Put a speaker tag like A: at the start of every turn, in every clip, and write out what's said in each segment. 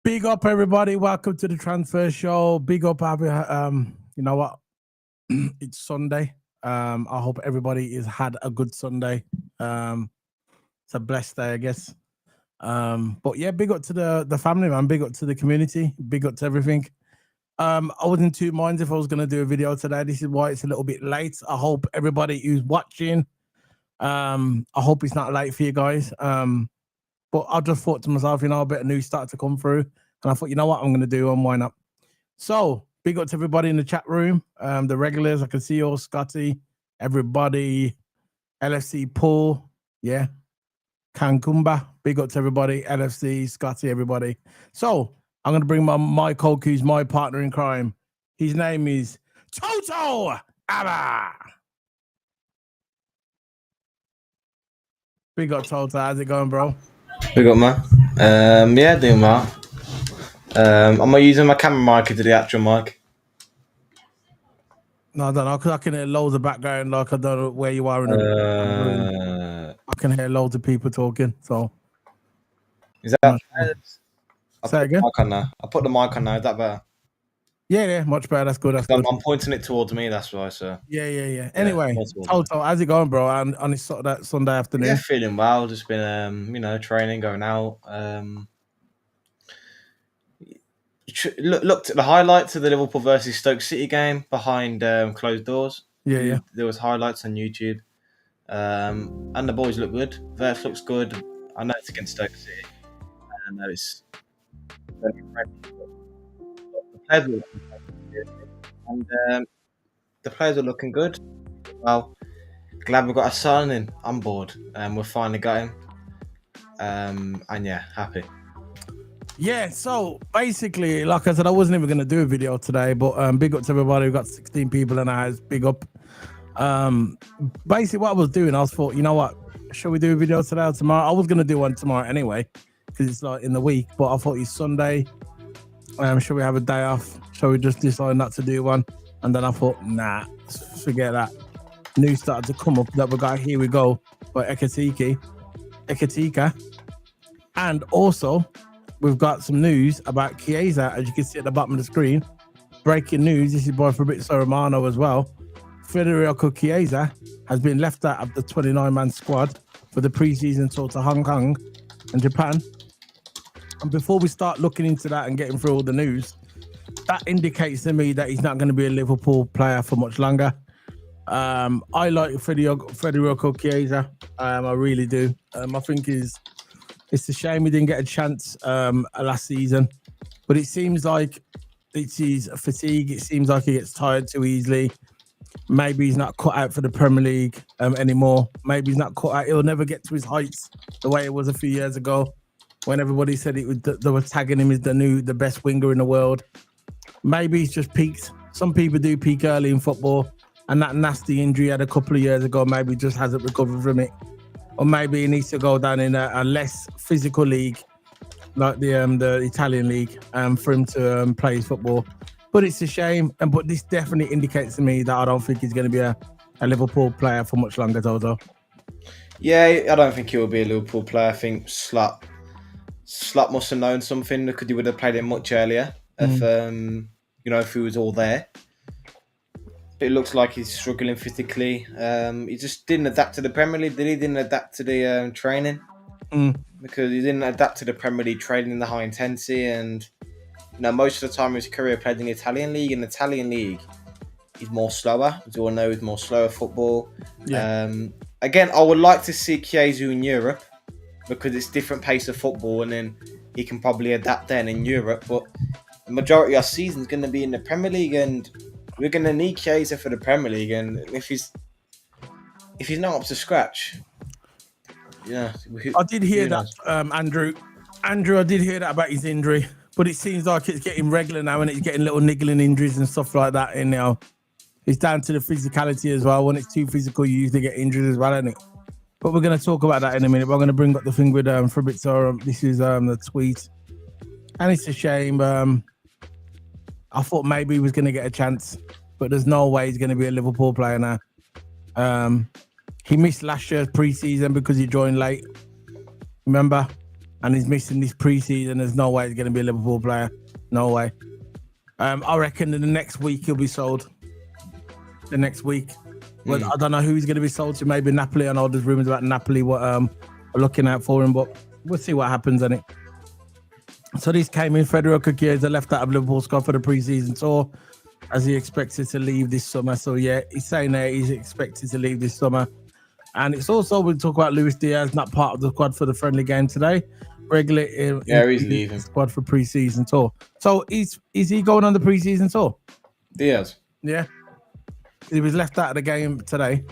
A: Big up, everybody. Welcome to the transfer show. Big up, you know what? It's Sunday. I hope everybody has had a good Sunday. It's a blessed day, I guess. But yeah, big up to the family, man. Big up to the community. Big up to everything. I was in two minds if I was gonna do a video today. This is why it's a little bit late. I hope everybody who's watching, I hope it's not late for you guys. But I just thought to myself, a bit of news started to come through. And I thought, you know what I'm going to do? And why not? So, big up to everybody in the chat room, the regulars. I can see you all, Scotty, everybody, LFC Paul, yeah, Kankumba. Big up to everybody, LFC, Scotty, everybody. So, I'm going to bring my coach, who's my partner in crime. His name is TOTO Abba. Big up, TOTO. How's it going, bro?
B: Big up, man. Yeah, doing well. Am I using my camera mic or the actual mic?
A: No, I don't know, because I can hear loads of background. Like, I don't know where you are in the room. I can hear loads of people talking. So,
B: is that?
A: Say again.
B: I put the mic on now. Is that better?
A: Yeah, much better. That's good. That's good.
B: I'm pointing it towards me. That's why. So.
A: Yeah. Anyway, Toto, how's it going, bro? On this Sunday afternoon.
B: Yeah, feeling well. Just been, training, going out. Looked at the highlights of the Liverpool versus Stoke City game behind closed doors.
A: Yeah.
B: There was highlights on YouTube, and the boys look good. Verts looks good. I know it's against Stoke City. I know it's very friendly. The players are looking good. Well, glad we got a signing on board, and we finally got him. And yeah, happy.
A: Yeah, so basically, like I said, I wasn't even going to do a video today, but big up to everybody. We've got 16 people in the house. Big up. Basically, what I was doing, I thought, you know what? Shall we do a video today or tomorrow? I was going to do one tomorrow anyway, because it's like in the week, but I thought it's Sunday. Shall we have a day off? Shall we just decide not to do one? And then I thought, nah, forget that. News started to come up that we got Here We Go by Ekitike. And also, we've got some news about Chiesa, as you can see at the bottom of the screen. Breaking news, this is by Fabrizio Romano as well. Federico Chiesa has been left out of the 29-man squad for the preseason tour to Hong Kong and Japan. And before we start looking into that and getting through all the news, that indicates to me that he's not going to be a Liverpool player for much longer. I like Federico Chiesa. I really do. I think it's a shame he didn't get a chance last season, but it seems like it's his fatigue. It seems like he gets tired too easily. Maybe he's not cut out for the Premier League anymore. Maybe he's not cut out. He'll never get to his heights the way it was a few years ago when everybody said they were tagging him as the best winger in the world. Maybe he's just peaked. Some people do peak early in football, and that nasty injury he had a couple of years ago maybe just hasn't recovered from it. Or maybe he needs to go down in a less physical league, like the Italian league, for him to play his football. But it's a shame. But this definitely indicates to me that I don't think he's going to be a Liverpool player for much longer, Toto.
B: Yeah, I don't think he will be a Liverpool player. I think Slot must have known something because he would have played him much earlier if he was all there. But it looks like he's struggling physically. He just didn't adapt to the Premier League. He didn't adapt to the training because he didn't adapt to the Premier League training in the high intensity. And most of the time in his career played in the Italian league. In the Italian league, he's more slower. As you all know, he's more slower football. Yeah. Again, I would like to see Chiesa in Europe because it's different pace of football, and then he can probably adapt then in Europe. But the majority of our season is going to be in the Premier League, and we're going to need Chiesa for the Premier League, and if he's not up to scratch, yeah.
A: I did hear that, Andrew. I did hear that about his injury, but it seems like it's getting regular now, and it's getting little niggling injuries and stuff like that. And it's down to the physicality as well. When it's too physical, you usually get injured as well, isn't it? But we're going to talk about that in a minute. We're going to bring up the thing with Fabrizio. This is the tweet, and it's a shame. I thought maybe he was going to get a chance, but there's no way he's going to be a Liverpool player now. He missed last year's preseason because he joined late. Remember? and he's missing this preseason. There's no way he's going to be a Liverpool player. No way. I reckon in the next week he'll be sold. The next week. Well, I don't know who he's going to be sold to. Maybe Napoli. I know there's rumors about Napoli what are looking out for him, but we'll see what happens in it. So these came in. Federico Chiesa left out of Liverpool squad for the preseason tour as he expected to leave this summer. So yeah, he's saying that he's expected to leave this summer. And it's also, we'll talk about Luis Diaz, not part of the squad for the friendly game today. Regularly,
B: he's leaving
A: squad for preseason tour. So is he going on the preseason tour?
B: Diaz.
A: Yeah. He was left out of the game today.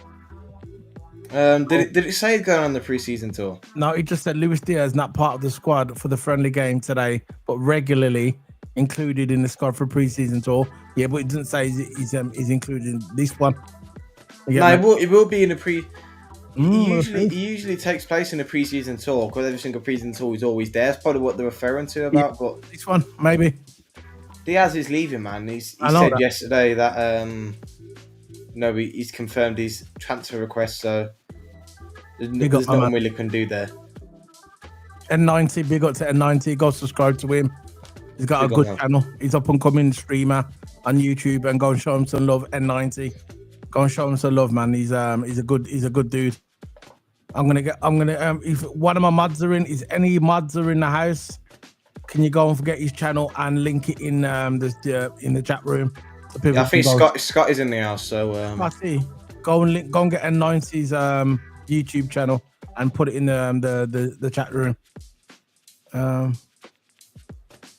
B: Did it say he's going on the preseason tour?
A: No, he just said Luis Diaz not part of the squad for the friendly game today, but regularly included in the squad for preseason tour. Yeah, but it doesn't say he's included in this one.
B: No, it will be in the pre. It usually takes place in the preseason tour because every single preseason tour is always there. That's probably what they're referring to about.
A: Yeah,
B: but
A: this one, maybe.
B: Diaz is leaving, man. He said yesterday that he's confirmed his transfer request, so there's nothing really can do there.
A: N90, big up to N90. Go subscribe to him. He's got a good channel. He's up and coming streamer on YouTube, and go and show him some love. N90, go and show him some love, man. He's a good dude. If one of my mods are in, is any mods are in the house, can you go and forget his channel and link it in the chat room? So people
B: I think Scott is in the house, so
A: I see. Go and get N90's YouTube channel and put it in the chat room.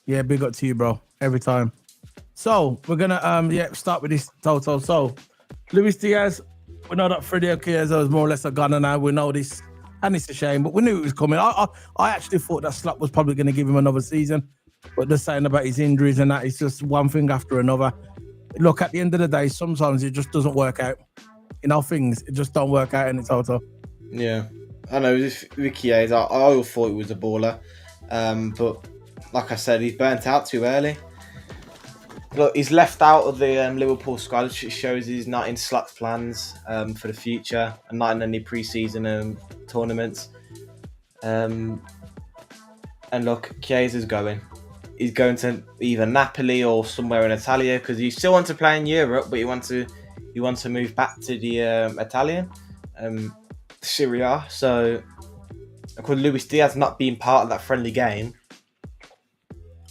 A: Yeah, big up to you, bro. Every time. So we're gonna start with this Toto. So Luis Diaz, we know that Federico Chiesa is more or less a gunner now. We know this, and it's a shame, but we knew it was coming. I actually thought that Slot was probably going to give him another season, but they're saying about his injuries and that, it's just one thing after another. Look, at the end of the day, sometimes it just doesn't work out. Things it just don't work out in Toto.
B: Yeah, I know. With Chiesa, I always thought he was a baller, but like I said, he's burnt out too early. Look, he's left out of the Liverpool squad, which shows he's not in Slot's plans for the future and not in any pre-season tournaments. And look, Chiesa's going. He's going to either Napoli or somewhere in Italia because he still wants to play in Europe, but he wants to move back to the Italian Serie A. So, of course, Luis Diaz not being part of that friendly game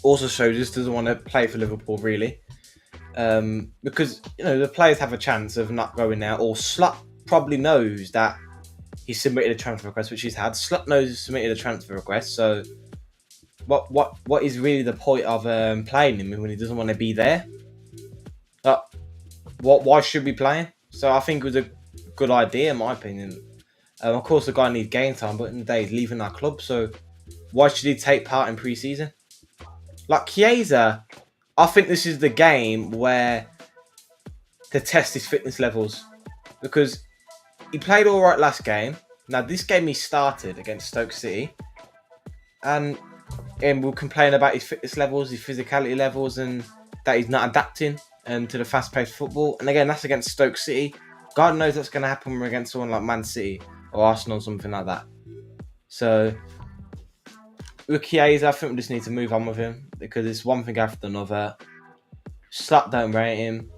B: also shows he just doesn't want to play for Liverpool really, because the players have a chance of not going there. Or Slot probably knows that he submitted a transfer request, which he's had. Slot knows he submitted a transfer request, so what is really the point of playing him when he doesn't want to be there? Why should we play him? So I think it was a good idea in my opinion. Of course, the guy needs game time, but in the day he's leaving our club, so why should he take part in pre-season? Like Chiesa, I think this is the game where to test his fitness levels, because he played all right last game. Now this game he started against Stoke City, and we'll complain about his fitness levels, his physicality levels, and that he's not adapting to the fast-paced football. And again, that's against Stoke City. God knows that's going to happen when we're against someone like Man City or Arsenal or something like that. So with Chiesa, I think we just need to move on with him because it's one thing after another. Slot don't rate him.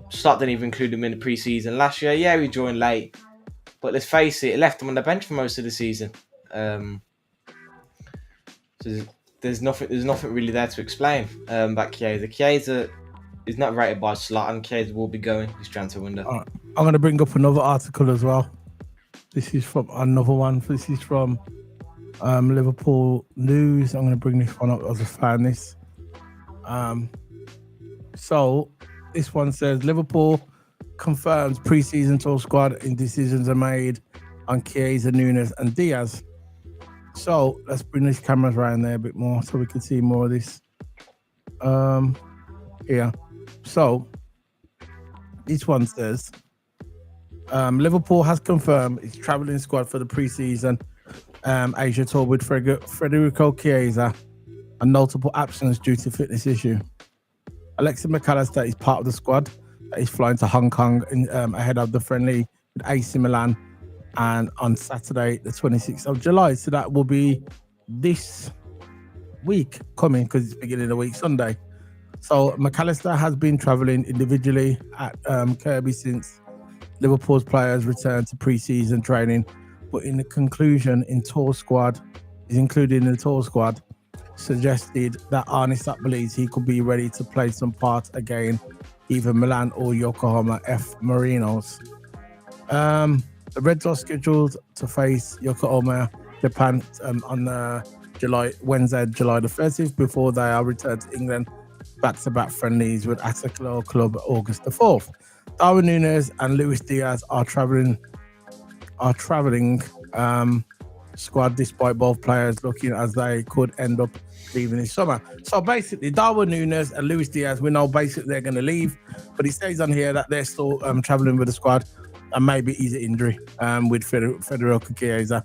B: Slot didn't even include him in the pre-season last year. Yeah, he joined late, but let's face it, it left him on the bench for most of the season. So there's nothing really there to explain about Chiesa. Chiesa is not rated by Slot, and Chiesa will be going this transfer window.
A: Right. I'm going to bring up another article as well. This is from another one. This is from Liverpool News. I'm going to bring this one up as I found this. So this one says Liverpool confirms pre-season tour squad and decisions are made on Chiesa, Nunes and Diaz. So let's bring these cameras around there a bit more so we can see more of this. Yeah. So this one says Liverpool has confirmed its travelling squad for the pre-season Asia tour with Federico Chiesa and notable absence due to fitness issue. Alexis McAllister is part of the squad that is flying to Hong Kong ahead of the friendly with AC Milan and on Saturday the 26th of July. So that will be this week coming, because it's beginning of the week, Sunday. So McAllister has been travelling individually at Kirby since Liverpool's players returned to pre-season training, but in the conclusion, is included in the tour squad, suggested that Isak believes he could be ready to play some part again, either Milan or Yokohama F Marinos. The Reds are scheduled to face Yokohama Japan on Wednesday, July the 30th, before they are returned to England back-to-back friendlies with Atletico Club August the 4th. Darwin Núñez and Luis Diaz are traveling squad, despite both players looking as they could end up leaving this summer. So basically, Darwin Núñez and Luis Diaz, we know basically they're going to leave, but he says on here that they're still traveling with the squad, and maybe he's an injury with Federico Chiesa.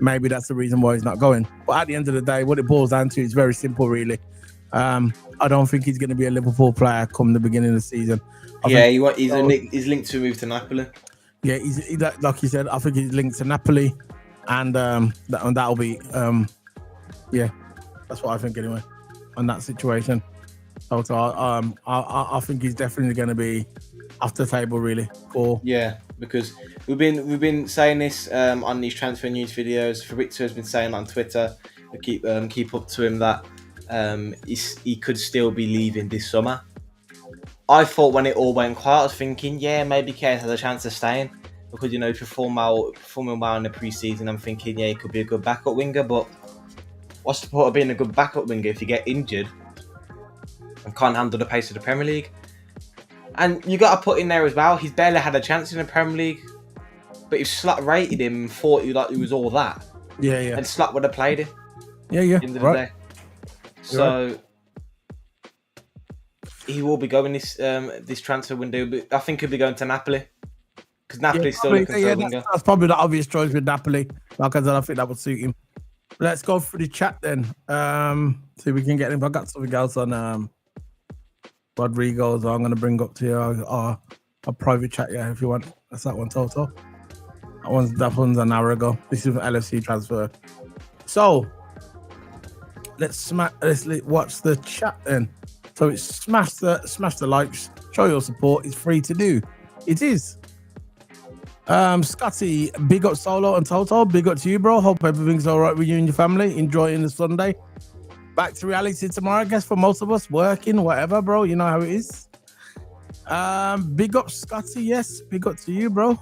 A: Maybe that's the reason why he's not going. But at the end of the day, what it boils down to is very simple, really. I don't think he's going to be a Liverpool player come the beginning of the season.
B: He's linked to move to Napoli.
A: Yeah, like you said, I think he's linked to Napoli, and that'll be yeah, that's what I think anyway on that situation. So I think he's definitely going to be off the table, really.
B: Because we've been saying this on these transfer news videos. Fabrizio has been saying on Twitter. We keep up to him that he could still be leaving this summer. I thought when it all went quiet, I was thinking, maybe Chiesa has a chance of staying because if you performing well in the pre-season, I'm thinking, he could be a good backup winger. But what's the point of being a good backup winger if you get injured and can't handle the pace of the Premier League? And you got to put in there as well, he's barely had a chance in the Premier League, but if Slot rated him and thought he was all that, and Slot would have played him.
A: At the end of the day.
B: So he will be going this transfer window, but I think he'll be going to Napoli because Napoli's still looking for a winger.
A: That's probably the obvious choice with Napoli. Like I said, I think that would suit him. Let's go through the chat then. See if we can get him. I got something else on Rodrygo, so I'm going to bring up to you our private chat. Yeah, if you want. That's that one, Toto. That one's an hour ago. This is an LFC transfer. So let's watch the chat then. So it's smash the likes, show your support. It's free to do. It is. Scotty, big up Solo and Toto. Big up to you, bro. Hope everything's all right with you and your family. Enjoying the Sunday. Back to reality tomorrow, I guess, for most of us. Working, whatever, bro. You know how it is. Big up Scotty. Yes, big up to you, bro.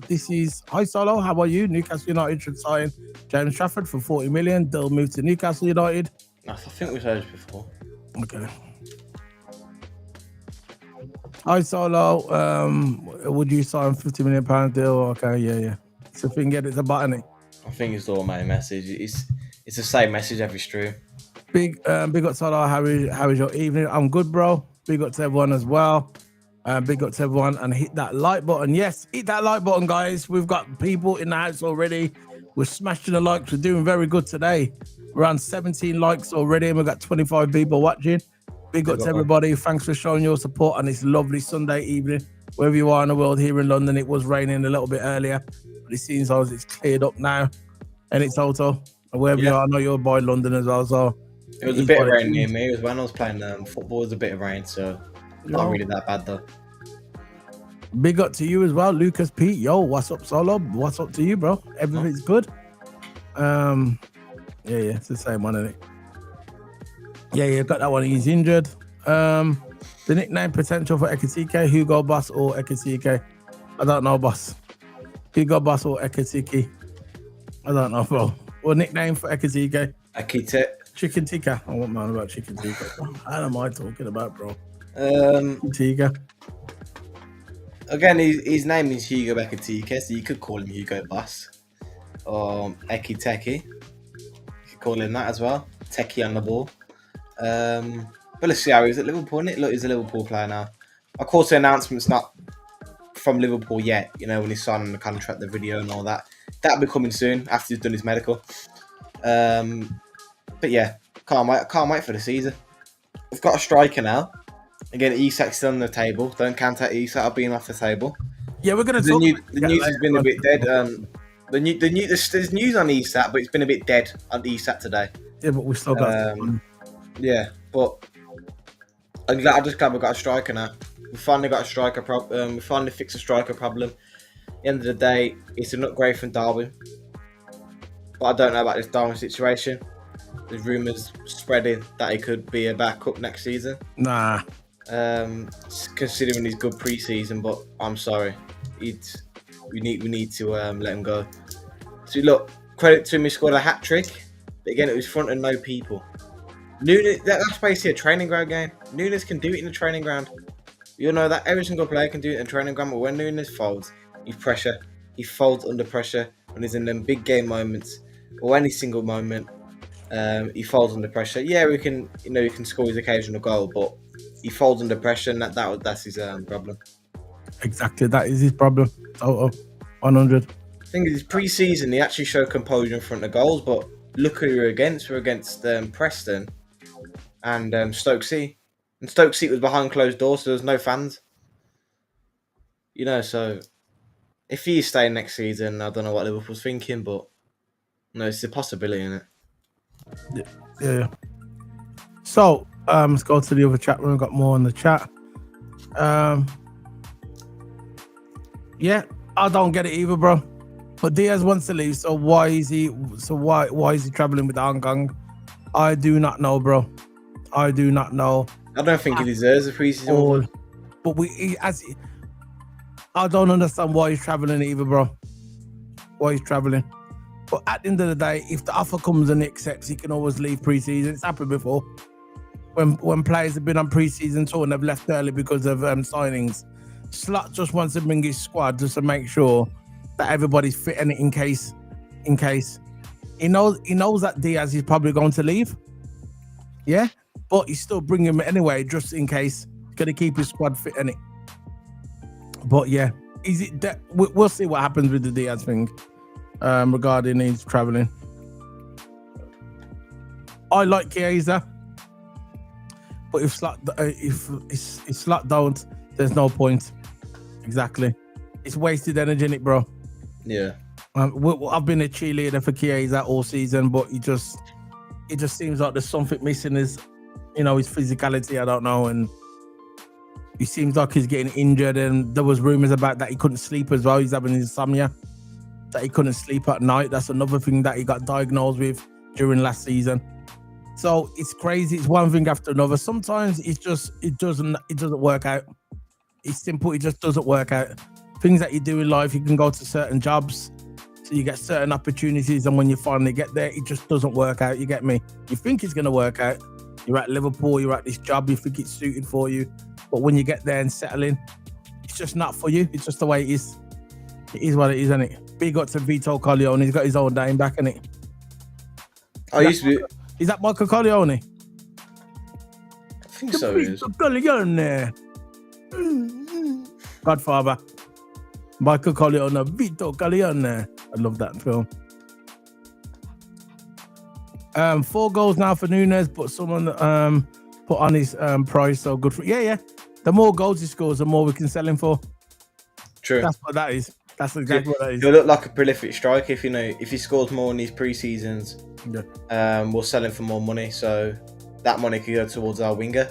A: This is hi Solo. How are you? Newcastle United should sign James Trafford for 40 million. They'll move to Newcastle United.
B: I think we've heard this before.
A: Okay. Hi Solo. Would you sign £50 million deal? Okay, yeah. So if we can get it to button it.
B: I think it's the automated message. It's the same message every stream.
A: Big up Solo. How is your evening? I'm good, bro. Big up to everyone as well. Big up to everyone, and hit that like button. Yes, hit that like button, guys. We've got people in the house already. We're smashing the likes. We're doing very good today. We're on 17 likes already, and we've got 25 people watching. Big up to everybody. Thanks for showing your support on this lovely Sunday evening. Wherever you are in the world, here in London, it was raining a little bit earlier, but it seems as it's cleared up now. And it's Toto. And wherever you are, I know you're by London as well. So
B: it was a bit of rain near me. It was when I was playing football. It was a bit of rain, so not really that bad though.
A: Big up to you as well, Lucas Pete. Yo, what's up, Solo? What's up to you, bro? Everything's good. Yeah, it's the same one, isn't it? Yeah, got that one. He's injured. The nickname potential for Ekitike, Hugo Boss or Ekitike? I don't know, boss. Hugo Boss or Ekitike? I don't know, bro. What nickname for Ekitike?
B: Ekitike.
A: Chicken tikka. I want mine about chicken tikka. What am I talking about, bro? Tikka.
B: Again, his name is Hugo Ekitike, so you could call him Hugo Boss or Ekiteke. You could call him that as well. Techie on the ball. But let's see how he's at Liverpool, isn't it? Look, he's a Liverpool player now. Of course, the announcement's not from Liverpool yet. You know, when he's signing the contract, the video and all that. That'll be coming soon after he's done his medical. But yeah, can't wait for the season. We've got a striker now. Again, Isak's still on the table. Don't count out Isak being off the table.
A: Yeah, we're gonna
B: talk. The news has been a bit dead. There's news on Isak, but it's been a bit dead on Isak today.
A: Yeah, but we still got.
B: Yeah, but I'm just glad we've got a striker now. We finally got a striker problem. We finally fixed a striker problem. At the end of the day, it's an upgrade from Darwin. But I don't know about this Darwin situation. There's rumours spreading that he could be a backup next season.
A: Nah.
B: Considering he's good pre-season, but I'm sorry. We need to let him go. So look, credit to him, he scored a hat-trick. But again, it was front and no people. Nunes, that's basically a training ground game. Nunes can do it in the training ground. You know that every single player can do it in the training ground, but when Nunes folds, he folds under pressure when he's in them big game moments or any single moment. He folds under pressure. Yeah, he can score his occasional goal, but he folds under pressure, and that's his problem.
A: Exactly, that is his problem. TOTO, 100.
B: The thing is, pre-season he actually showed composure in front of goals, but look who we're against. We're against Preston and Stoke City. And Stoke City was behind closed doors, so there's no fans. So if he's staying next season, I don't know what Liverpool's thinking, but no, it's a possibility, isn't it?
A: Yeah. So, let's go to the other chat room. We've got more in the chat. Yeah, I don't get it either, bro. But Diaz wants to leave, so why is he traveling with Hong Kong? I do not know, bro. I do not know.
B: I don't think he deserves a preseason.
A: But I don't understand why he's traveling either, bro. Why he's traveling. But at the end of the day, if the offer comes and he accepts, he can always leave pre-season. It's happened before. When players have been on pre-season tour and they've left early because of signings. Slot just wants to bring his squad just to make sure that everybody's fit in case. He knows that Diaz is probably going to leave. Yeah? But he's still bringing him anyway, just in case. He's going to keep his squad fit in it. But yeah, we'll see what happens with the Diaz thing regarding his traveling. I like Chiesa, but if Slot don't, there's no point. Exactly, it's wasted energy, innit, bro?
B: Yeah.
A: I've been a cheerleader for Chiesa all season, but it just seems like there's something missing. His physicality. I don't know, and he seems like he's getting injured. And there was rumors about that he couldn't sleep as well. He's having insomnia, that he couldn't sleep at night. That's another thing that he got diagnosed with during last season. So it's crazy. It's one thing after another. Sometimes it doesn't work out. It's simple. It just doesn't work out. Things that you do in life, you can go to certain jobs, so you get certain opportunities, and when you finally get there, it just doesn't work out. You get me? You think it's going to work out. You're at Liverpool, you're at this job, you think it's suited for you, but when you get there and settle in, it's just not for you. It's just the way it is. It is what it is, isn't it? Big up to Vito Corleone. He's got his own name back, innit? Is that Michael Corleone?
B: I think so.
A: Vito Corleone. Godfather. Michael Corleone, Vito Corleone. I love that film. 4 goals now for Nunes, but someone put on his price, so good for. Yeah. The more goals he scores, the more we can sell him for.
B: True.
A: That's what that is. That's exactly what that is.
B: He'll look like a prolific striker if he scores more in these pre-seasons. Yeah. We'll sell him for more money, so that money could go towards our winger.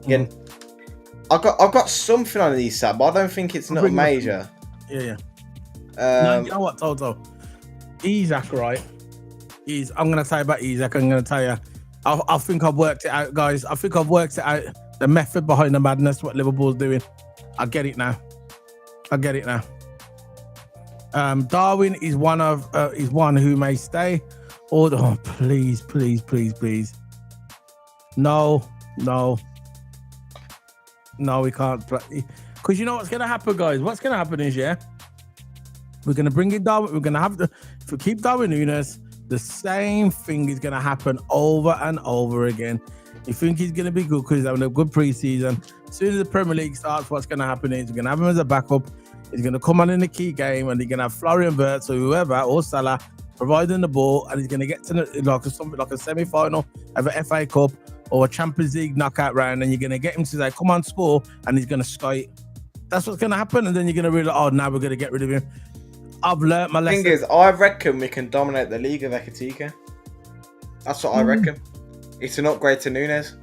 B: Again, I've got something on these set, but I don't think it's not major.
A: Yeah. No, you know what, Toto? Isak, right? I'm going to tell you about Isak. I'm going to tell you. I think I've worked it out, guys. I think I've worked it out. The method behind the madness, what Liverpool's doing. I get it now. Darwin is one who may stay. Oh, please. No, we can't play. Because you know what's going to happen, guys? What's going to happen is, we're going to bring in Darwin. We're going to have to, if we keep Darwin Nunes, the same thing is going to happen over and over again. You think he's going to be good because he's having a good preseason. As soon as the Premier League starts, what's going to happen is we're going to have him as a backup. He's going to come on in the key game, and he's going to have Florian Wirtz or whoever, or Salah, providing the ball, and he's going to get to something like a semi-final of an FA Cup or a Champions League knockout round, and you're going to get him to say, come on, score, and he's going to sky it. That's what's going to happen, and then you're going to realize, oh, now we're going to get rid of him. I've learnt my lesson.
B: Thing is, I reckon we can dominate the league of Ekitike. That's what I reckon. It's an upgrade to Nunes.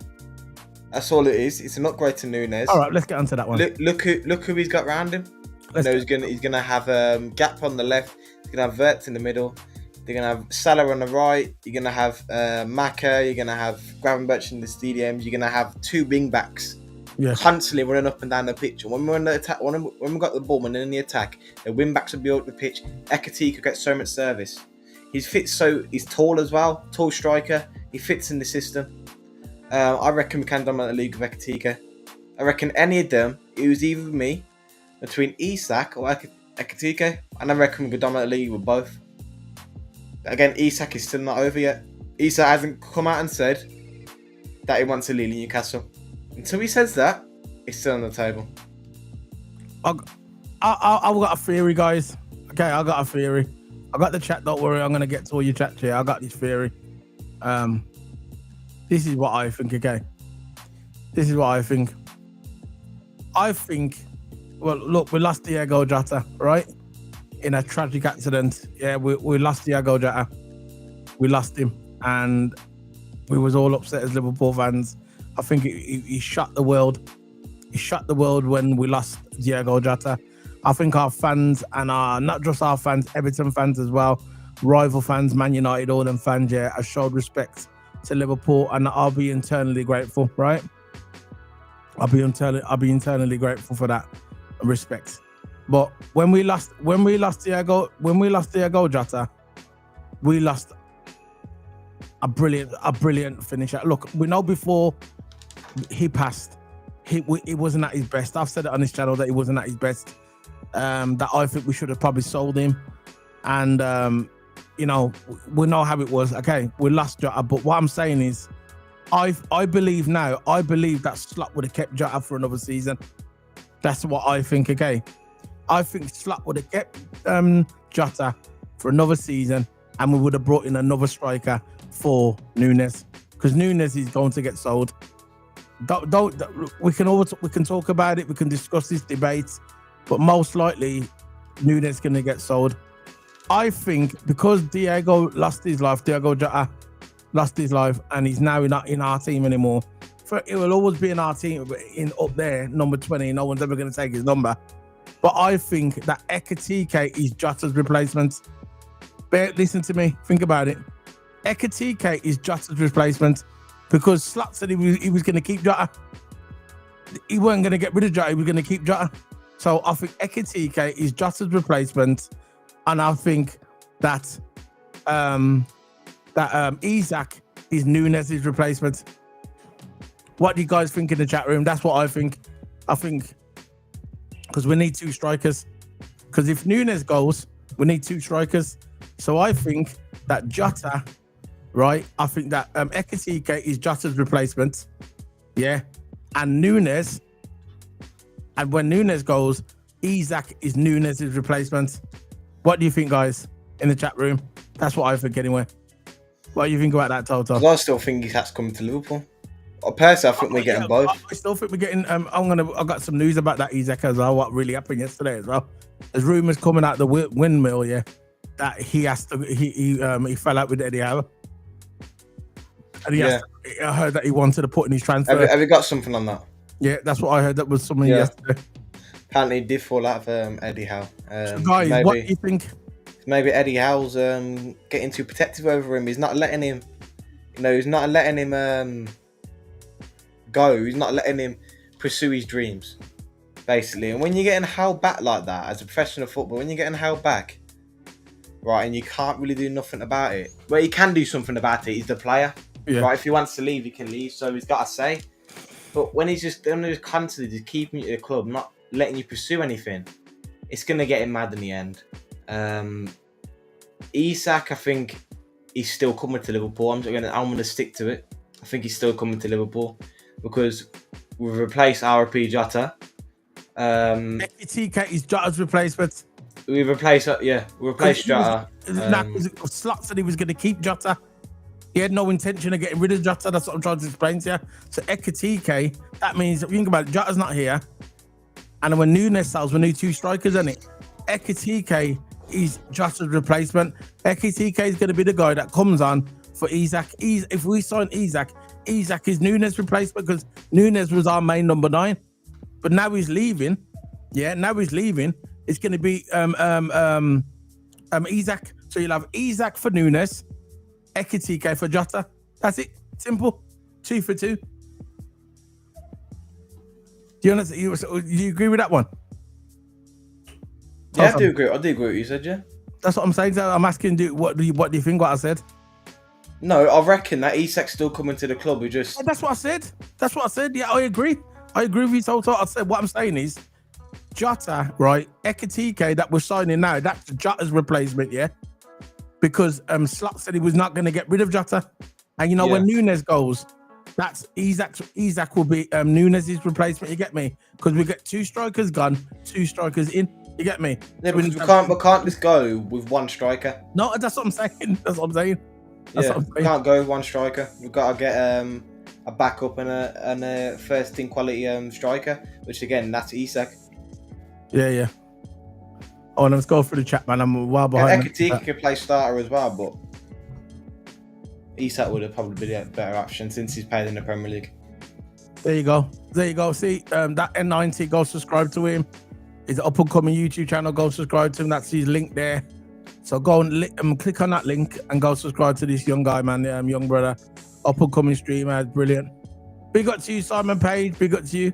B: That's all it is. It's an upgrade to Nunes.
A: All right, let's get onto that one.
B: Look who he's got round him. He's gonna have Gap on the left. He's gonna have Verts in the middle. They're gonna have Salah on the right. You're gonna have Maka. You're gonna have Gravenberch in the stadiums. You're gonna have two wing backs constantly running up and down the pitch. And when we're in the attack, when we got the ball and in the attack, the wing backs will be up the pitch. Ekitike gets so much service. He's tall as well, tall striker. He fits in the system. I reckon we can dominate the league of Ekitike. I reckon any of them, it was either me between Isak or Ekitike, and I reckon we could dominate the league with both. Again, Isak is still not over yet. Isak hasn't come out and said that he wants to leave Newcastle. Until he says that, it's still on the table.
A: I've got a theory, guys. Okay, I got a theory. I got the chat. Don't worry, I'm gonna get to all your chat here. I got this theory. This is what I think. Okay, this is what I think. Well, look, we lost Diego Jota, right? In a tragic accident. Yeah, we lost Diego Jota. We lost him, and we was all upset as Liverpool fans. I think he shut the world. He shut the world when we lost Diego Jota. I think our fans and not just our fans, Everton fans as well, rival fans, Man United, all them fans, have showed respect to Liverpool, and I'll be eternally grateful, right? I'll be eternally grateful for that respect. But when we lost Diego Jota, we lost a brilliant finisher. Look, we know before he passed, he wasn't at his best. I've said it on this channel that he wasn't at his best. That I think we should have probably sold him, and we know how it was. Okay, we lost Jota, but what I'm saying is, I believe that Slot would have kept Jota for another season. That's what I think. Okay, I think Slot would have kept Jota for another season, and we would have brought in another striker for Nunes, because Nunes is going to get sold. We can talk about it. We can discuss this debate, but most likely Nunes is going to get sold. I think because Diego Jota lost his life, and he's now not in our team anymore. It will always be in our team, but up there, number 20. No one's ever going to take his number. But I think that Ekitike is Jota's replacement. Listen to me. Think about it. Ekitike is Jota's replacement, because Slot said he was going to keep Jota. He wasn't going to get rid of Jota. He was going to keep Jota. So I think Ekitike is Jota's replacement, and I think that Isak is Nunes' replacement. What do you guys think in the chat room? That's what I think. I think because we need two strikers. Because if Nunes goes, we need two strikers. So I think that Jota, right? I think that Ekitike is Jota's replacement. Yeah. And Nunes, and when Nunes goes, Isak is Nunes' replacement. What do you think, guys, in the chat room? That's what I think anyway. What do you think about that, Toto?
B: I still think Isak's coming to Liverpool. Personally, I think we're getting both.
A: I still think we're getting. I got some news about that Isak as well. What really happened yesterday as well? There's rumours coming out the windmill, that he fell out with Eddie Howe, and I heard that he wanted to put in his transfer.
B: Have you got something on that?
A: Yeah, that's what I heard. That was something yesterday.
B: Apparently, he did fall out of Eddie Howe.
A: So guys, what do you think?
B: Maybe Eddie Howe's getting too protective over him. He's not letting him. He's not letting him go. He's not letting him pursue his dreams, basically. And when you're getting held back like that as a professional footballer, when you're getting held back, right, and you can't really do nothing about it. Well, he can do something about it. He's the player, right? If he wants to leave, he can leave. So he's got to say. But when he's just constantly just keeping you at the club, not letting you pursue anything, it's gonna get him mad in the end. Isak, I think he's still coming to Liverpool. I'm gonna stick to it. I think he's still coming to Liverpool because we've replaced RP Jota.
A: Ekitike is Jota's replacement.
B: We replaced Jota.
A: Slot said he was going to keep Jota. He had no intention of getting rid of Jota. That's what I'm trying to explain to you. So Ekitike, that means, if you think about it, Jota's not here. And when Nunes sells, we need two strikers, isn't it? Ekitike he's Jota's replacement. Ekitike is going to be the guy that comes on for Isak. If we sign Isak is Nunes' replacement because Nunes was our main number 9. But now he's leaving. Yeah, now he's leaving. It's going to be Isak. So you'll have Isak for Nunes, Ekitike for Jota. That's it. Simple. 2 for 2. Do you understand? You agree with that one?
B: Yeah, I do agree. I do agree with what you said. Yeah.
A: That's what I'm saying. So I'm asking, what do you think? What I said?
B: No, I reckon that Isak's still coming to the club. We just.
A: That's what I said. Yeah, I agree. I agree with you, Toto. I said what I'm saying is Jota, right? Ekitike that we're signing now. That's Jota's replacement. Yeah, because Slot said he was not going to get rid of Jota, and when Nunes goes, that's Isak will be Nunes' replacement. You get me? Because we get 2 strikers gone, 2 strikers in. You get me?
B: Yeah, because we can't just go with 1 striker.
A: No, that's what I'm saying. That's what I'm saying.
B: We can't go with 1 striker. We've got to get a backup and a first team quality striker, which again, that's Isak.
A: Yeah. Oh, let's go through the chat, man. I'm well behind.
B: Ekitike could play starter as well, but Isak would have probably been a better option since he's played in the Premier League.
A: There you go. See, that N90, go subscribe to him. His up and coming YouTube channel, go subscribe to him. That's his link there. So go and click on that link and go subscribe to this young guy, man. Young brother, up and coming streamer, brilliant. Big up to you, Simon Page. Big up to you.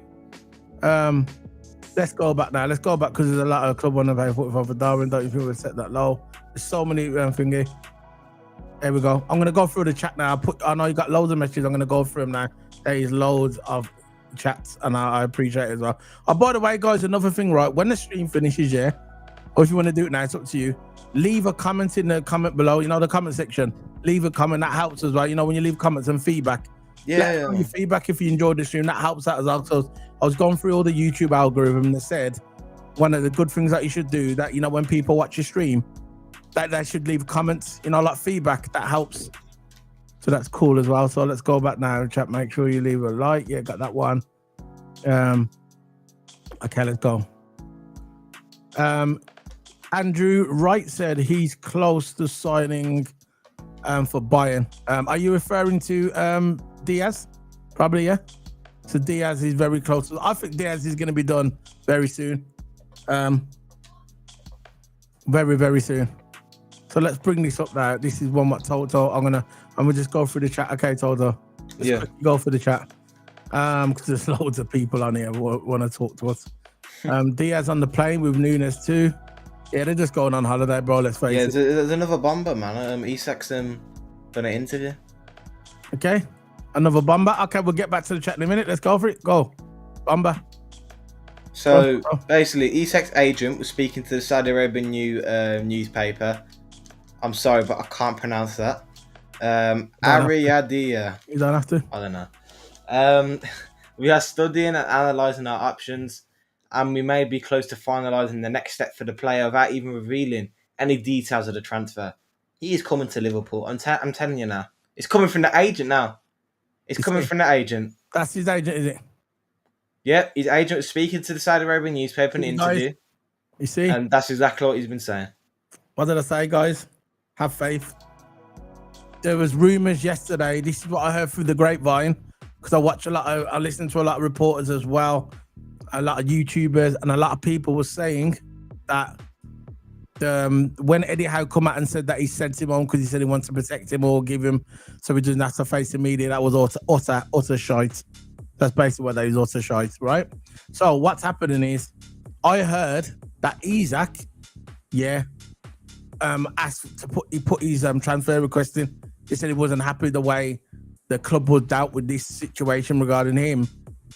A: Let's go back now. Let's go back because there's a lot of club on the pay 45 for Darwin. Don't you feel we set that low? There's so many thingy. There we go. I'm gonna go through the chat now. I know you got loads of messages. I'm gonna go through them now. There is loads of chats, and I appreciate it as well. Oh, by the way, guys, another thing, right? When the stream finishes, yeah, or if you want to do it now, it's up to you. Leave a comment in the comment below. The comment section. Leave a comment. That helps as well. When you leave comments and feedback.
B: Yeah.
A: Your feedback if you enjoyed the stream. That helps out as well. So I was going through all the YouTube algorithm that said one of the good things that you should do that when people watch your stream, that they should leave comments. Like feedback. That helps. So that's cool as well. So let's go back now, chat. Make sure you leave a like. Yeah, got that one. Okay, let's go. Andrew Wright said he's close to signing for Bayern. Are you referring to Diaz? Probably, yeah. So Diaz is very close. I think Diaz is going to be done very soon. Very, very soon. So let's bring this up now. This is one what Toto. I'm gonna just go through the chat. Okay, Toto. Let's go for the chat. Because there's loads of people on here who want to talk to us. Diaz on the plane with Nunes too. Yeah, they're just going on holiday, bro. Let's face it.
B: There's another bomber, man. Isak's done an interview.
A: Okay, another bomber. Okay, we'll get back to the chat in a minute. Let's go for it. Go, bomber.
B: So basically, Isak's agent was speaking to the Saudi Arabian newspaper. I'm sorry, but I can't pronounce that. Ariyadia.
A: You don't have to.
B: I don't know. We are studying and analysing our options, and we may be close to finalising the next step for the player without even revealing any details of the transfer. He is coming to Liverpool. I'm telling you now. It's coming from the agent now. It's coming from the agent.
A: That's his agent, is it?
B: Yeah, his agent was speaking to the Saudi Arabian newspaper in an interview.
A: You see?
B: And that's exactly what he's been saying.
A: What did I say, guys? Have faith. There was rumours yesterday. This is what I heard through the grapevine, because I listen to a lot of reporters as well, a lot of YouTubers, and a lot of people were saying that when Eddie Howe come out and said that he sent him on because he said he wants to protect him or give him so he doesn't have to face the media, that was utter shite. That's basically what that is, utter shite, right? So what's happening is, I heard that Isak, asked to put his transfer request in. He said he wasn't happy the way the club was dealt with this situation regarding him.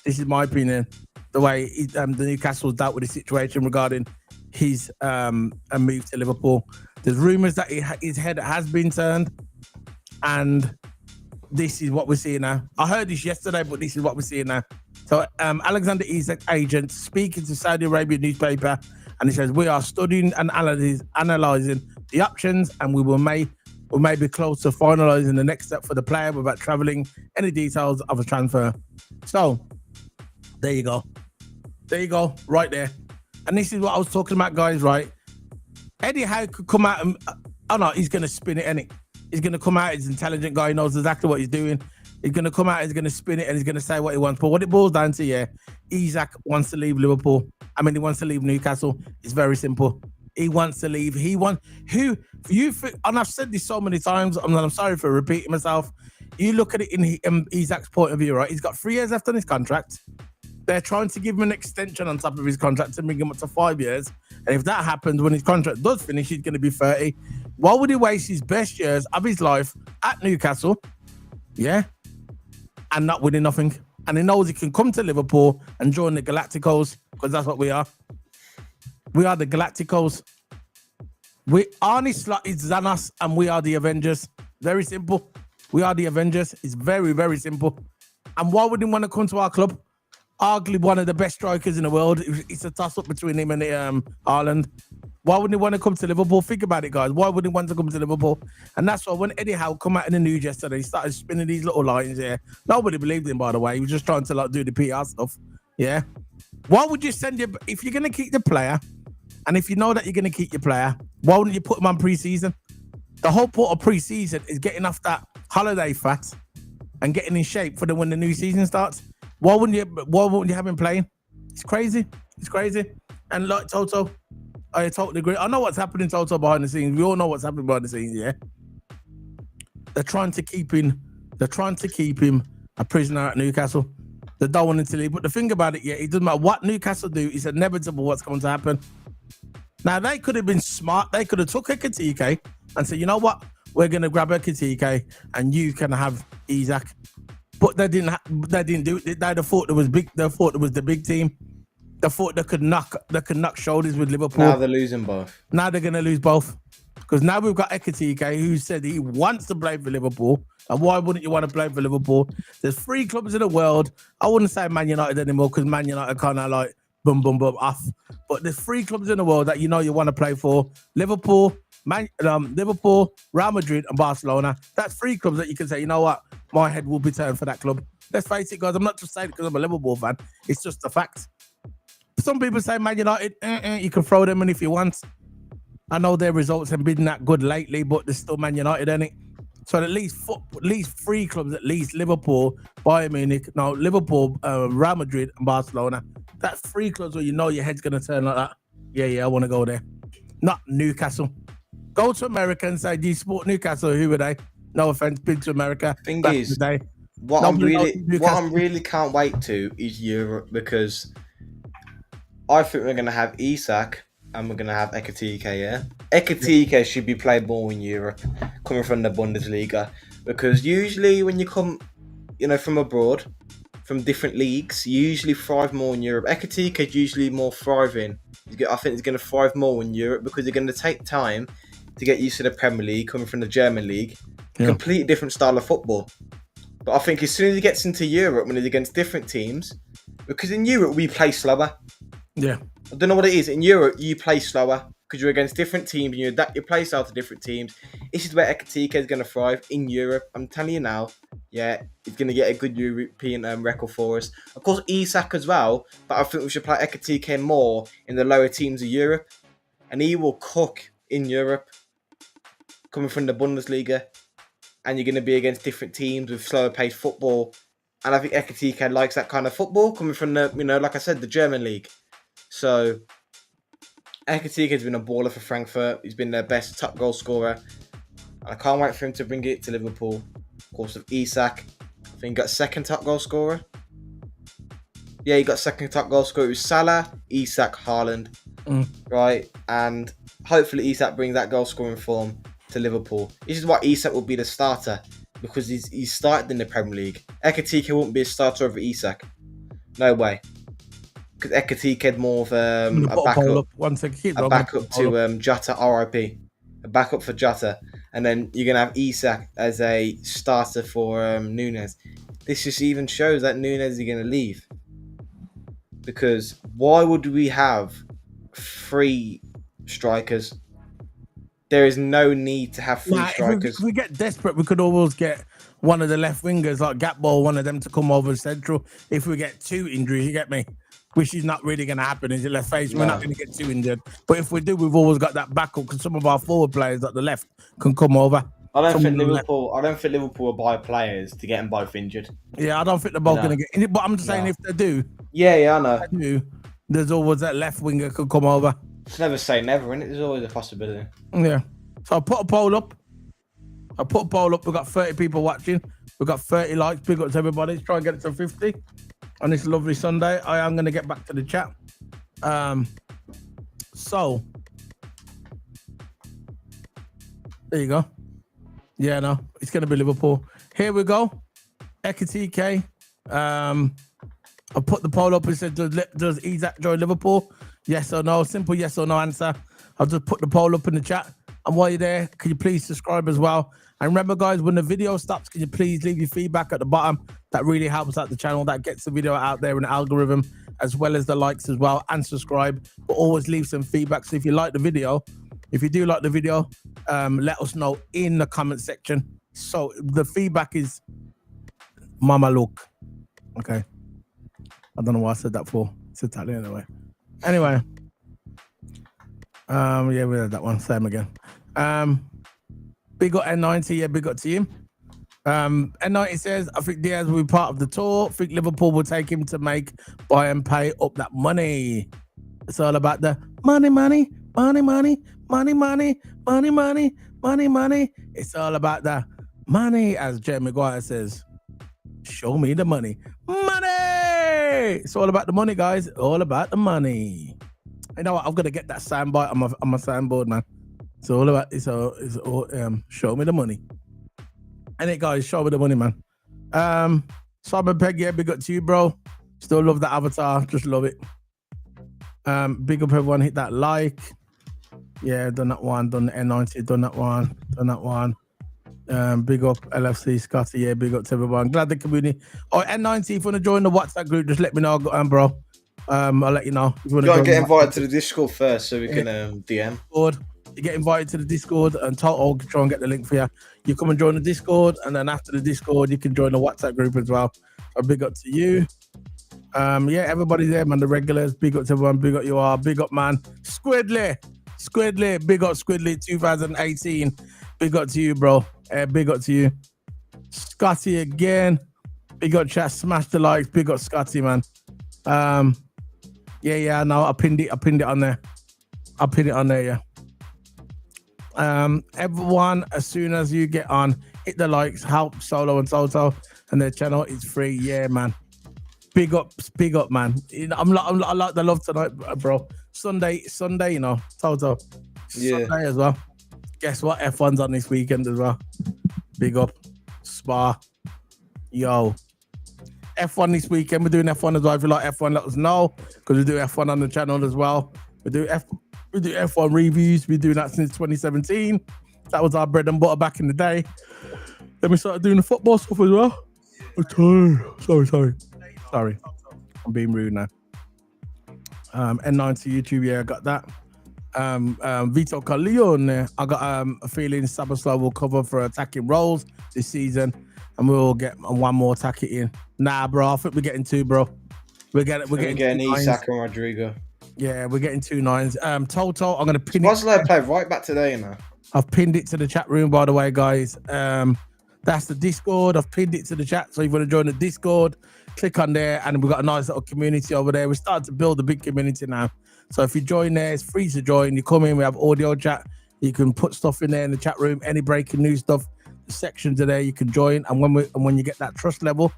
A: This is my opinion. The way the Newcastle dealt with the situation regarding his move to Liverpool. There's rumours that his head has been turned, and this is what we're seeing now. I heard this yesterday, but this is what we're seeing now. So Alexander Isak agent speaking to Saudi Arabian newspaper, and he says, we are studying and analysing the options, and we may be close to finalising the next step for the player without travelling any details of a transfer. So there you go. There you go, right there. And this is what I was talking about, guys, right? Eddie Howe could come out and he's gonna spin it, innit? He's gonna come out, he's an intelligent guy, he knows exactly what he's doing. He's gonna come out, he's gonna spin it, and he's gonna say what he wants. But what it boils down to, Isak wants to leave Liverpool. I mean, he wants to leave Newcastle. It's very simple. He wants to leave. And I've said this so many times, I'm sorry for repeating myself. You look at it in Isak's point of view, right? He's got 3 years left on his contract. They're trying to give him an extension on top of his contract to bring him up to 5 years. And if that happens, when his contract does finish, he's going to be 30. Why would he waste his best years of his life at Newcastle? Yeah. And not winning nothing. And he knows he can come to Liverpool and join the Galacticos, because that's what we are. We are the Galacticos. Arnie Slot is Xanos, and we are the Avengers. Very simple. We are the Avengers. It's very, very simple. And why would he want to come to our club? Arguably one of the best strikers in the world. It's a toss-up between him and Haaland. Why wouldn't he want to come to Liverpool? Think about it, guys. Why would he want to come to Liverpool? And that's why when Eddie Howe come out in the news yesterday, he started spinning these little lines here. Nobody believed him, by the way. He was just trying to do the PR stuff. Yeah. Why would you if you're going to keep the player, and if you know that you're going to keep your player, why wouldn't you put him on pre-season? The whole point of pre-season is getting off that holiday fat and getting in shape for when the new season starts. Why wouldn't you have him playing? It's crazy. And like Toto, I totally agree. I know what's happening, Toto, behind the scenes. We all know what's happening behind the scenes, yeah? They're trying to keep him a prisoner at Newcastle. They don't want him to leave. But the thing about it, it doesn't matter what Newcastle do, it's inevitable what's going to happen. Now, they could have been smart. They could have took Ekitike and said, you know what? We're going to grab Ekitike and you can have Isak. But they didn't do it. They thought it was big. They thought it was the big team. They thought they could knock shoulders with Liverpool.
B: Now they're losing both.
A: Now they're going to lose both. Because now we've got Ekitike, who said he wants to play for Liverpool. And why wouldn't you want to play for Liverpool? There's 3 clubs in the world. I wouldn't say Man United anymore, because Man United kind of like boom off. But there's 3 clubs in the world that you want to play for: Liverpool, Liverpool, Real Madrid, and Barcelona. That's 3 clubs that you can say, you know what, my head will be turned for that club. Let's face it, guys. I'm not just saying it because I'm a Liverpool fan. It's just a fact. Some people say Man United, you can throw them in if you want. I know their results have been that good lately, but they're still Man United, ain't it? So at least 3 clubs, at least Liverpool, Bayern Munich, Liverpool, Real Madrid, and Barcelona. That's 3 clubs where your head's gonna turn like that. Yeah, I want to go there. Not Newcastle. Go to America and say, do you support Newcastle? Who are they? No offense, big to America.
B: Thing is, what I really can't wait to is Europe, because I think we're gonna have Isak and we're gonna have Ekitike. Yeah, Ekitike should be played more in Europe, coming from the Bundesliga, because usually when you come, from abroad, from different leagues, you usually thrive more in Europe. Ekitike is usually more thriving. I think he's gonna thrive more in Europe because they're gonna take time to get used to the Premier League, coming from the German league. Completely different style of football. But I think as soon as he gets into Europe, when he's against different teams, because in Europe we play slower.
A: Yeah.
B: I don't know what it is. In Europe, you play slower because you're against different teams and you adapt your play style to different teams. This is where Ekitike is going to thrive in Europe. I'm telling you now, he's going to get a good European record for us. Of course, Isak as well, but I think we should play Ekitike more in the lower teams of Europe. And he will cook in Europe, coming from the Bundesliga. And you're going to be against different teams with slower paced football. And I think Ekitike likes that kind of football, coming from the, like I said, the German league. So, Ekitike has been a baller for Frankfurt. He's been their best top goal scorer. I can't wait for him to bring it to Liverpool. Of course, with Isak, I think he got second top goal scorer. Yeah, he got second top goal scorer. It was Salah, Isak, Haaland. Right? And hopefully Isak brings that goal scoring form to Liverpool. This is why Isak will be the starter, because he's started in the Premier League. Ekitike won't be a starter over Isak. No way. Because Ekitike had more of a backup to Jota, RIP. A backup for Jota. And then you're going to have Isak as a starter for Nunes. This just even shows that Nunes is going to leave. Because why would we have 3 strikers? There is no need to have 3 strikers.
A: If we get desperate, we could always get one of the left wingers, like Gakpo, one of them to come over central. If we get 2 injuries, you get me? which is not really going to happen, is it? Let's face it, we're
B: No.
A: not going to get too injured. But if we do, we've always got that backup because some of our forward players at the left can come over.
B: I don't
A: Someone
B: think
A: on the left.
B: Liverpool will buy players to get them both injured.
A: Yeah, I don't think they're both
B: No.
A: going to get injured. But I'm just saying,
B: No.
A: if they do,
B: Yeah, I know.
A: there's always that left winger could come over.
B: Just never say never, innit? There's always a possibility.
A: Yeah. So I put a poll up. We've got 30 people watching. We've got 30 likes. Big up to everybody. Let's try and get it to 50 on this lovely Sunday. I am going to get back to the chat. So there you go. Yeah, no, it's going to be Liverpool. Here we go. Ekitike. I put the poll up and said, does Isak join Liverpool? Yes or no? Simple yes or no answer. I'll just put the poll up in the chat. And while you're there, can you please subscribe as well? And remember, guys, when the video stops, can you please leave your feedback at the bottom? That really helps out the channel. That gets the video out there in the algorithm, as well as the likes as well, and subscribe. But always leave some feedback. So if you like the video, if you do like the video, let us know in the comment section. So the feedback is Mama look. Okay. I don't know why I said that for. It's Italian anyway. Anyway. Yeah, we had that one. Same again. Big up N90. Yeah, big up to you. N90 says, I think Diaz will be part of the tour. I think Liverpool will take him to buy and pay up that money. It's all about the money. It's all about the money, as Jerry Maguire says. Show me the money. Money! It's all about the money, guys. All about the money. You know what? I'm gonna get that soundbite on my soundboard, man. It's all about show me the money. And it, guys, show me the money, man. Simon Pegg, yeah, big up to you, bro. Still love the avatar, just love it. Big up everyone, hit that like. Yeah, done that one, done the N90, done that one. Big up LFC Scotty, yeah, big up to everyone. Glad the community. Oh, N90, if you want to join the WhatsApp group, just let me know, bro. I'll let you know.
B: You gotta get invited to the Discord first so we can DM.
A: You get invited to the Discord and I'll try and get the link for you. You come and join the Discord, and then after the Discord, you can join the WhatsApp group as well. So big up to you. Yeah, everybody there, man. The regulars, big up to everyone. Big up you are. Big up, man. Squidly, big up Squidly 2018. Big up to you, bro. Big up to you. Scotty again. Big up chat. Smash the likes. Big up Scotty, man. Yeah, no, I pinned it on there. Yeah. Everyone, as soon as you get on, hit the likes, help Solo and TOTO and their channel. It's free. Yeah, man. Big up, man. You know, I like the love tonight, bro. Sunday, you know, TOTO.
B: Yeah.
A: Sunday as well. Guess what? F1's on this weekend as well. Big up. Spa. Yo. F1 this weekend. We're doing F1 as well. If you like F1, let us know, because we do F1 on the channel as well. We do F1 reviews. We do that since 2017. That was our bread and butter back in the day. Then we started doing the football stuff as well. Sorry. I'm being rude now. N90 YouTube, yeah, I got that. Vito Corleone, I got a feeling Sabaslo will cover for attacking roles this season, and we'll get one more attacking in. Nah, bro, I think we're getting two, bro. We're getting
B: Isak and Rodrygo.
A: Yeah, we're getting 2 9s. TOTO, I'm gonna pin
B: it. Play right back today, you know.
A: I've pinned it to the chat room, by the way, guys. That's the Discord. I've pinned it to the chat. So if you want to join the Discord, click on there, and we've got a nice little community over there. We're starting to build a big community now. So if you join there, it's free to join. You come in, we have audio chat. You can put stuff in there in the chat room, any breaking news stuff. The sections are there. You can join, and when you get that trust level,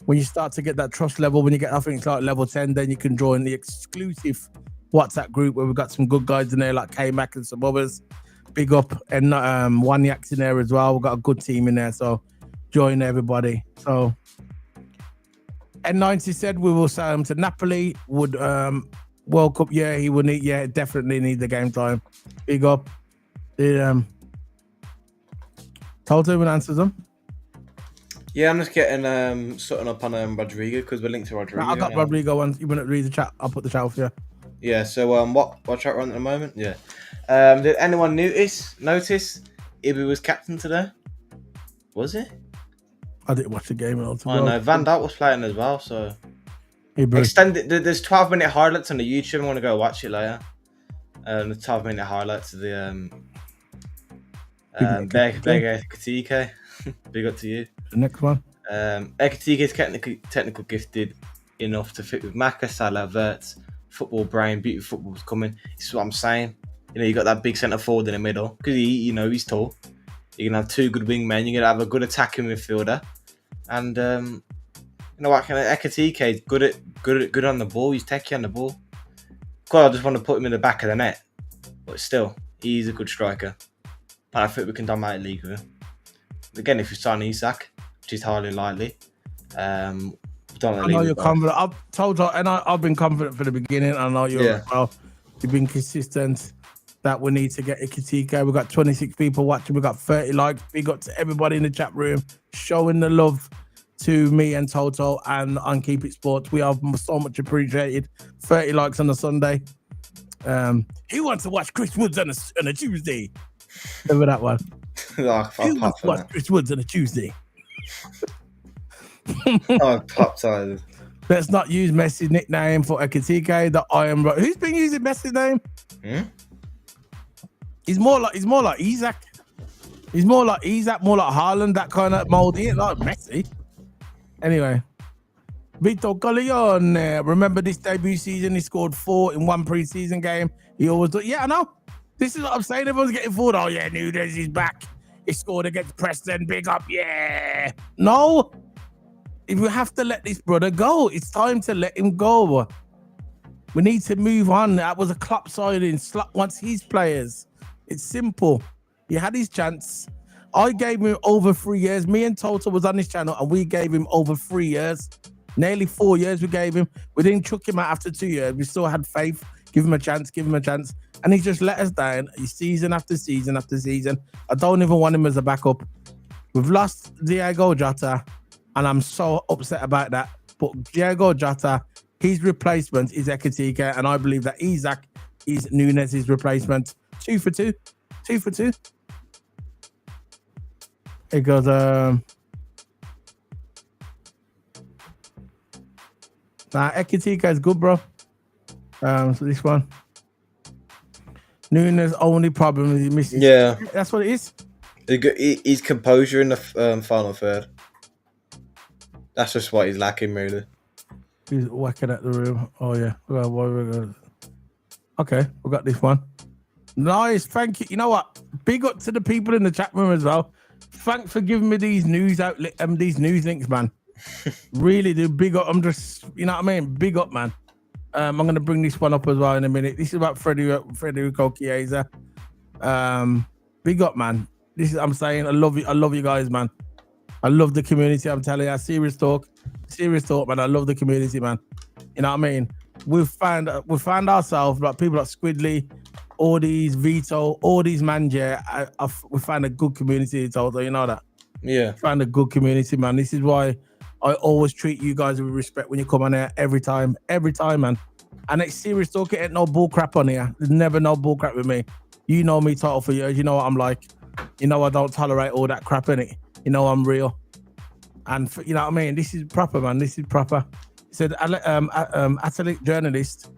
A: when you start to get that trust level, when you get, I think it's like level 10, then you can join the exclusive WhatsApp group where we've got some good guys in there like K-Mac and some others. Big up, and One Yak's in there as well. We've got a good team in there, so join everybody. So N90 said we will sell him to Napoli. Would World Cup, yeah, he would need, yeah, definitely need the game time. Big up. TOTO even answers them.
B: Yeah, I'm just getting something up on Rodrygo, because we're linked to Rodrygo.
A: I got Rodrygo one. You want to read the chat? I'll put the chat off here.
B: Yeah, so what chat we're on at the moment? Yeah. Did anyone notice Ibi was captain today? Was it?
A: I didn't watch the game at all.
B: I know Van Dijk was playing as well, so
A: Hey, bro.
B: Extended. There's 12-minute highlights on the YouTube. I want to go watch it later. The 12-minute highlights of the Ekitike. Big up to you.
A: The next one.
B: Ekitike is technical gifted enough to fit with Maka, Salah, Verts, football brain, beauty football's coming. This is what I'm saying. You know, you got that big centre forward in the middle because he's tall. You're gonna have two good wing men. You're gonna have a good attacking midfielder, and you know what? Ekitike is good on the ball. He's techie on the ball. God, I just want to put him in the back of the net, but still, he's a good striker. And I think we can dominate the league with him. Again, if we sign Isak, which is highly likely,
A: I know you're confident. I've been confident from the beginning. I know you're as well. You've been consistent that we need to get Ekitike. We've got 26 people watching. We've got 30 likes. Big up to everybody in the chat room showing the love to me and Toto and on Keep It Sports. We are so much appreciated. 30 likes on a Sunday. Who wants to watch Chris Woods on a Tuesday? Remember that one? Who wants to watch Chris Woods on a Tuesday?
B: Pop tired.
A: Let's not use Messi's nickname for Ekitike. Who's been using Messi's name? He's more like Isak. He's more like Isak, more like Haaland, that kind of mold. He ain't like Messi. Anyway, Vito Colleone. Remember this debut season? He scored 4 in one preseason game. He always do. Yeah, I know. This is what I'm saying. Everyone's getting forward. Oh yeah, Nunez is back. He scored against Preston. Big up, yeah. No. We have to let this brother go. It's time to let him go. We need to move on. That was a Klopp signing. Slot wants his players. It's simple. He had his chance. I gave him over 3 years. Me and Toto was on this channel and we gave him over 3 years. Nearly 4 years we gave him. We didn't chuck him out after 2 years. We still had faith. Give him a chance. And he just let us down season after season after season. I don't even want him as a backup. We've lost Diego Jota. And I'm so upset about that. But Diego Jota, his replacement is Ekitike, and I believe that Isak is Nunez's replacement. 2 for 2. 2 for 2. It goes, Ekitike is good, bro. So this one. Nunez's only problem is he misses.
B: Yeah.
A: That's what it is.
B: His composure in the final third. That's just what he's lacking, really.
A: He's whacking at the room. Oh, yeah. Okay, we got this one. Nice, thank you. You know what? Big up to the people in the chat room as well. Thanks for giving me these news outlet, these news links, man. Really do. Big up. I'm just, you know what I mean? Big up, man. I'm going to bring this one up as well in a minute. This is about Rodrygo Chiesa. Big up, man. I'm saying, I love you guys, man. I love the community. I'm telling you, serious talk, man. I love the community, man. You know what I mean? We found ourselves, like people like Squidly, all these Vito, all these manja. We find a good community. Toto, you know that?
B: Yeah.
A: Find a good community, man. This is why I always treat you guys with respect when you come on here every time, man. And it's serious talk. It ain't no bull crap on here. There's never no bull crap with me. You know me, Toto, for years. You know what I'm like. You know I don't tolerate all that crap in it. You know I'm real, and you know what I mean. This is proper, man. This is proper. He said, athletic journalist,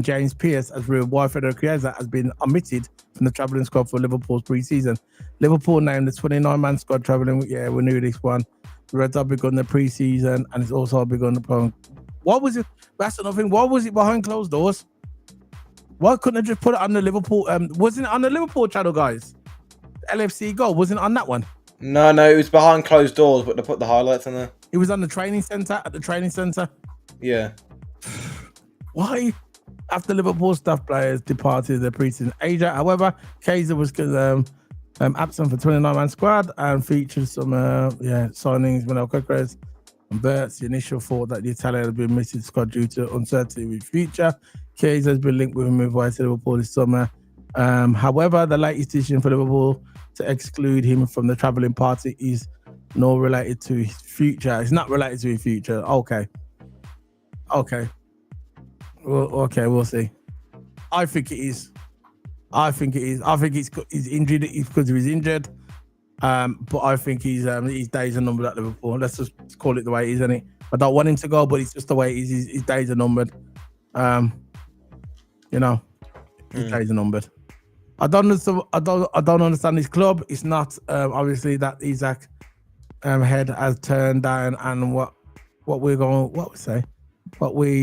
A: James Pearce, as real Rodrygo Chiesa, has been omitted from the travelling squad for Liverpool's pre-season. Liverpool named the 29-man squad travelling. Yeah, we knew this one. The Reds have begun the pre-season, and it's also begun the. What was it? That's another thing. Why was it behind closed doors? Why couldn't I just put it on the Liverpool? Wasn't it on the Liverpool channel, guys? LFC goal wasn't on that one.
B: No, it was behind closed doors, but they put the highlights on there.
A: It was on the training centre, at the training centre.
B: Yeah.
A: Why? After Liverpool staff players departed the pre-season Asia, however, Chiesa was absent for 29-man squad and featured some signings. Manuel Cucurella and Bert's the initial thought that the Italian had been missing squad due to uncertainty with future. Chiesa has been linked with a move to Liverpool this summer. However, the latest decision for Liverpool to exclude him from the travelling party is not related to his future. It's not related to his future. Okay. Well, we'll see. I think it is. I think he's injured because he was injured. But I think his days are numbered at Liverpool. Let's just call it the way it is, isn't it? I don't want him to go, but it's just the way it is. His days are numbered. You know, his days are numbered. I don't understand his club. It's not obviously that Isak head has turned down, and what we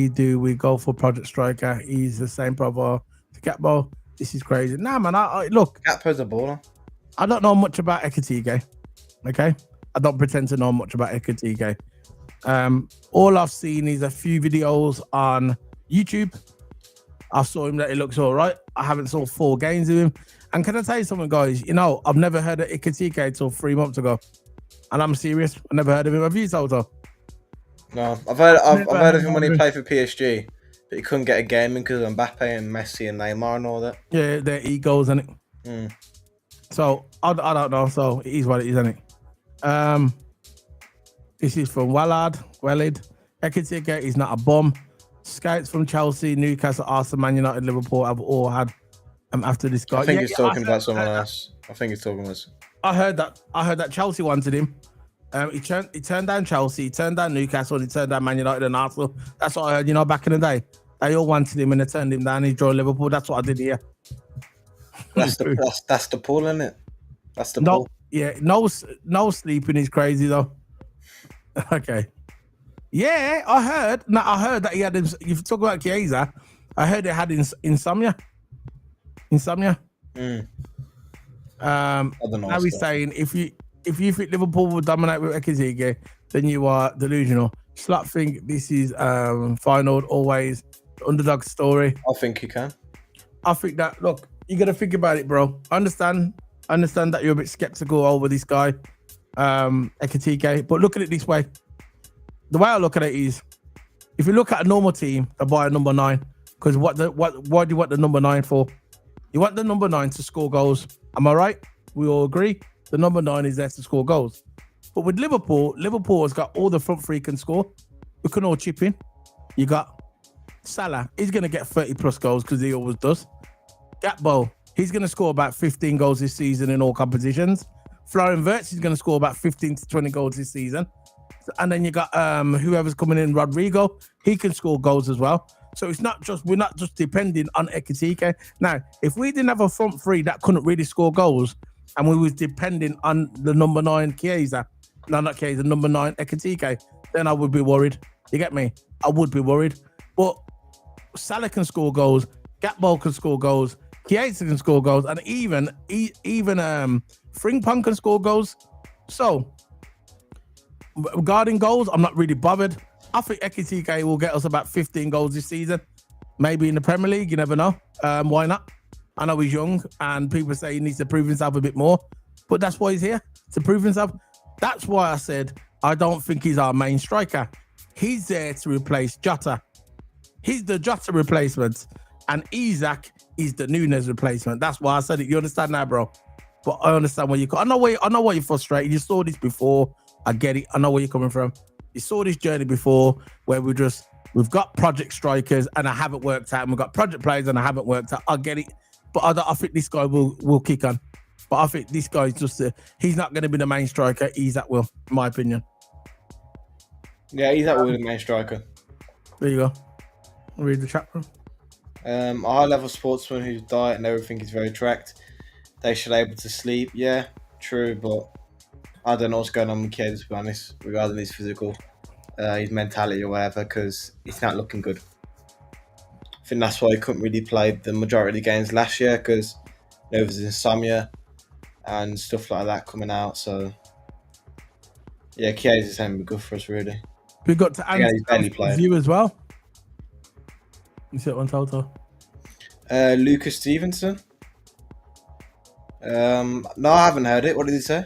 A: do, we go for Project Striker. He's the same profile to Gakpo. This is crazy. Nah, man. I look.
B: Gakpo's a baller.
A: I don't know much about Ekitike. Okay, I don't pretend to know much about Ekitike. All I've seen is a few videos on YouTube. I saw him that he looks all right. I haven't saw 4 games of him. And can I tell you something, guys? You know, I've never heard of Ekitike until 3 months ago. And I'm serious. I never heard of him. Have you, TOTO?
B: No, I've heard of him when he played for PSG, but he couldn't get a game in because of Mbappe and Messi and Neymar and all that.
A: Yeah, their egos, isn't it? So, I don't know. So, it is what it is, isn't it? This is from Walid. Ekitike is not a bum. Scouts from Chelsea, Newcastle, Arsenal, Man United, Liverpool have all had after this guy.
B: I think he's talking about someone else. I think he's talking about.
A: I heard that Chelsea wanted him. He turned down Chelsea, he turned down Newcastle, he turned down Man United and Arsenal. That's what I heard. You know, back in the day, they all wanted him and they turned him down. He joined Liverpool. That's what I did here.
B: That's the pull, isn't it? That's the pull.
A: Yeah, no sleeping is crazy though. Okay. Yeah, I heard that he had. You talk about Chiesa. I heard it had insomnia. I don't know. Now he's saying if you think Liverpool will dominate with Ekitike, then you are delusional. Slut think this is final always the underdog story.
B: I think you can.
A: I think that look, you gotta think about it, bro. I understand that you're a bit skeptical over this guy, Ekitike, but look at it this way. The way I look at it is, if you look at a normal team, they buy a number 9. Because what do you want the number 9 for? You want the number 9 to score goals. Am I right? We all agree. The number 9 is there to score goals. But with Liverpool has got all the front 3 can score. We can all chip in. You got Salah. He's going to get 30 plus goals because he always does. Gakpo, he's going to score about 15 goals this season in all competitions. Florian Wirtz is going to score about 15 to 20 goals this season. And then you got whoever's coming in, Rodrygo. He can score goals as well. So we're not just depending on Ekitike. Now, if we didn't have a front 3 that couldn't really score goals, and we was depending on the number 9 Chiesa, number 9 Ekitike, then I would be worried. You get me? I would be worried. But Salah can score goals, Gakpo can score goals, Chiesa can score goals, and even Frimpong can score goals. So regarding goals, I'm not really bothered. I think Ekitike will get us about 15 goals this season. Maybe in the Premier League, you never know. Why not? I know he's young and people say he needs to prove himself a bit more, but that's why he's here, to prove himself. That's why I said I don't think he's our main striker. He's there to replace Jota. He's the Jota replacement, and Isak is the Nunes replacement. That's why I said it. You understand now, bro? But I understand where I know why you're frustrated. You saw this before. I get it. I know where you're coming from. You saw this journey before where we've got project strikers and I haven't worked out, and we've got project players and I haven't worked out. I get it. But I think this guy will kick on. But I think this guy's just he's not going to be the main striker. Isak will, in my opinion.
B: Yeah, Isak will be the main striker.
A: There you go. I'll read the chat room.
B: A high-level sportsman whose diet and everything is very tracked. They should be able to sleep. Yeah, true, but I don't know what's going on with Chiesa, to be honest, regarding his physical, his mentality or whatever, because it's not looking good. I think that's why he couldn't really play the majority of the games last year, because there was insomnia and stuff like that coming out. So, yeah, Chiesa's going to be good for us, really.
A: We got to answer you as well. You see it on TOTO?
B: Lucas Stevenson. No, I haven't heard it. What did he say?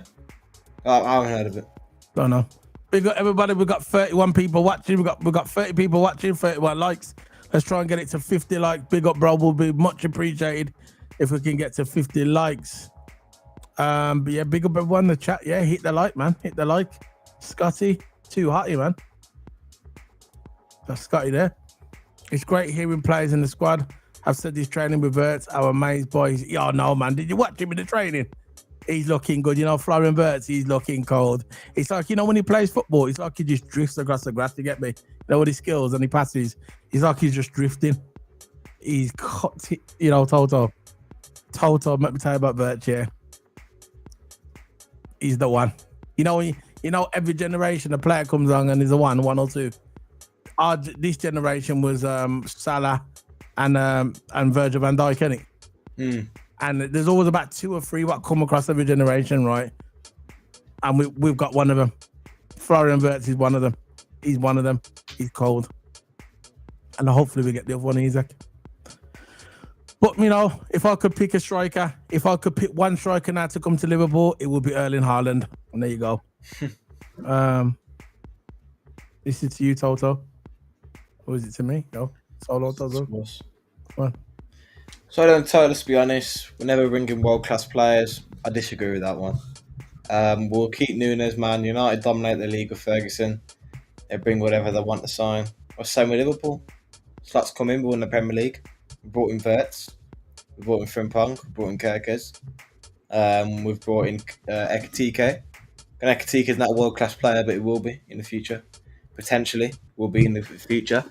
B: I haven't heard of it.
A: Don't know. We got everybody. We got 31 people watching. We got 30 people watching. 31 likes. Let's try and get it to 50 likes. Big up, bro. Will be much appreciated if we can get to 50 likes. But yeah, big up everyone in the chat. Yeah, hit the like, man. Hit the like. Scotty, too hotty, man. That's Scotty there. It's great hearing players in the squad. I've said this training with Wirtz, our amazed boys. Yo, no, man. Did you watch him in the training? He's looking good. You know, Florian Wirtz, he's looking cold. It's like, you know, when he plays football, it's like he just drifts across the grass, to get me. You know, with his skills and he passes, it's like he's just drifting. He's cut, you know, Toto, let me tell you about Wirtz, yeah. He's the one. You know, every generation a player comes on and there's a one or two. This generation was Salah and Virgil van Dijk, isn't it? And there's always about 2 or 3 what come across every generation, right? And we've got one of them. Florian Wirtz is one of them. He's one of them. He's cold. And hopefully we get the other one, Isak. But, you know, if I could pick a striker, if I could pick one striker now to come to Liverpool, it would be Erling Haaland. And there you go. This is to you, Toto. Or is it to me? No. Solo, Toto. Come on.
B: So I don't tell, let's be honest, we're never bringing world-class players. I disagree with that one. We'll keep Núñez, man. United dominate the league with Ferguson. They bring whatever they want to sign. Or same with Liverpool. Slots come in, we won the Premier League. We brought in Wirtz. We brought in Frimpong. We brought in Kerkez. We've brought in Ekitike. And Ekitike is not a world-class player, but it will be in the future. Potentially, will be in the future.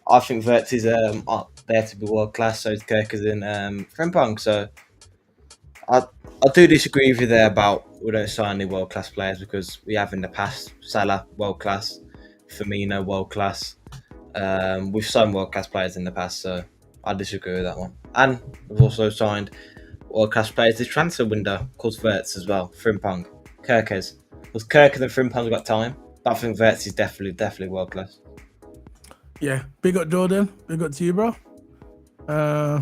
B: I think Wirtz is there to be world class, so is Kerkez and Frimpong. So I do disagree with you there about we don't sign any world class players, because we have in the past. Salah, world class. Firmino, world class. We've signed world class players in the past, so I disagree with that one. And we've also signed world class players this transfer window, called Wirtz as well. Frimpong, Kerkez. Because Kerkez and Frimpong have got time, but I think Wirtz is definitely world class.
A: Yeah, big up Jordan. Big up to you, bro. Yeah,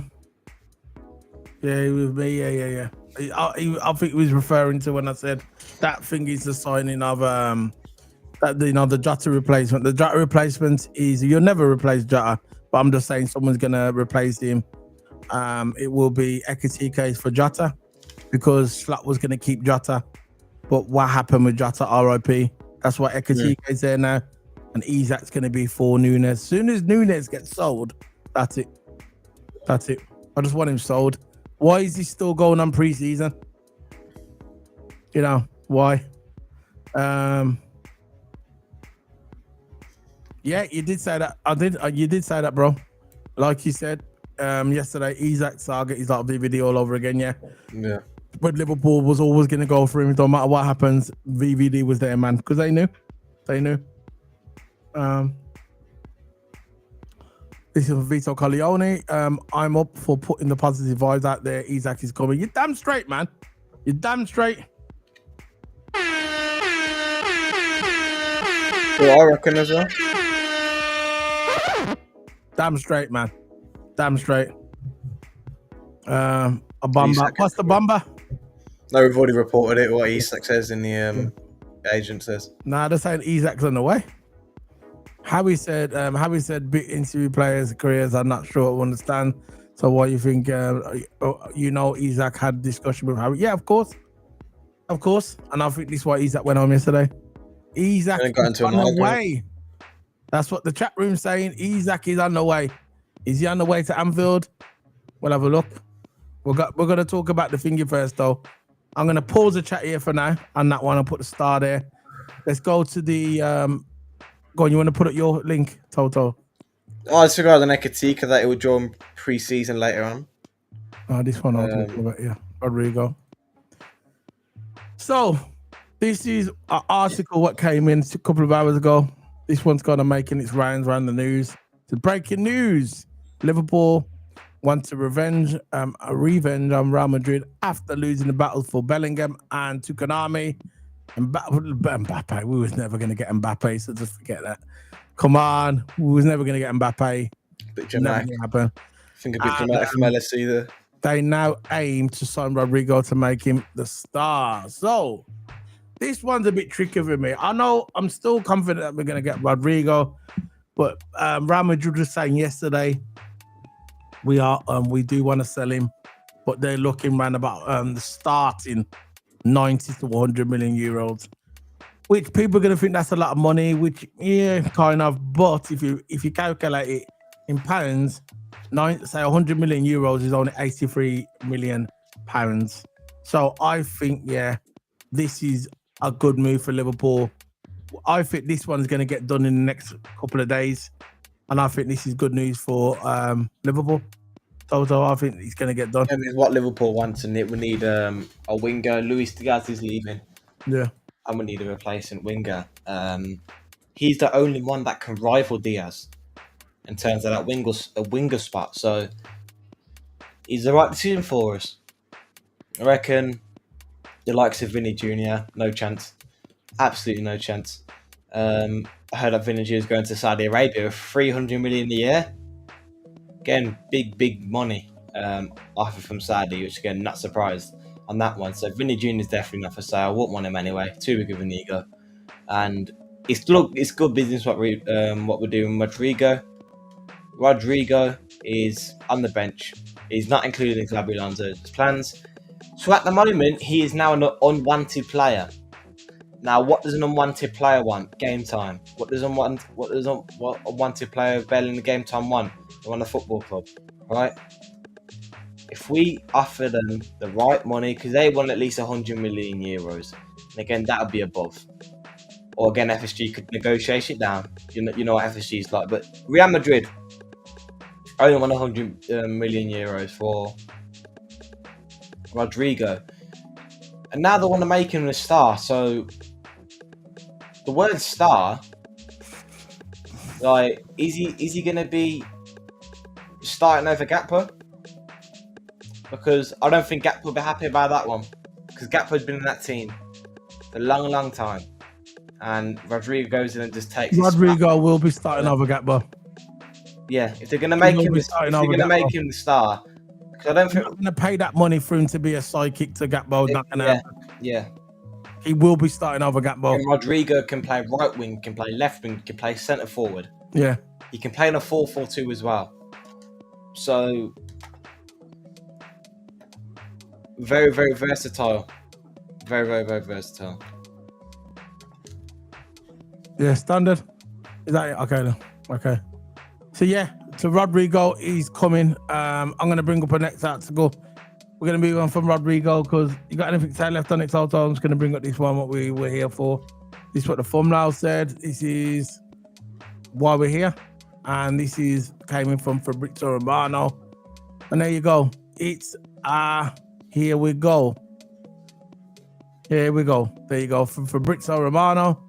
A: with me. Yeah. I think he was referring to when I said that thing is the signing of the Jota replacement. The Jota replacement is, you'll never replace Jota, but I'm just saying someone's gonna replace him. It will be Ekitike for Jota, because Slot was gonna keep Jota, but what happened with Jota? RIP. That's why Ekitike is there now. And Isak's going to be for Núñez. As soon as Núñez gets sold, that's it. I just want him sold. Why is he still going on preseason? You know, why? Yeah, you did say that. You did say that, bro. Like you said yesterday, Isak saga is like VVD all over again, yeah?
B: Yeah.
A: But Liverpool was always going to go for him. No matter what happens, VVD was there, man. Because they knew. This is Vito Corleone. I'm up for putting the positive vibes out there. Isak is coming. You're damn straight, man. You're damn straight.
B: Well, I reckon as well.
A: Damn straight, man. Damn straight. A bomber. What's the bomber?
B: No, we've already reported it. What Isak says in the agent says.
A: Nah, they're saying Isak's on the way. Howie said big interview players' careers are not sure to understand. So what you think? Isak had discussion with Howie. Yeah, of course. And I think this is why Isak went home yesterday. Isak is on the way. That's what the chat room's saying. Isak is on the way. Is he on the way to Anfield? We'll have a look. We're gonna talk about the thingy first, though. I'm gonna pause the chat here for now on that one and put the star there. Let's go to the Go on, you want to put up your link, Toto?
B: I just regard the Ekitike that it will join pre-season later on.
A: Oh, this one I'll talk about, yeah. Rodrygo. So, this is an article what came in a couple of hours ago. This one's kind of making its rounds around the news. It's breaking news. Liverpool want to revenge on Real Madrid after losing the battles for Bellingham and to Konami. Mbappe, we was never going to get Mbappe, so just forget that. Come on, we was never going to get Mbappe.
B: Bit dramatic.
A: Happen.
B: I think a bit dramatic from LSC there.
A: They now aim to sign Rodrygo to make him the star. So this one's a bit tricky for me. I know I'm still confident that we're going to get Rodrygo, but Real Madrid was saying yesterday we do want to sell him, but they're looking around about the starting 90 to 100 million euros, which people are going to think that's a lot of money, which, yeah, kind of. But if you calculate it in pounds, say 100 million euros is only 83 million pounds. So I think, this is a good move for Liverpool. I think this one's going to get done in the next couple of days. And I think this is good news for Liverpool. Toto, I think it's going to get done.
B: I mean, what Liverpool wants, and we need a winger. Luis Diaz is leaving.
A: Yeah.
B: And we need a replacement winger. He's the only one that can rival Diaz in terms of that winger spot. So he's the right decision for us. I reckon the likes of Vinny Jr., no chance. Absolutely no chance. I heard that Vinny Jr. is going to Saudi Arabia with 300 million a year. Again, big money offered from Saudi, which again, not surprised on that one. So Vinny Jr. is definitely not for sale. I wouldn't want him anyway. Too big of an ego. And it's good business what we're doing with Rodrygo. Rodrygo is on the bench. He's not included in Xabi Alonso's plans. So at the moment, he is now an unwanted player. Now, what does an unwanted player want? Game time. What does a wanted player belling the game time want? They want a football club, right? If we offer them the right money, because they want at least 100 million euros, and again, that would be above. Or again, FSG could negotiate it down. You know what FSG is like. But Real Madrid only want 100 million euros for Rodrygo, and now they want to make him a star. So the word star, like, is he going to be starting over Gakpo? Because I don't think Gakpo will be happy about that one. Because Gakpo's been in that team for a long time. And Rodrygo goes in and just takes
A: Rodrygo will be starting over Gakpo.
B: Yeah, if they're going to make him the star, because I don't think...
A: They're not going to pay that money for him to be a sidekick to Gakpo.
B: Yeah.
A: He will be starting over Gakpo.
B: And Rodrygo can play right wing, can play left wing, can play centre forward.
A: Yeah.
B: He can play in a 4-4-2 as well. So, very versatile. Very versatile.
A: Yeah, standard. Is that it? Okay then. Okay. So Rodrygo is coming. I'm going to bring up a next article. We're going to move on from Rodrygo because you got anything to say left on it, Toto? I'm just going to bring up this one, what we were here for. This is what the thumbnail said. This is why we're here. And this is came in from Fabrizio Romano. And there you go. It's here we go. Here we go. There you go. From Fabrizio Romano.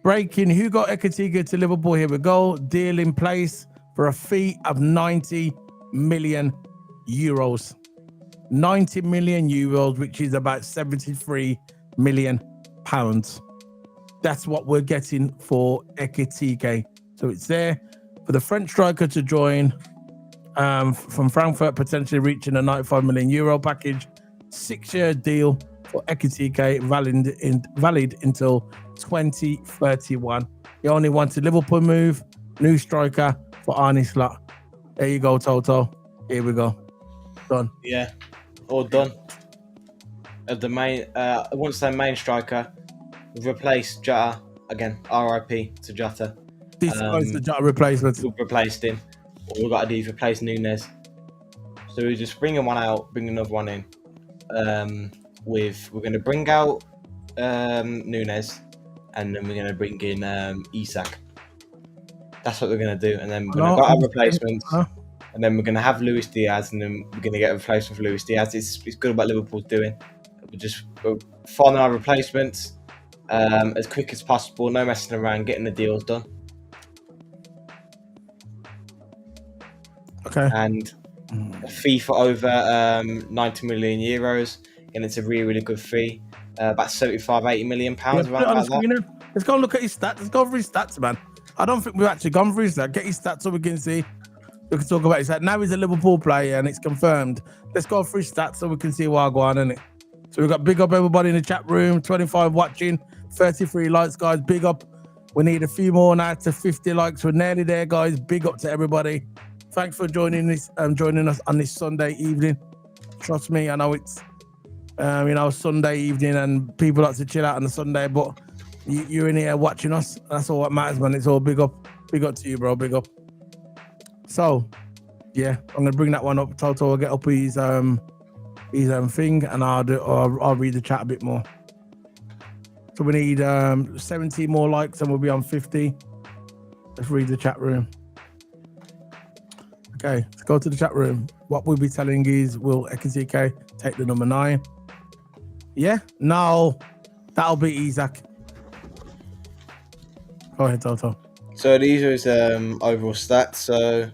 A: Breaking Hugo Ekitike to Liverpool. Here we go. Deal in place for a fee of 90 million euros. 90 million euros, which is about 73 million pounds. That's what we're getting for Ekitike. So it's there for the French striker to join from Frankfurt, potentially reaching a 95 million euro package. 6-year deal for Ekitike, valid until 2031. He only wants a Liverpool move, new striker for Arne Slot. There you go, Toto. Here we go. Done.
B: Yeah, all done. The main, once their main striker, we've replaced Jota again. RIP to Jota.
A: This is the Jota replacement.
B: We've replaced him. All we've got to do is replace Nunes. So we're just bringing one out, bring another one in. We're going to bring out Nunes, and then we're going to bring in Isak. That's what we're going to do, and then we're going to get our replacements, and then we're going to have Luis Diaz, and then we're going to get a replacement for Luis Diaz. It's good what Liverpool's doing. We're finding our replacements as quick as possible, no messing around, getting the deals done.
A: Okay.
B: And a fee for over 90 million euros, and it's a really good fee. About 75-80 million pounds.
A: Let's go and look at his stats. Let's go over his stats, man. I don't think we've actually gone through his stats. Get his stats so we can see. We can talk about his stats. Now he's a Liverpool player and it's confirmed. Let's go through his stats so we can see what I go on, innit? So we've got big up everybody in the chat room. 25 watching, 33 likes, guys. Big up. We need a few more now to 50 likes. We're nearly there, guys. Big up to everybody. Thanks for joining us on this Sunday evening. Trust me, I know it's Sunday evening and people like to chill out on a Sunday, but you're in here watching us. That's all that matters, man. It's all big up to you, bro. Big up. So, yeah, I'm gonna bring that one up. Toto will get up his his thing, and I'll read the chat a bit more. So we need 70 more likes, and we'll be on 50. Let's read the chat room. Okay, let's go to the chat room. What we'll be telling is, will Ekitike take the number 9? Yeah? No, that'll be Isak. Go ahead, Toto.
B: So these are his overall stats. So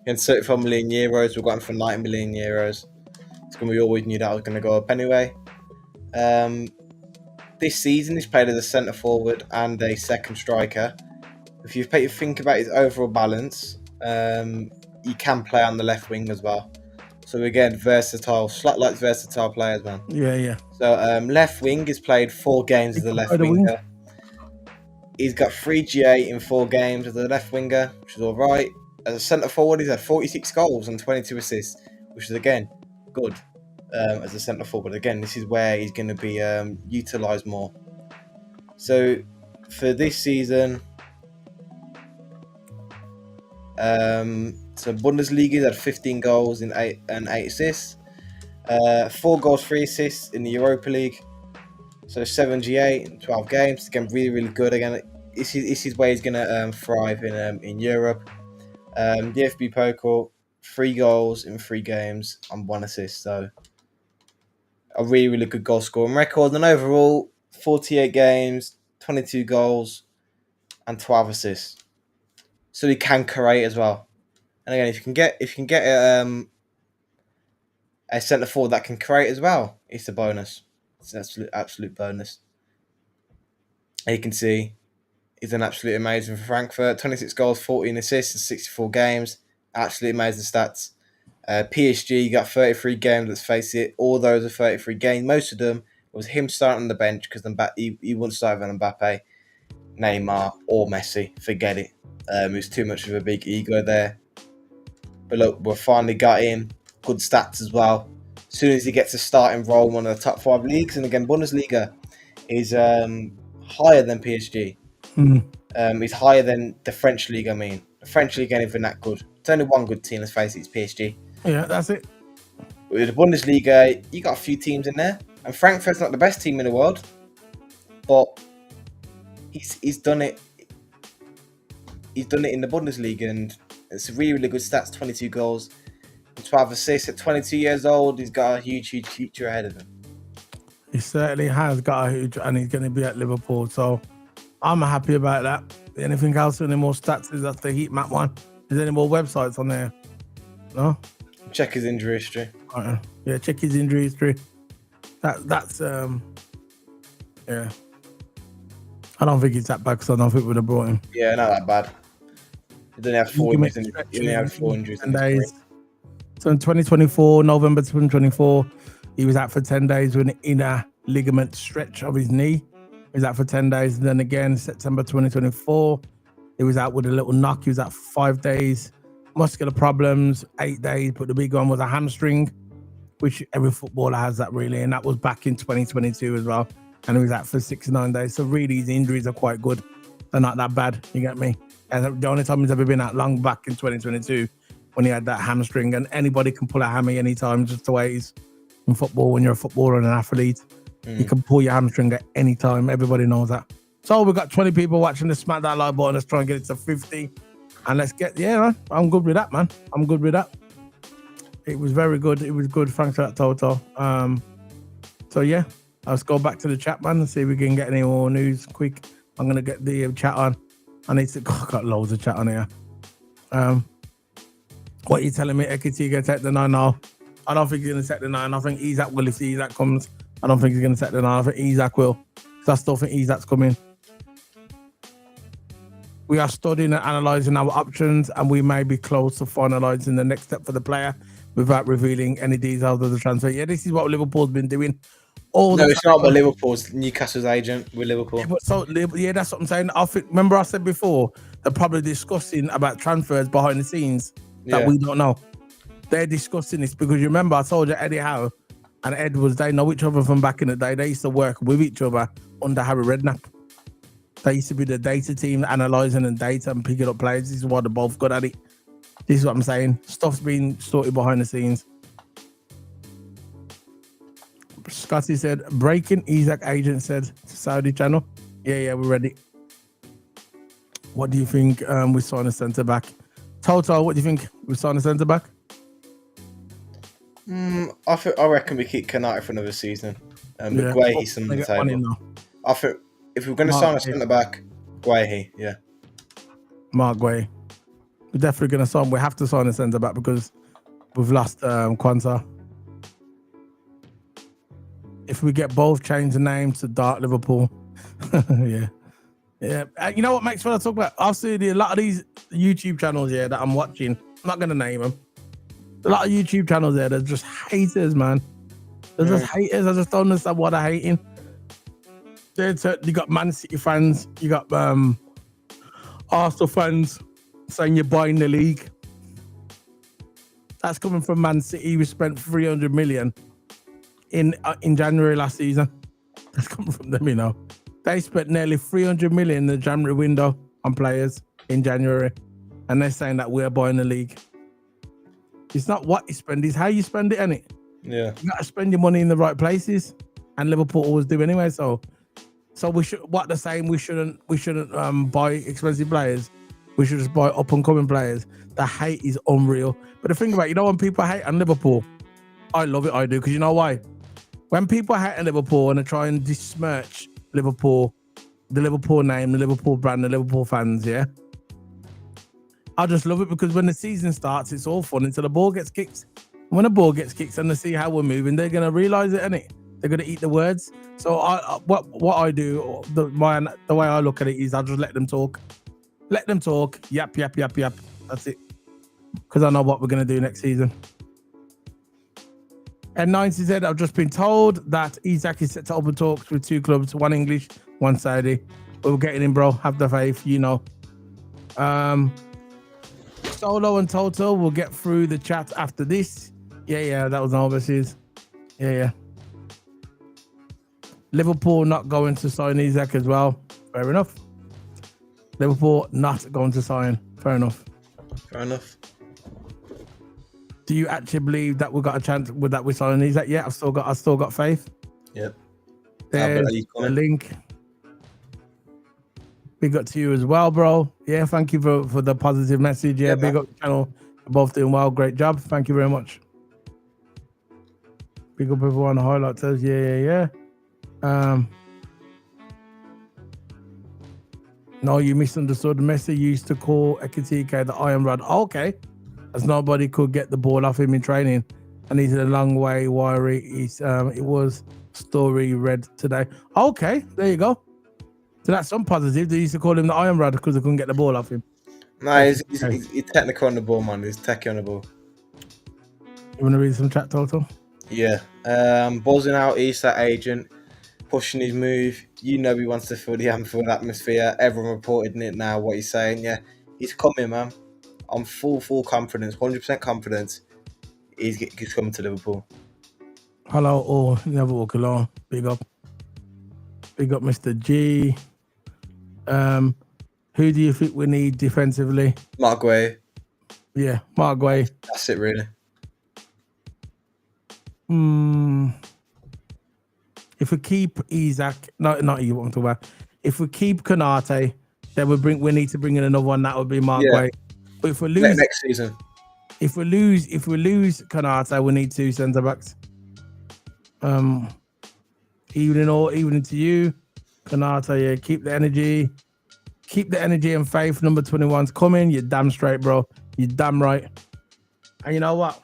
B: against 35 million euros, we've got him for 90 million euros. It's going to be, always knew that was going to go up anyway. This season, he's played as a centre forward and a second striker. If you think about his overall balance, he can play on the left wing as well. So again, versatile, like versatile players, man.
A: Yeah.
B: So left wing, he's played 4 games as a left winger. He's got 3 GA in 4 games as a left winger, which is all right. As a centre forward, he's had 46 goals and 22 assists, which is again good as a centre forward. Again, this is where he's going to be utilised more. So for this season, so Bundesliga, he's had 15 goals and 8 assists, 4 goals, 3 assists in the Europa League. So 7 GA in 12 games. Again, really, really good. Again, this is where he's going to thrive in Europe. DFB Pokal, 3 goals in 3 games and 1 assist. So a really, really good goal scoring record. And overall, 48 games, 22 goals and 12 assists. So he can create as well. And again, if you can get a centre forward that can create as well, it's a bonus. It's an absolute bonus. And you can see he's an absolute amazing for Frankfurt. 26 goals, 14 assists in 64 games. Absolutely amazing stats. PSG got 33 games, let's face it. All those are 33 games. Most of them was him starting on the bench because he wouldn't start with Mbappe, Neymar or Messi. Forget it. It was too much of a big ego there. But look, we've finally got him. Good stats as well. As soon as he gets a starting role in one of the top 5 leagues, and again, Bundesliga is higher than PSG. He's higher than the French league. I mean, the French league ain't even that good. It's only one good team. Let's face it, it's PSG.
A: Yeah, that's it.
B: With the Bundesliga, you got a few teams in there, and Frankfurt's not the best team in the world, but he's done it. He's done it in the Bundesliga, and it's really, really good stats. 22 goals. 12 assists at 22 years old. He's got a huge, huge future ahead of him.
A: He certainly has got a huge, and he's going to be at Liverpool. So I'm happy about that. Anything else? Any more stats? Is that the heat map one? Is there any more websites on there? No?
B: Check his injury history.
A: Yeah, check his injury history. That's yeah. I don't think it's that bad because I don't think we'd have brought him.
B: Yeah, not that bad. He didn't have 4 injuries. He only had 4 injuries.
A: 10 days. So in 2024, November 2024, he was out for 10 days with an inner ligament stretch of his knee. He was out for 10 days. And then again, September 2024, he was out with a little knock. He was out for 5 days. Muscular problems, 8 days. But the big one was a hamstring, which every footballer has that really. And that was back in 2022 as well. And he was out for 6 to 9 days. So really, his injuries are quite good. They're not that bad. You get me? And the only time he's ever been out long back in 2022 when he had that hamstring, and anybody can pull a hammy anytime, just the way it is in football. When you're a footballer and an athlete, you can pull your hamstring at any time. Everybody knows that. So we've got 20 people watching. Let's smack that like button. Let's try and get it to 50. And let's get, man, I'm good with that, man. I'm good with that. It was very good. It was good. Thanks for that, Toto. So yeah, let's go back to the chat, man, and see if we can get any more news quick. I'm going to get the chat on. I need to, I've got loads of chat on here. What are you telling me? Ekitike take the 9 now? I don't think he's going to take the 9. I think Isak will if Isak comes. I don't think he's going to take the 9. I think Isak will. So I still think Isak's coming. We are studying and analysing our options, and we may be close to finalising the next step for the player without revealing any details of the transfer. Yeah, this is what Liverpool's been doing.
B: It's not about Liverpool's Newcastle's agent with Liverpool.
A: Yeah, that's what I'm saying. I think, remember I said before, they're probably discussing about transfers behind the scenes that we don't know. They're discussing this because you remember I told you Eddie Howe and Edwards, they know each other from back in the day. They used to work with each other under Harry Redknapp. They used to be the data team analysing and data and picking up players. This is why they're both good at it. This is what I'm saying. Stuff's being sorted behind the scenes. Scotty said, breaking Isak agent said to Saudi channel. Yeah, we're ready. What do you think we sign a centre back? TOTO, what do you think we sign a centre back?
B: I reckon we keep Kanata for another season. Guehi's on the table. I think if we're going to sign a centre back, Guehi, yeah.
A: Mark Guehi. We're definitely going to sign. We have to sign a centre back because we've lost Quanta. If we get both, change the name to Dark Liverpool. Yeah. You know what makes fun I talk about? I've seen a lot of these YouTube channels here that I'm watching. I'm not going to name them. A lot of YouTube channels there, they're just haters, man. They're just haters. I just don't understand what they're hating. You got Man City fans, you got Arsenal fans saying you're buying the league. That's coming from Man City. We spent 300 million in January last season. That's coming from them, you know. They spent nearly 300 million in the January window on players in January, and they're saying that we're buying the league. It's not what you spend, it's how you spend it, innit?
B: Yeah.
A: You gotta spend your money in the right places, and Liverpool always do anyway. So we should. What they're saying, we shouldn't buy expensive players. We should just buy up and coming players. The hate is unreal. But the thing about it, you know, when people hate on Liverpool, I love it. I do, because you know why? When people hate on Liverpool and they try and besmirch Liverpool, the Liverpool name, the Liverpool brand, the Liverpool fans, yeah, I just love it, because when the season starts, it's all fun until the ball gets kicked. When the ball gets kicked and they see how we're moving, they're gonna realise it, innit? They're gonna eat the words. So what I do, the way I look at it is I just let them talk. Let them talk. Yap. That's it. Because I know what we're gonna do next season. And 90 said, I've just been told that Isak is set to open talks with 2 clubs, 1 English, 1 Saudi. We're getting him, bro. Have the faith, you know. Solo and Toto will get through the chat after this. Yeah, that was overseas. Yeah. Liverpool not going to sign Isak as well. Fair enough. Liverpool not going to sign. Fair enough. Do you actually believe that we got a chance with that we sign Isak? Yeah, I've still got faith.
B: Yep.
A: There's the link. Big up to you as well, bro. Yeah, thank you for the positive message. Yeah, big up the channel. You're both doing well. Great job. Thank you very much. Big up everyone. Highlight says, yeah. No, you misunderstood. Messi used to call Ekitike the Iron Rod. Okay. As nobody could get the ball off him in training. And he's a long way wiry. It was story read today. Okay, there you go. So that's some positive. They used to call him the Iron Rod because they couldn't get the ball off him.
B: No, he's technical on the ball, man. He's techie on the ball.
A: You want to read some chat, Toto?
B: Yeah. Buzzing out Isak agent, pushing his move. You know he wants to fill the Anfield atmosphere. Everyone reporting it now, what he's saying. Yeah, he's coming, man. I'm full confidence, 100% confidence. He's coming to Liverpool.
A: Hello, all. Never walk alone. Big up, Mr. G. Who do you think we need defensively?
B: Mark Guehi.
A: Yeah, Mark Guehi.
B: That's it, really.
A: If we keep Isak, not you. What I'm talking about. If we keep Konate, then we need to bring in another one. That would be Mark Guehi. But if we lose
B: next season,
A: if we lose Konate, we need 2 centre backs. Evening to you, Konate. Yeah, keep the energy and faith. Number 21's coming. You're damn straight, bro. You're damn right. And you know what?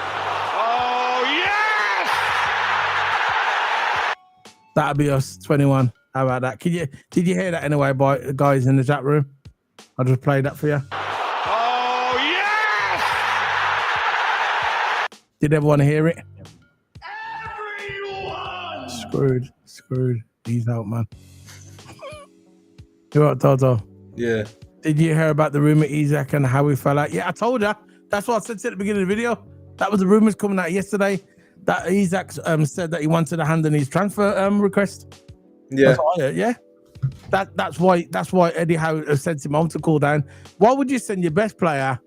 C: Oh yes!
A: That'll be us, 21. How about that? Did you hear that anyway, by guys in the chat room? I just played that for you.
C: Oh yes!
A: Did everyone hear it?
C: Everyone!
A: Screwed. He's out, man. You're right, Toto.
B: Yeah.
A: Did you hear about the rumor Isak and how he fell out? Yeah, I told you. That's what I said at the beginning of the video. That was the rumors coming out yesterday that Isak said that he wanted to hand in his transfer request.
B: Yeah.
A: That's what I heard, yeah. That's why Eddie Howe sent him home to cool down. Why would you send your best player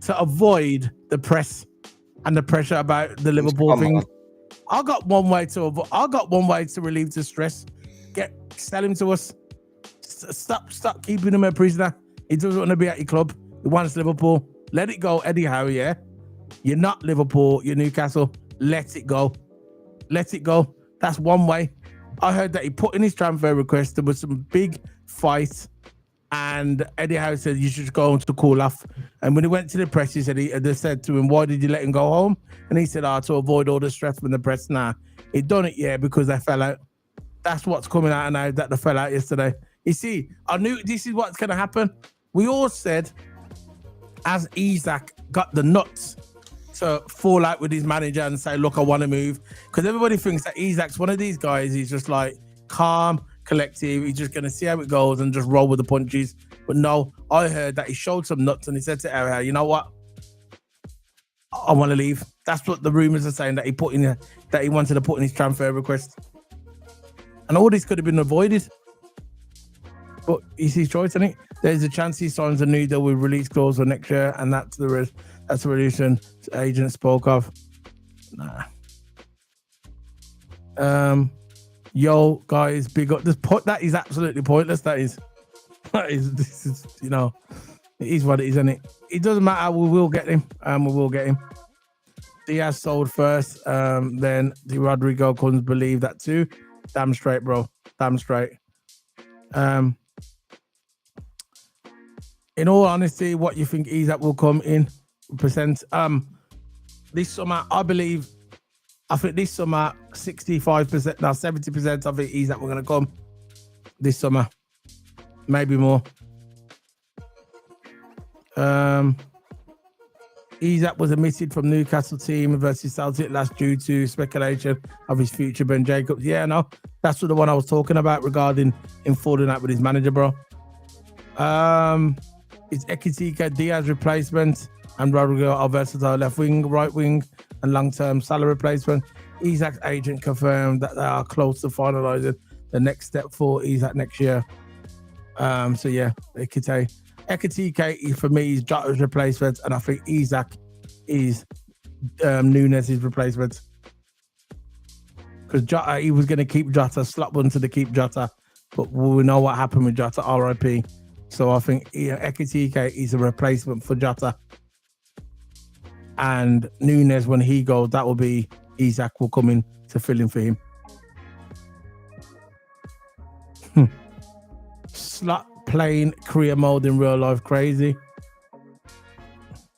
A: to avoid the press and the pressure about the Liverpool thing? I got one way to relieve the stress. Sell him to us. Stop keeping him a prisoner. He doesn't want to be at your club. He wants Liverpool. Let it go, Eddie Howe. Yeah, you're not Liverpool. You're Newcastle. Let it go. Let it go. That's one way. I heard that he put in his transfer request. There was some big fight, and Eddie Howe said you should go on to cool off. And when he went to the press, they said to him, "Why did you let him go home?" And he said, to avoid all the stress from the press." Nah, he done it, because they fell out. That's what's coming out now, that they fell out yesterday. You see, I knew this is what's going to happen. We all said, as Isak got the nuts to fall out with his manager and say, "Look, I want to move," because everybody thinks that Isak's one of these guys. He's just like calm, collective. He's just going to see how it goes and just roll with the punches. But no, I heard that he showed some nuts and he said to Errol, "You know what? I want to leave." That's what the rumors are saying, that he wanted to put in his transfer request. And all this could have been avoided. But it's his choice, isn't it? There's a chance he signs a new deal with release clause for next year, and that's the reason the agent spoke of. Nah. Yo, guys, big up. That is absolutely pointless. This is, it is what it is, isn't it? It doesn't matter. We will get him. We will get him. Diaz sold first. Then the Rodrygo couldn't believe that too. Damn straight, bro. Damn straight. In all honesty, what you think Isak will come in percent? This summer, I think this summer 65%, now 70%. I think Isak we're gonna come this summer, maybe more. Isak was omitted from Newcastle team versus Celtic last due to speculation of his future. Ben Jacobs, no, that's the one I was talking about regarding him falling out with his manager, bro. It's Ekitike, Diaz replacement, and Rodrygo are versatile left wing, right wing, and long-term salary replacement. Isak's agent confirmed that they are close to finalising the next step for Isak next year. Ekitike for me is Jota's replacement, and I think Isak is Nunes' replacement. Because Jota, he was going to keep Jota, slot wanted to keep Jota, but we know what happened with Jota, RIP. So I think Ekitike is a replacement for Jota. And Nunes, when he goes, that will be Isak will come in to fill in for him. Slot playing career mode in real life, crazy.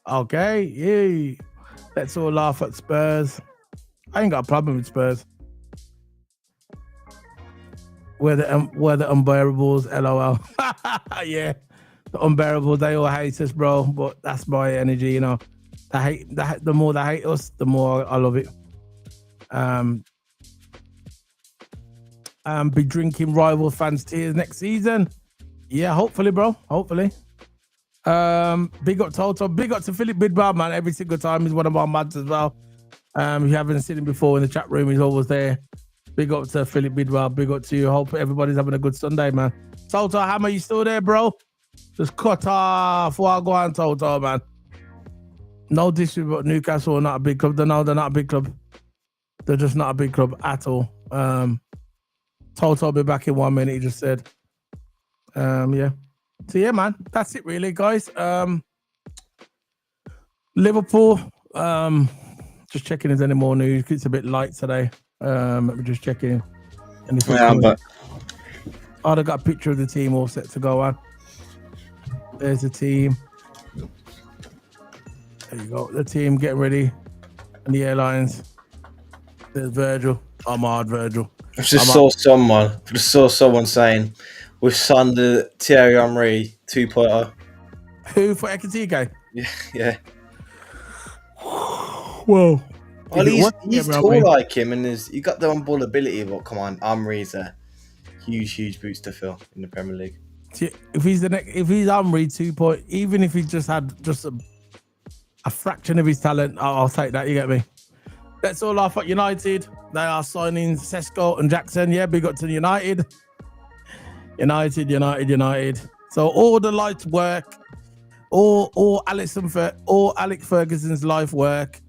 A: Okay, yeah. Let's all laugh at Spurs. I ain't got a problem with Spurs. We're the unbearables, LOL. Yeah, the unbearables, they all hate us, bro. But that's my energy, They hate the more they hate us, the more I love it. Be drinking rival fans' tears next season. Yeah, hopefully, bro. Hopefully. Big up Toto. Big up to Philip Bidwell, man. Every single time he's one of my mads as well. If you haven't seen him before in the chat room, he's always there. Big up to Philip Bidwell. Big up to you. Hope everybody's having a good Sunday, man. Toto Hammer, you still there, bro? Just cut off while I go on, Toto, man. No disrespect, Newcastle are not a big club. No, they're not a big club. They're just not a big club at all. Toto will be back in 1 minute, he just said. Yeah. So, yeah, man. That's it, really, guys. Liverpool. Just checking if there's any more news. It's a bit light today. Let me just check in. But they've got a picture of the team all set to go on. There's the team. There you go. The team getting ready. And the airlines. There's Virgil. I'm hard, Virgil.
B: I just saw someone saying we've signed the Thierry Henry 2.0.
A: Who for Ekitike?
B: Yeah.
A: Whoa.
B: Well, he's tall like him, and he got the on-ball ability. But come on, Henry's a huge boots to fill in the Premier League.
A: If he's Henry 2.0, even if he just had a fraction of his talent, I'll take that. You get me? Let's all laugh at United. They are signing Sesko and Jackson. Yeah, big up to United. United. So all the lights work. All Alex Ferguson's life work.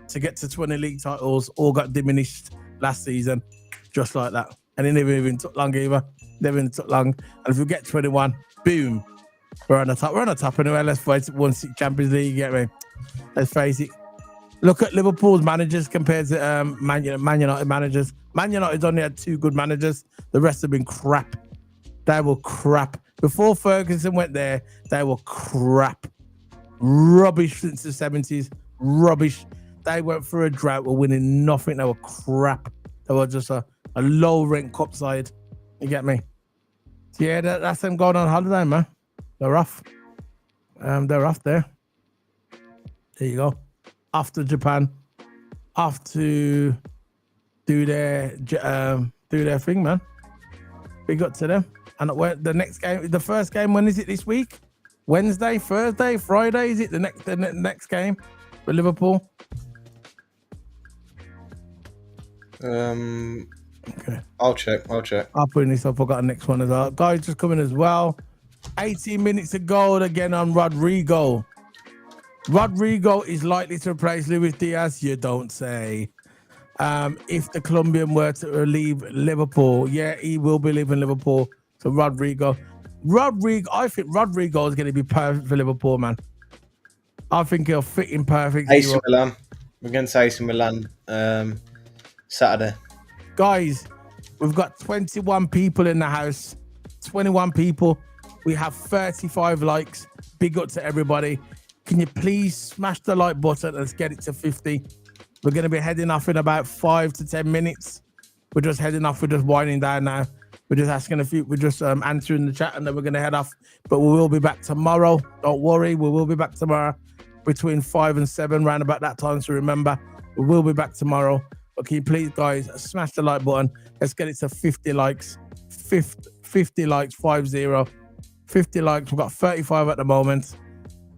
A: to get to 20 league titles all got diminished last season, just like that. And it never even took long either. Never even took long. And if we get 21, boom, we're on the top. We're on the top anyway. Let's fight 1-6 Champions League. You get me? Let's face it. Look at Liverpool's managers compared to Man United managers. Man United's only had 2 good managers. The rest have been crap. They were crap. Before Ferguson went there, they were crap. Rubbish since the 70s. Rubbish. They went through a drought. Were winning nothing. They were crap. They were just a low-rent cup side. You get me? Yeah, that's them going on holiday, man. They're off. They're off there. There you go. Off to Japan. Off to do their thing, man. Big up to them. And the next game, the first game, when is it this week? Wednesday, Thursday, Friday? Is it the next game for Liverpool?
B: Okay. I'll check.
A: I'll put in this up. I've got the next one as well. Guys just coming as well. 18 minutes to go again on Rodrygo. Rodrygo is likely to replace Luis Diaz. You don't say. If the Colombian were to leave Liverpool, yeah, he will be leaving Liverpool. So Rodrygo, I think Rodrygo is going to be perfect for Liverpool, man. I think he'll fit in perfect.
B: AC Milan. We're going to AC Milan Saturday.
A: Guys, we've got 21 people in the house. 21 people. We have 35 likes. Big up to everybody. Can you please smash the like button? Let's get it to 50. We're going to be heading off in about 5 to 10 minutes. We're just heading off. We're just winding down now. We're just asking a few. We're just answering the chat, and then we're going to head off. But we will be back tomorrow. Don't worry. We will be back tomorrow between 5 and 7, round about that time. So remember, we will be back tomorrow. But can you please, guys, smash the like button? Let's get it to 50 likes. 50 likes, 50. 50 likes. We've got 35 at the moment,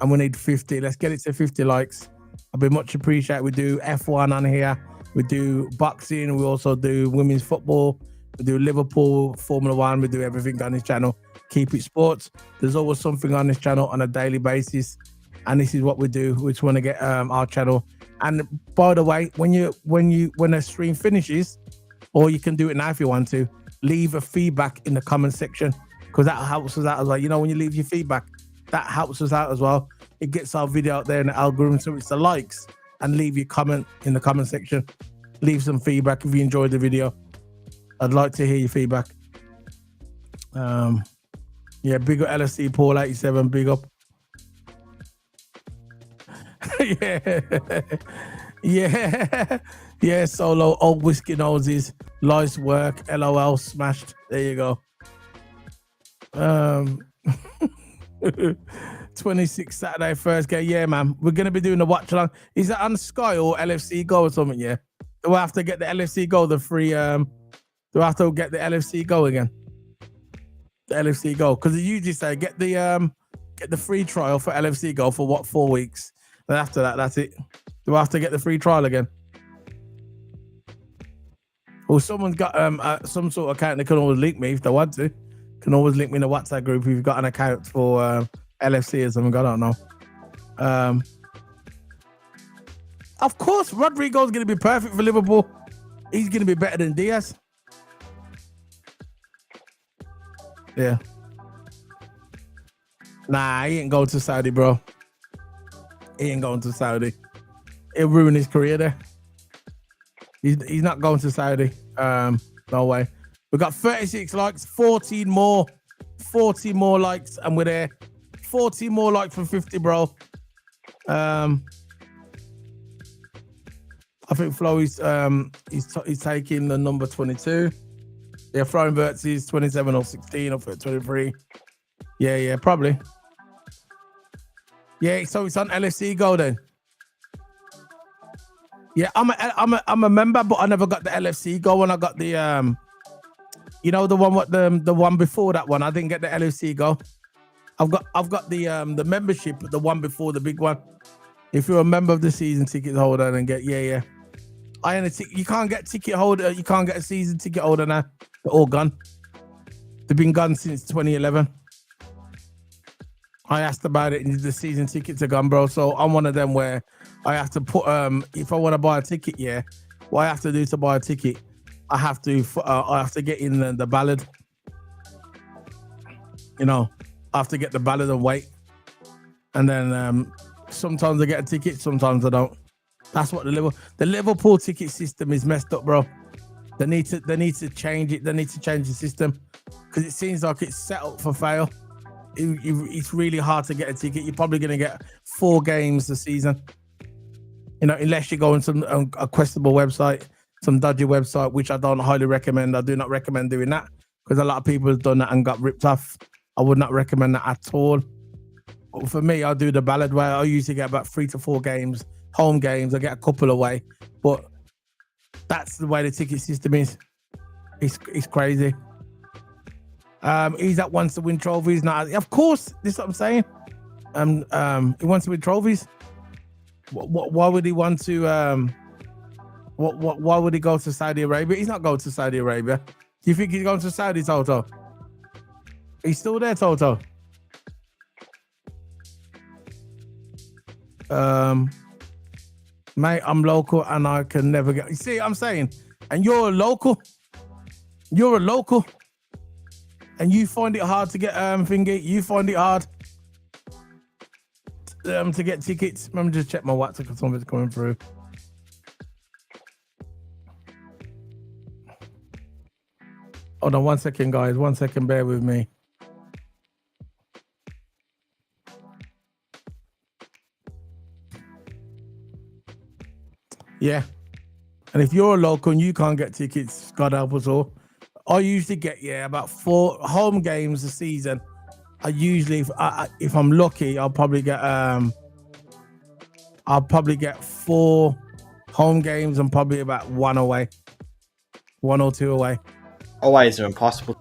A: and we need 50. Let's get it to 50 likes. I'd be much appreciated. We do F1 on here. We do boxing. We also do women's football. We do Liverpool, Formula One. We do everything on this channel. Keep it sports. There's always something on this channel on a daily basis. And this is what we do. We just want to get our channel. And by the way, when a stream finishes, or you can do it now if you want to, leave a feedback in the comment section, because that helps us out as well. You know, when you leave your feedback, that helps us out as well. It gets our video out there in the algorithm. So it's the likes, and leave your comment in the comment section. Leave some feedback if you enjoyed the video. I'd like to hear your feedback. Yeah, big up LFC Paul 87. Big up. yeah. Solo. Old whiskey noses. Nice work. LOL smashed. There you go. 26 Saturday first game. Yeah, man. We're gonna be doing the watch along. Is it on Sky or LFC Go or something? Yeah. Do I have to get the LFC Go? The free. Do I have to get the LFC Go again? The LFC Go, because they usually say get the free trial for LFC Go for what, 4 weeks. Then after that, that's it. Do I have to get the free trial again? Well, someone's got some sort of account. They can always link me if they want to. Can always link me in the WhatsApp group if you've got an account for LFC or something. I don't know. Of course, Rodrygo's going to be perfect for Liverpool. He's going to be better than Diaz. Yeah. Nah, he ain't going to Saudi, bro. He ain't going to Saudi. It'll ruin his career there. He's not going to Saudi. No way. We've got 36 likes, 14 more likes, and we're there. 14 more likes from 50, bro. I think Flo is he's taking the number 22. Yeah, Flo inverts is 27 or 16 or 23. Yeah, probably. Yeah, so it's on LFC Go then. Yeah, I'm a member, but I never got the LFC Go when I got the you know, the one before that one. I didn't get the LFC Go. I've got the membership, the one before the big one. If you're a member of the season ticket holder, then get yeah. You can't get ticket holder. You can't get a season ticket holder now. They're all gone. They've been gone since 2011. I asked about it, and the season tickets are gone, bro. So I'm one of them where I have to put if I want to buy a ticket, yeah, what I have to do to buy a ticket, I have to get in the ballot. You know, I have to get the ballot and wait, and then sometimes I get a ticket, sometimes I don't. That's what the Liverpool ticket system is messed up, bro. They need to change it. They need to change the system because it seems like it's set up for fail. It's really hard to get a ticket. You're probably going to get 4 games this season. You know, unless you go on some a questionable website, some dodgy website, which I don't highly recommend. I do not recommend doing that because a lot of people have done that and got ripped off. I would not recommend that at all. But for me, I'll do the ballot way. I usually get about 3 to 4 games, home games. I get a couple away, but that's the way the ticket system is. It's crazy. He's that wants to win trophies now. Of course, this is what I'm saying. He wants to win trophies. Why would he want to? Why would he go to Saudi Arabia? He's not going to Saudi Arabia. Do you think he's going to Saudi, Toto? He's still there, Toto. Mate, I'm local and I can never get. You see, I'm saying, and you're a local. You're a local. And you find it hard to get thingy. You find it hard to get tickets. Let me just check my WhatsApp because something's coming through. Hold on 1 second, guys. 1 second, bear with me. Yeah. And if you're a local and you can't get tickets, God help us all. I usually get about 4 home games a season. I usually, if I'm lucky, I'll probably get 4 home games and probably about 1 away, 1 or 2 away.
B: Aways are impossible.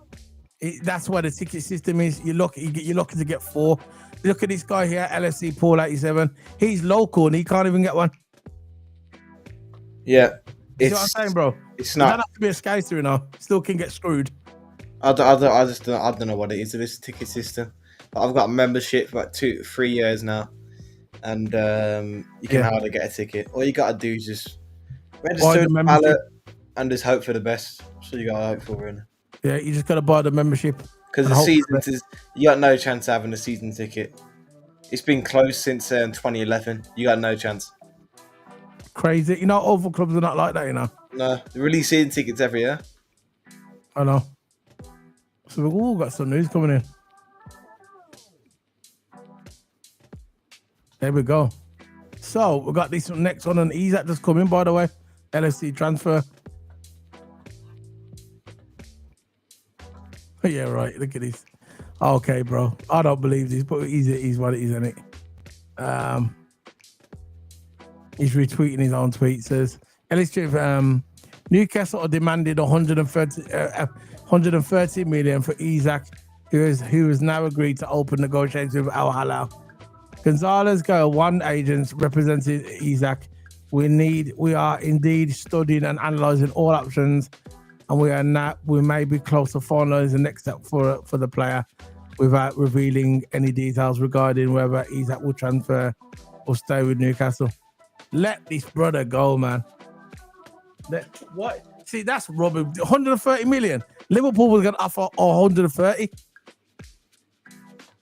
A: That's why the ticket system is. You're lucky to get 4. Look at this guy here, LFC Paul 87. He's local and he can't even get one.
B: Yeah.
A: You know what I'm saying, bro?
B: It's
A: You
B: not.
A: don't have to be a skater, you know. Still can get screwed.
B: I just don't know what it is. This ticket system. I've got a membership for about 2-3 years now, and you can hardly get a ticket. All you gotta do is just register a ballot and just hope for the best. That's all you gotta hope for, really.
A: Yeah, you just gotta buy the membership.
B: Because the season is, you got no chance of having a season ticket. It's been closed since 2011. You got no chance.
A: Crazy. You know, other clubs are not like that, you know.
B: No, they release season tickets every year.
A: I know. So we've all got some news coming in. There we go. So we got this next one, and Isak just coming, by the way. LFC transfer. Yeah, right. Look at this. Okay, bro. I don't believe this, but he's what it is, isn't it? He's retweeting his own tweet. Says, Newcastle are demanded 130 million for Isak, who has now agreed to open negotiations with Al Hilal. Gonzalez Go, one agent represented Isak. We are indeed studying and analysing all options, and we may be close to finalising the next step for the player without revealing any details regarding whether Isak will transfer or stay with Newcastle. Let this brother go, man. What? See, that's rubbish. 130 million. Liverpool was going to offer 130.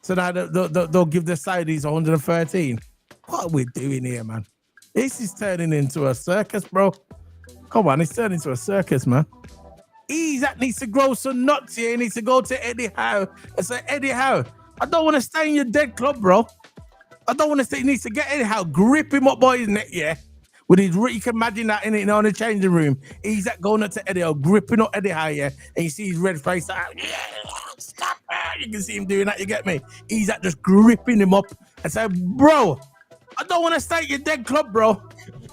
A: So now they'll give the Saudis 113. What are we doing here, man? This is turning into a circus, bro. Come on, it's turning into a circus, man. Isak needs to grow some nuts here. He needs to go to Eddie Howe and say, Eddie Howe, I don't want to stay in your dead club, bro. I don't want to stay. He needs to get Eddie Howe, grip him up by his neck, yeah. With his, you can imagine that in the changing room. Isak going up to Eddie Howe, gripping up Eddie Howe, yeah. And you see his red face, like, yeah, stop it. You can see him doing that, you get me? Isak just gripping him up and say, bro, I don't want to stay at your dead club, bro.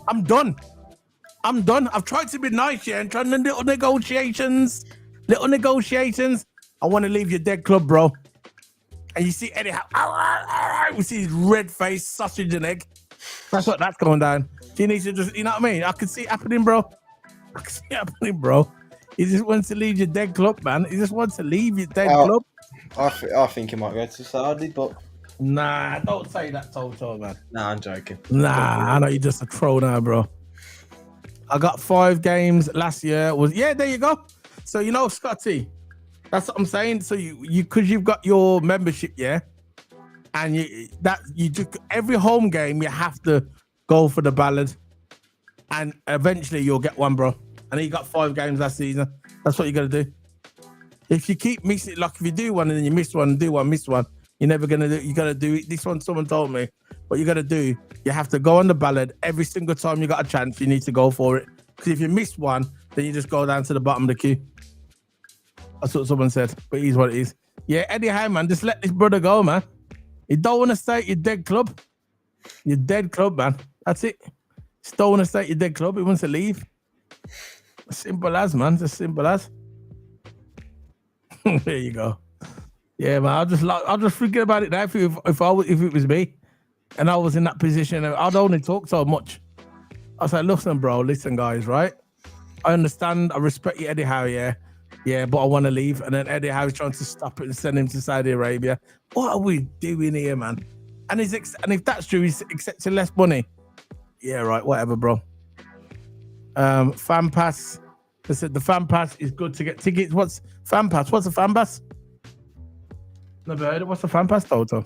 A: I'm done. I've tried to be nice, yeah, and trying to little negotiations. I want to leave your dead club, bro. And you see Eddie Howe, we see his red face, sausage and egg. That's going down. He needs to just, you know what I mean? I can see it happening, bro. He just wants to leave your dead club, man. He just wants to leave your dead club.
B: I think he might go to Saudi, but
A: Nah, don't say that, Toto, man.
B: Nah, I'm joking.
A: Nah, I know you're just a troll now, bro. I got 5 games last year. There you go. So you know, Scotty, that's what I'm saying. So you because you've got your membership, yeah, and you just every home game you have to go for the ballad, and eventually you'll get one, bro. And you got 5 games last season. That's what you got to do. If you keep missing, like if you do one and then you miss one, do one, miss one, you're never gonna do. You got to do it. This one, someone told me. What you got to do, you have to go on the ballad every single time you got a chance. You need to go for it. Because if you miss one, then you just go down to the bottom of the queue. That's what someone said. But it is what it is. Yeah, Eddie Howe, man, just let this brother go, man. You don't want to stay at your dead club. Your dead club, man. That's it. Just don't want to stay at your dead club. He wants to leave. Simple as, man. Just simple as. There you go. Yeah, man. I'll just forget about it now. If it was me, and I was in that position, I'd only talk so much. I was like, listen, guys, right? I understand. I respect you, Eddie Howe, yeah, but I want to leave. And then Eddie Howe's trying to stop it and send him to Saudi Arabia. What are we doing here, man? And if that's true, he's accepting less money. Yeah, right. Whatever, bro. Fan pass. They said the fan pass is good to get tickets. What's fan pass? What's a fan pass? Never heard of what's a fan pass, Toto?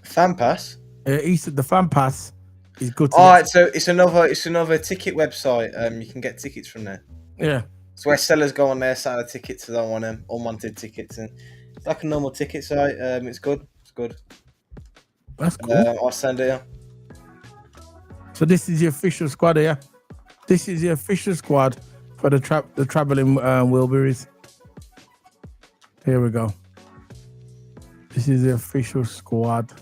B: Fan pass?
A: He said the fan pass is good.
B: So it's another ticket website. You can get tickets from there.
A: Yeah.
B: It's where sellers go on there, sell the tickets they don't want them, unwanted tickets, and it's like a normal ticket site. It's good. It's good.
A: That's cool.
B: I'll send it. Yeah.
A: So this is the official squad, yeah. This is the official squad for the traveling Wilburys. Here we go. This is the official squad.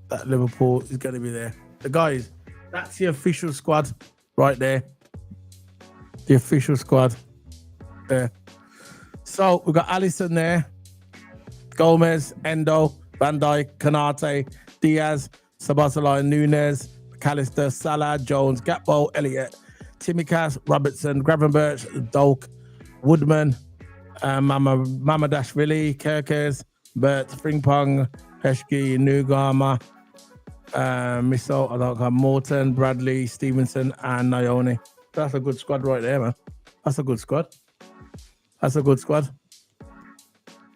A: That Liverpool is going to be there. The guys, that's the official squad right there. The official squad there. So we've got Alisson there, Gomez, Endo, Van Dijk, Kanate, Diaz, Sabazala, Nunes, McAllister, Salah, Jones, Gakpo, Elliott, Tsimikas, Robertson, Gravenberch, Dolk, Woodman, Mamadashvili, Kerkez, Bert, Frimpong, Heskey, Nugama, Miso, I don't know, Morton, Bradley, Stevenson, and Nyoni. That's a good squad right there, man. That's a good squad. That's a good squad.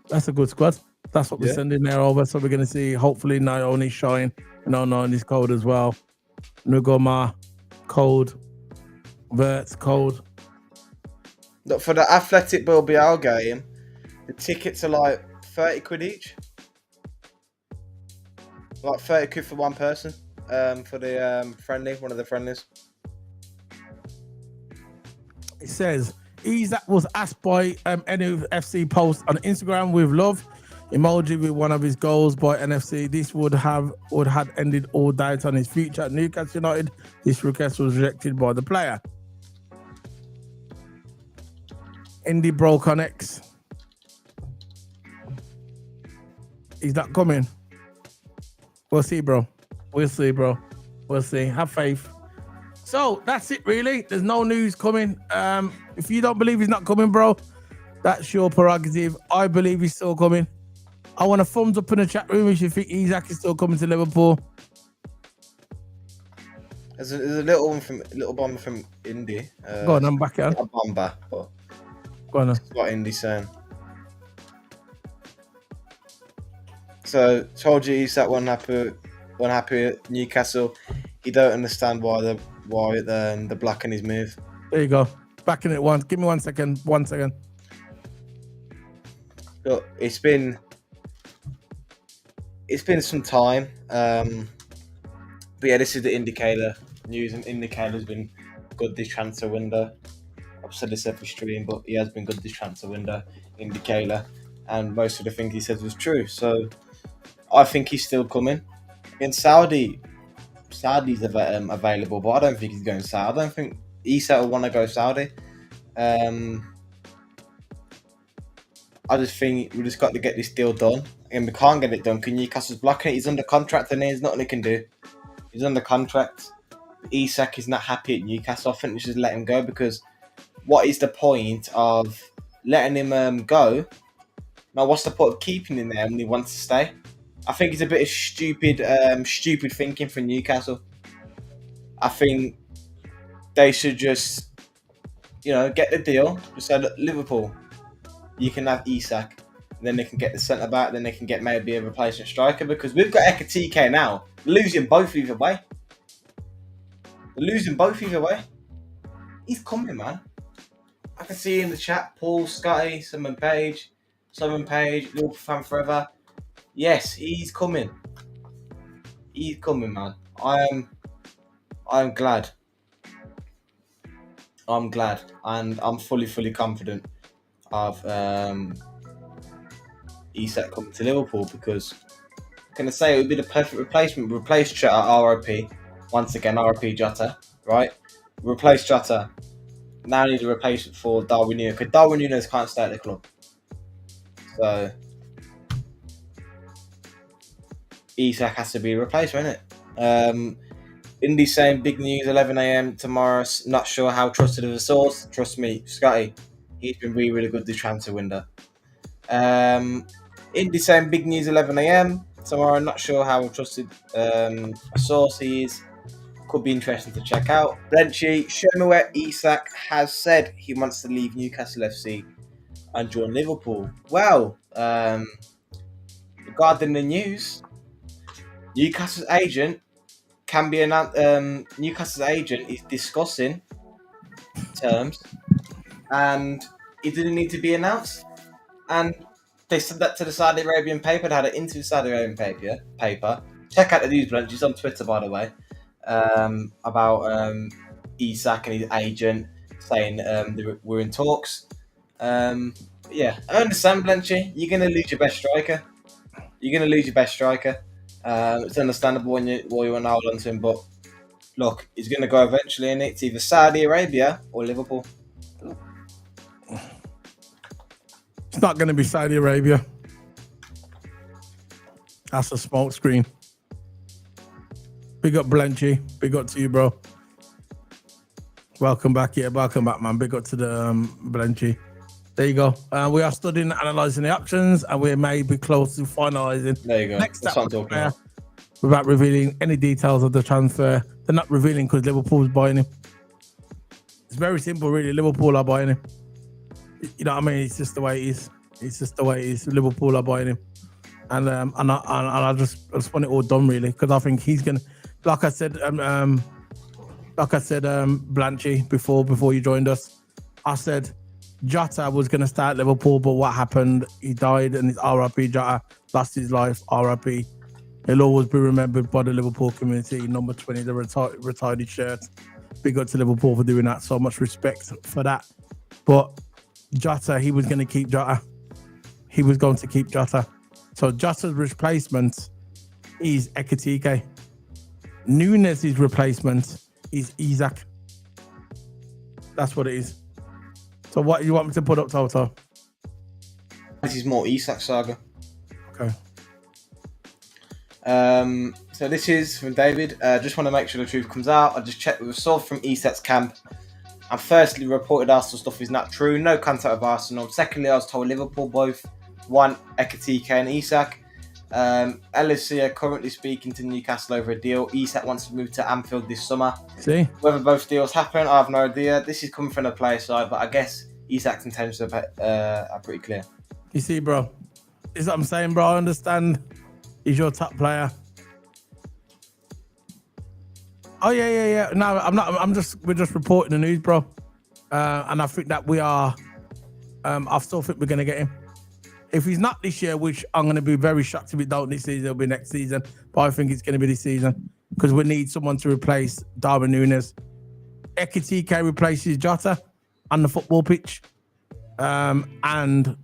A: That's a good squad. That's what we're sending there over. So we're going to see, hopefully, Nyoni shine. Nyoni's cold as well. Nugama, cold. Verts, cold.
B: Look, for the Athletic Bilbao game, the tickets are like 30 quid each. Like 30 quid for one person for the friendly, one of the friendlies.
A: It says, Isak was asked by NFC post on Instagram with love emoji with one of his goals by NFC. This would have ended all doubt on his future at Newcastle United. This request was rejected by the player. Indy broke on X. He's not coming. We'll see, bro. We'll see. Have faith. So that's it, really. There's no news coming. If you don't believe he's not coming, bro, that's your prerogative. I believe he's still coming. I want a thumbs up in the chat room if you think Isak is still coming to Liverpool.
B: There's a little bomber from Indy.
A: Go on, I'm back on.
B: A bomber, but
A: go on.
B: That's what Indy's saying. So told you Isak wasn't happy at Newcastle. He don't understand why the black in his move.
A: There you go. Back in it once. Give me 1 second. 1 second.
B: Look, it's been some time. But yeah, this is the indicator news, and indicator's been good this transfer window. I've said this every stream, but he has been good this transfer window, indicator, and most of the things he said was true. So I think he's still coming. In Saudi's available, but I don't think he's going Saudi. I don't think Isak will want to go Saudi. I just think we just got to get this deal done, and we can't get it done because Newcastle's blocking it. He's under contract, and there's nothing he can do. He's under contract. Isak is not happy at Newcastle. I think we should let him go, because what is the point of letting him go Now, what's the point of keeping him there when he wants to stay? I think it's a bit of stupid thinking from Newcastle. I think they should just, get the deal. Just say, look, Liverpool, you can have Isak. Then they can get the centre back. Then they can get maybe a replacement striker because we've got Ekitike now. Losing both either way. He's coming, man. I can see in the chat, Paul, Scotty, Simon Page, Liverpool fan forever. Yes, he's coming. He's coming, man. I'm glad. And I'm fully confident of Isak coming to Liverpool because I'm going to say it would be the perfect replacement. Replace Jota, RIP. Once again, RIP Jota, right? Replace Jota. Now need a replacement for Darwin Núñez because Darwin Núñez can't stay at the club. So Isak has to be a replacement, isn't it? Indy saying big news, 11 a.m. tomorrow. Not sure how trusted of a source. Trust me, Scotty. He's been really good this transfer window. Indy saying big news, 11 a.m. tomorrow. Not sure how trusted a source he is. Could be interesting to check out. Blenchy, show me where Isak has said he wants to leave Newcastle FC and join Liverpool. Well, regarding the news, Newcastle's agent can be announced. Newcastle's agent is discussing terms, and it didn't need to be announced. And they said that to the Saudi Arabian paper. They had an interview with Saudi Arabian paper. Check out the news, Blenchy. It's on Twitter, by the way. About Isak and his agent saying we're in talks. Yeah, I understand, Blenchy. You're going to lose your best striker. It's understandable when you want to hold on to him, but look, he's going to go eventually, and it's either Saudi Arabia or Liverpool.
A: It's not going to be Saudi Arabia. That's a smoke screen. Big up, Blenchy. Big up to you, bro. Welcome back, man. Big up to the Blenchy. There you go. We are studying, analysing the options, and we may be close to finalising.
B: There you go.
A: Next step without revealing any details of the transfer. They're not revealing because Liverpool's buying him. It's very simple, really. Liverpool are buying him. You know what I mean? It's just the way it is. Liverpool are buying him. And I just want it all done, really, because I think he's gonna. Like I said, Blenchy, before you joined us, I said Jota was going to start Liverpool, but what happened? He died, and it's RIP Jota, lost his life, RIP. He'll always be remembered by the Liverpool community. Number 20, the retired his shirt. Big up to Liverpool for doing that. So much respect for that. But Jota, he was going to keep Jota. So Jota's replacement is Ekitike. Núñez's replacement is Isak. That's what it is. So what you want me to put up, Toto?
B: This is more Isak saga.
A: Okay.
B: So this is from David. Just want to make sure the truth comes out. I just checked with a source from Isak's camp. And firstly, reported Arsenal stuff is not true. No contact with Arsenal. Secondly, I was told Liverpool both want Ekitike and Isak. LSC are currently speaking to Newcastle over a deal. Isak wants to move to Anfield this summer.
A: See?
B: Whether both deals happen, I have no idea. This is coming from the player side, but I guess Isak's intentions are pretty clear.
A: You see, bro? Is what I'm saying, bro. I understand he's your top player. Oh, yeah. No, I'm not. We're just reporting the news, bro. And I think that we are. I still think we're going to get him. If he's not this year, which I'm going to be very shocked if we don't this season, it'll be next season. But I think it's going to be this season because we need someone to replace Darwin Núñez. Ekitike replaces Jota on the football pitch. And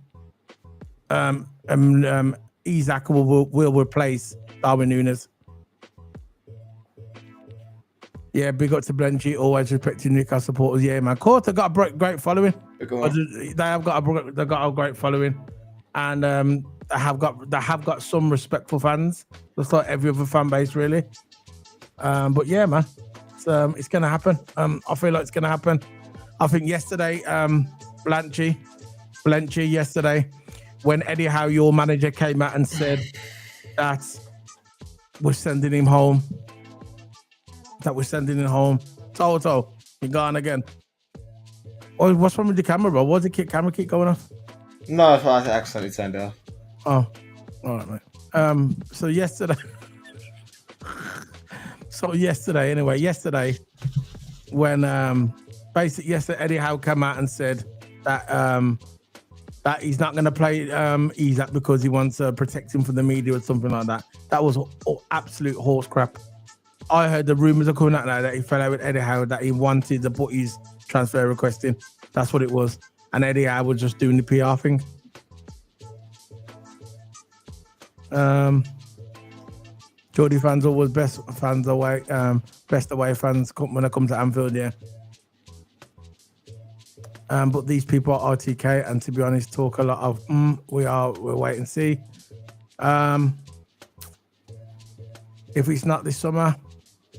A: Isak will replace Darwin Núñez. Yeah, big up to Blenchy, always respecting Newcastle supporters. Yeah, man. Court, they've got a great following. They have got a great following. And they have got some respectful fans, just like every other fan base, really. But yeah, man, it's gonna happen. I feel like it's gonna happen. I think yesterday, Blenchy yesterday, when Eddie Howe, your manager, came out and said that we're sending him home. Toto, you're gone again. Oh, what's wrong with the camera, bro? What's the camera keep going off?
B: No, I accidentally turned it off.
A: Oh, all right, mate. So yesterday, when yesterday Eddie Howe came out and said that that he's not going to play Isak because he wants to protect him from the media or something like that. That was absolute horse crap. I heard the rumours are coming out now that he fell out with Eddie Howe, that he wanted to put his transfer request in. That's what it was. And Eddie Howe was just doing the PR thing. Geordie fans always best away fans when it comes to Anfield, yeah. But these people are RTK, and to be honest, talk a lot of we'll wait and see. If it's not this summer,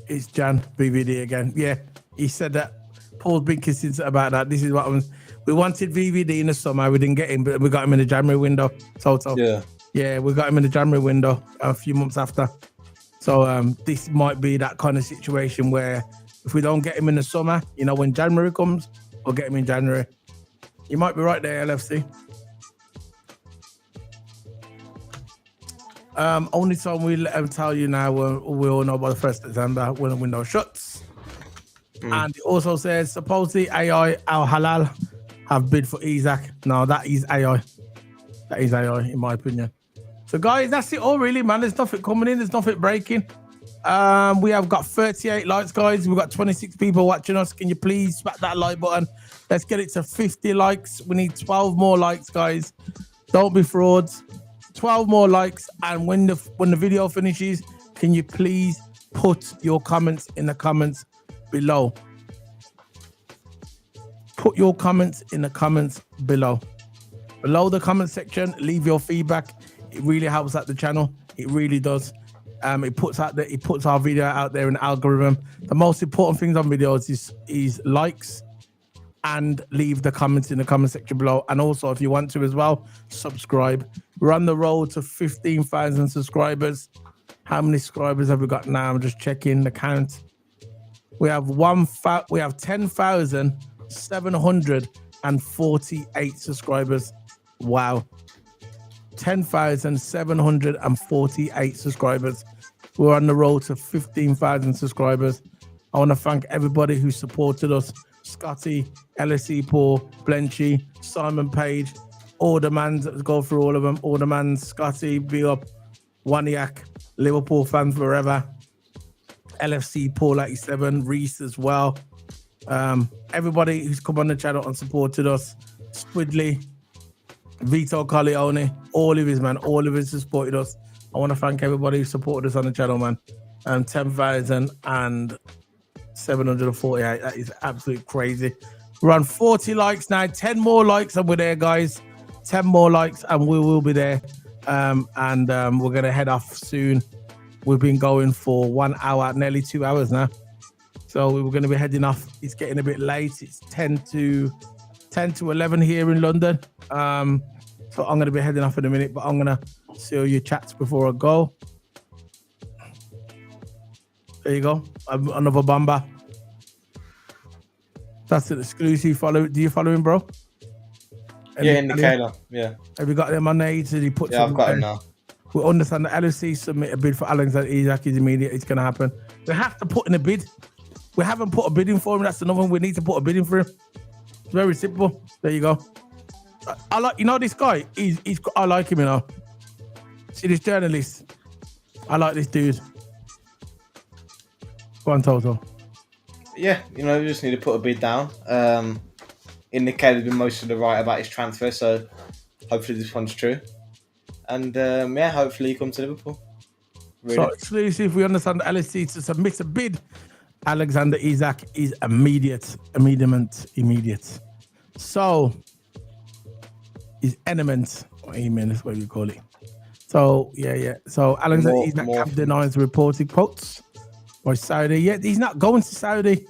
A: it's Jan VVD again. Yeah, he said that. Paul's been consistent about that. This is what we wanted VVD in the summer. We didn't get him, but we got him in the January window. Toto. Yeah, we got him in the January window a few months after. So this might be that kind of situation where if we don't get him in the summer, when January comes, we'll get him in January. You might be right there, LFC. Only time we'll tell you now, we all know by the 1st of December when the window shuts. And it also says, supposedly AI Al Halal have bid for Isak. No, that is AI. That is AI, in my opinion. So, guys, that's it all, really, man. There's nothing coming in. There's nothing breaking. We have got 38 likes, guys. We've got 26 people watching us. Can you please smack that like button? Let's get it to 50 likes. We need 12 more likes, guys. Don't be frauds. 12 more likes. And when the video finishes, can you please put your comments in the comments below? Put your comments in the comments below. Below the comment section, leave your feedback. It really helps out the channel. It really does. It puts our video out there in the algorithm. The most important things on videos is likes and leave the comments in the comment section below. And also, if you want to as well, subscribe. We're on the road to 15,000 subscribers. How many subscribers have we got now? I'm just checking the count. We have 10,748 subscribers. Wow. 10,748 subscribers. We're on the road to 15,000 subscribers. I want to thank everybody who supported us. Scotty, LSE Paul, Blenchy, Simon Page, Aldermans, let's go through all of them. Aldermans, Scotty, Big Up, Waniak, Liverpool fans forever. LFC Paul 87, Reese as well. Everybody who's come on the channel and supported us. Squidley, Vito Corleone, all of his, man. All of his supported us. I want to thank everybody who supported us on the channel, man. 10,748. That is absolutely crazy. We're on 40 likes now. 10 more likes and we're there, guys. 10 more likes and we will be there. We're going to head off soon. We've been going for 1 hour, nearly 2 hours now. So we were going to be heading off. It's getting a bit late. It's 10 to 11 here in London. So I'm going to be heading off in a minute, but I'm going to see all your chats before I go. There you go. Another bomber. That's an exclusive follow. Do you follow him, bro?
B: Yeah, Indicator. Yeah.
A: Have you got them on there? He put
B: I've got him now.
A: We understand that LSC submit a bid for Alexander Isak is immediate. It's going to happen. We have to put in a bid. We haven't put a bid in for him. That's another one. We need to put a bid in for him. It's very simple. There you go. I like, this guy. I like him, See this journalist. I like this dude. Go on, Toto.
B: Yeah, we just need to put a bid down. Indicator's been mostly right about his transfer, so hopefully this one's true. And hopefully he comes to Liverpool. Really.
A: So exclusive, we understand the LSC to submit a bid. Alexander Isak is immediate. So is eminent or amen is what you call it. So yeah. So Alexander Isak denies reported quotes by Saudi. Yeah, he's not going to Saudi.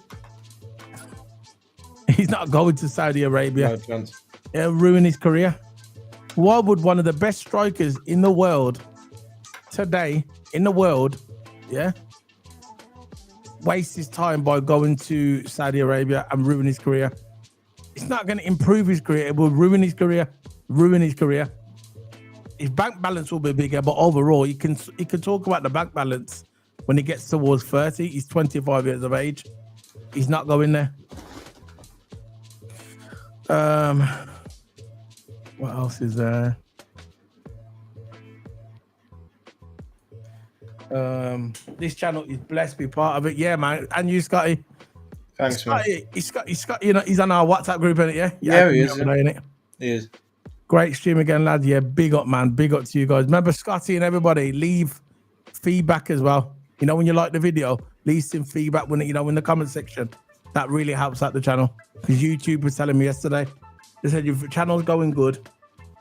A: He's not going to Saudi Arabia.
B: No chance.
A: It'll ruin his career. Why would one of the best strikers in the world today, yeah, waste his time by going to Saudi Arabia and ruin his career? It's not going to improve his career. It will ruin his career. His bank balance will be bigger, but overall, he can talk about the bank balance when he gets towards 30. He's 25 years of age. He's not going there. What else is there? This channel is blessed to be part of it. Yeah, man. And you, Scotty.
B: Thanks,
A: Scotty,
B: man.
A: He's got, you know, he's on our WhatsApp group, isn't it? Yeah,
B: Yeah, he is.
A: Innit?
B: He is.
A: Great stream again, lads. Yeah, big up, man. Big up to you guys. Remember, Scotty and everybody, leave feedback as well. You know, when you like the video, leave some feedback when, you know, in the comment section. That really helps out the channel. Because YouTube was telling me yesterday, they said your channel's going good,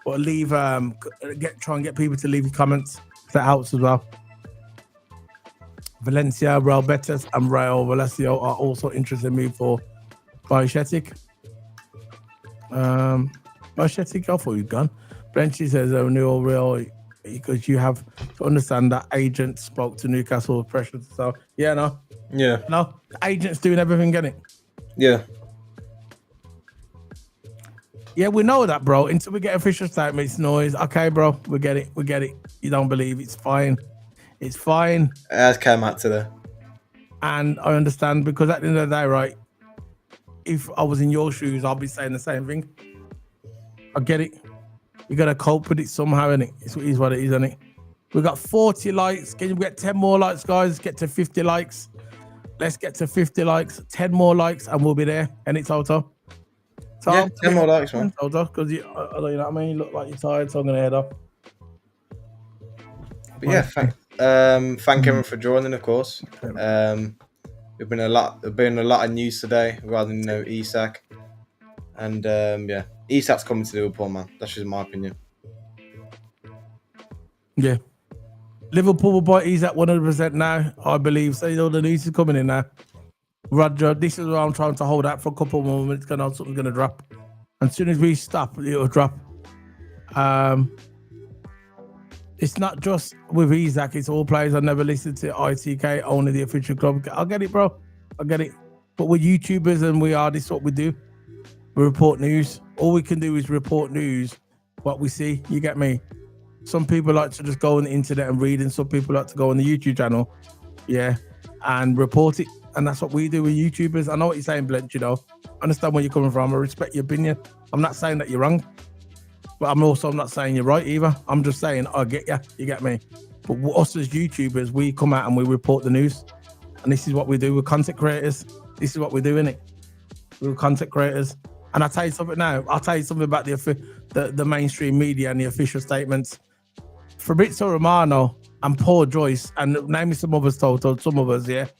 A: but leave try and get people to leave comments. That helps as well. Valencia, Real Betis, and Real Vallecino are also interested in me for Biochetic. Biochetic, I thought you'd gone. Blenchy says new Real because you have to understand that agent spoke to Newcastle pressure. So yeah, no, the agent's doing everything, get it?
B: Yeah.
A: Yeah, we know that, bro. Until we get official statements, noise. Okay, bro, we get it. You don't believe it's fine. It's fine.
B: It has come out today.
A: And I understand, because at the end of the day, right, if I was in your shoes, I'll be saying the same thing. I get it. You got to cope with it somehow, innit? It is what it is, innit? We got 40 likes. Can you get 10 more likes, guys? Get to 50 likes. Let's get to 50 likes. 10 more likes and we'll be there. And it's Toto. So
B: yeah, 10 more likes, man.
A: Toto, because you know what I mean? You look like you're tired, so I'm going to head off.
B: But yeah, thank everyone for joining, of course. There's been a lot of news today regarding Isak, and yeah, Isak's coming to Liverpool, man. That's just my opinion.
A: Yeah, Liverpool will buy Isak 100% now, I believe. So all the news is coming in now. Rodrygo, this is what I'm trying to hold out for a couple more minutes. Because something's gonna drop. And as soon as we stop, it'll drop. It's not just with Isak, it's all players. I never listened to Ekitike, only the official club. I get it, bro. I get it. But we're YouTubers and this is what we do. We report news. All we can do is report news, what we see. You get me? Some people like to just go on the internet and read, and some people like to go on the YouTube channel, and report it. And that's what we do with YouTubers. I know what you're saying, Blench, you know. I understand where you're coming from. I respect your opinion. I'm not saying that you're wrong. But I'm not saying you're right either. I'm just saying, I get you. You get me? But us as YouTubers, we come out and we report the news. And this is what we do. We're content creators. This is what we're doing, it. We're content creators. And I'll tell you something now. I'll tell you something about the mainstream media and the official statements. Fabrizio Romano and Paul Joyce, and name me some others, Toto, some of us, that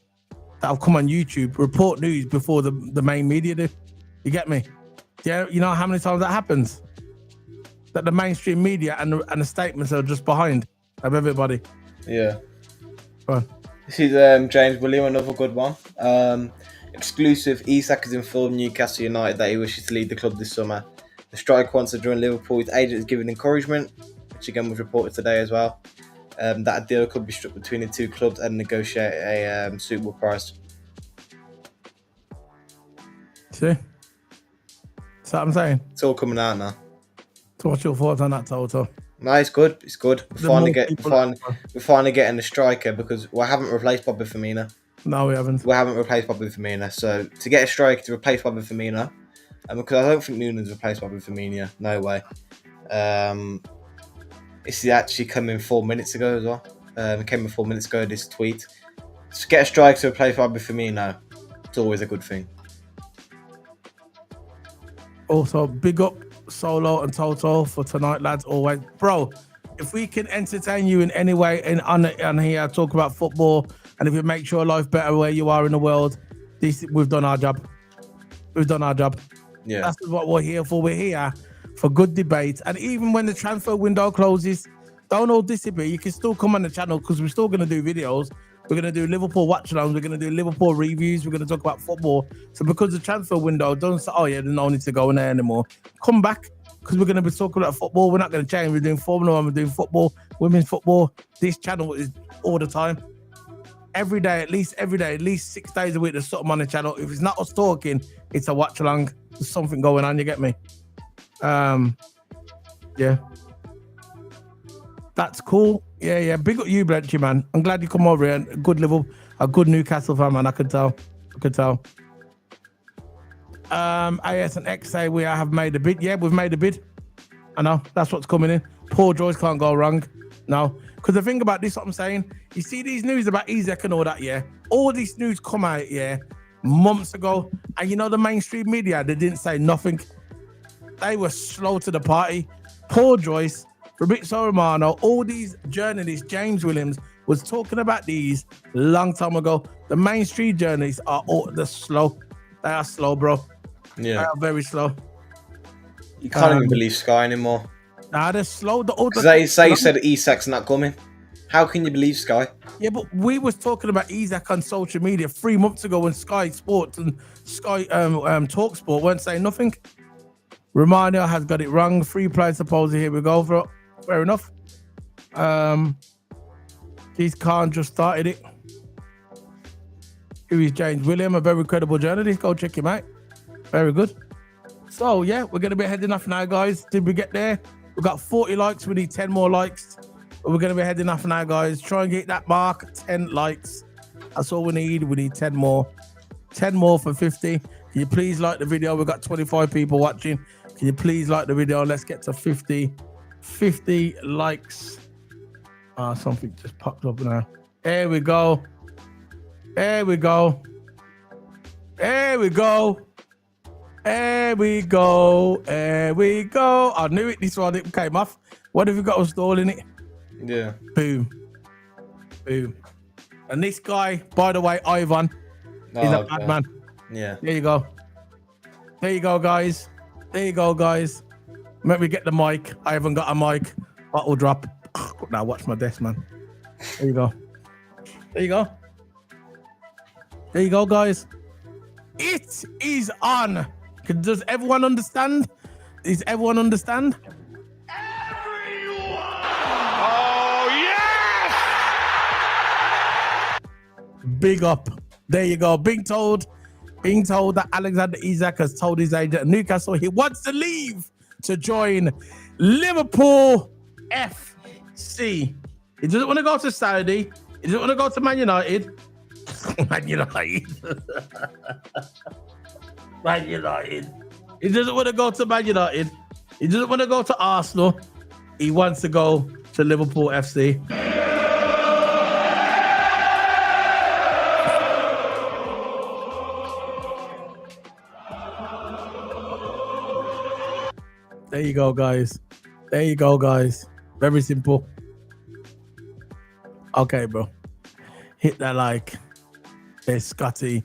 A: have come on YouTube, report news before the main media do. You get me? Yeah, you know how many times that happens? That the mainstream media and the statements are just behind of everybody.
B: Yeah.
A: Right.
B: This is James William, another good one. Exclusive, Isak has informed Newcastle United that he wishes to leave the club this summer. The striker wants to join Liverpool. His agent is giving encouragement, which again was reported today as well, that a deal could be struck between the two clubs and negotiate a suitable price.
A: See? That's what I'm saying.
B: It's all coming out now.
A: So what's your thoughts on that, Toto?
B: No, it's good. It's good. We're finally getting a striker, because we haven't replaced Bobby Firmino. No, we haven't. We haven't replaced Bobby Firmino. So to get a striker to replace Bobby Firmino, because I don't think Noonan's replaced Bobby Firmino. No way. This is actually coming 4 minutes ago as well. It came in 4 minutes ago, this tweet. To get a striker to replace Bobby Firmino, it's always a good thing.
A: Also, big up Solo and Toto for tonight, lads. Always, bro. If we can entertain you in any way on here, talk about football, and if it makes your life better where you are in the world, we've done our job. We've done our job. Yeah, that's what we're here for. We're here for good debate, and even when the transfer window closes, don't all disappear. You can still come on the channel, because we're still going to do videos. We're going to do Liverpool watch-alongs. We're going to do Liverpool reviews. We're going to talk about football. So because the transfer window doesn't say, oh yeah, there's no need to go in there anymore. Come back, because we're going to be talking about football. We're not going to change. We're doing Formula One, we're doing football, women's football. This channel is all the time. Every day, at least 6 days a week, there's something on the channel. If it's not us talking, it's a watch along. There's something going on, you get me? Yeah. That's cool. Yeah. Big up you, Blenchy, man. I'm glad you come over here. And a good Newcastle fan, man. I could tell. AS and X say we have made a bid. Yeah, we've made a bid. I know. That's what's coming in. Poor Joyce can't go wrong. No. Because the thing about this, what I'm saying, you see these news about Isak and all that, yeah? All this news come out, yeah, months ago. And you know the mainstream media, they didn't say nothing. They were slow to the party. Paul Joyce, Fabrizio Romano, all these journalists, James Williams, was talking about these a long time ago. The mainstream journalists they're slow. They are slow, bro.
B: Yeah.
A: They are very slow.
B: You can't even believe Sky anymore.
A: Nah, they're slow.
B: They said Isak's not coming. How can you believe Sky?
A: Yeah, but we was talking about Isak on social media 3 months ago when Sky Sports and Sky Talk Sport weren't saying nothing. Romano has got it wrong. Free play supposedly. Here we go for it. Fair enough. These Khan just started it. Who is James William, a very credible journalist. Go check him out. Very good. So yeah, we're gonna be heading off now, guys. Did we get there? We got 40 likes. We need 10 more likes. But we're gonna be heading off now, guys. Try and get that mark. 10 likes. That's all we need. We need 10 more. 10 more for 50. Can you please like the video? We've got 25 people watching. Can you please like the video? Let's get to 50 likes. Something just popped up now. There we go. There we go. There we go. There we go. There we go. I knew it. This one it came off. What have you got installing it?
B: Yeah.
A: Boom. Boom. And this guy, by the way, Ivan, is a bad man.
B: Yeah.
A: There you go. There you go, guys. There you go, guys. Let me get the mic. I haven't got a mic. Bottle drop. Now watch my desk, man. There you go. There you go. There you go, guys. It is on. Does everyone understand? Does everyone understand?
C: Everyone! Oh, yes!
A: Big up. There you go. Being told that Alexander Isak has told his agent at Newcastle he wants to leave to join Liverpool FC. He doesn't want to go to Saudi. He doesn't want to go to Man United. Man United. Man United. He doesn't want to go to Man United. He doesn't want to go to Arsenal. He wants to go to Liverpool FC. There you go, guys. There you go, guys. Very simple. Okay, bro. Hit that like. There's Scotty.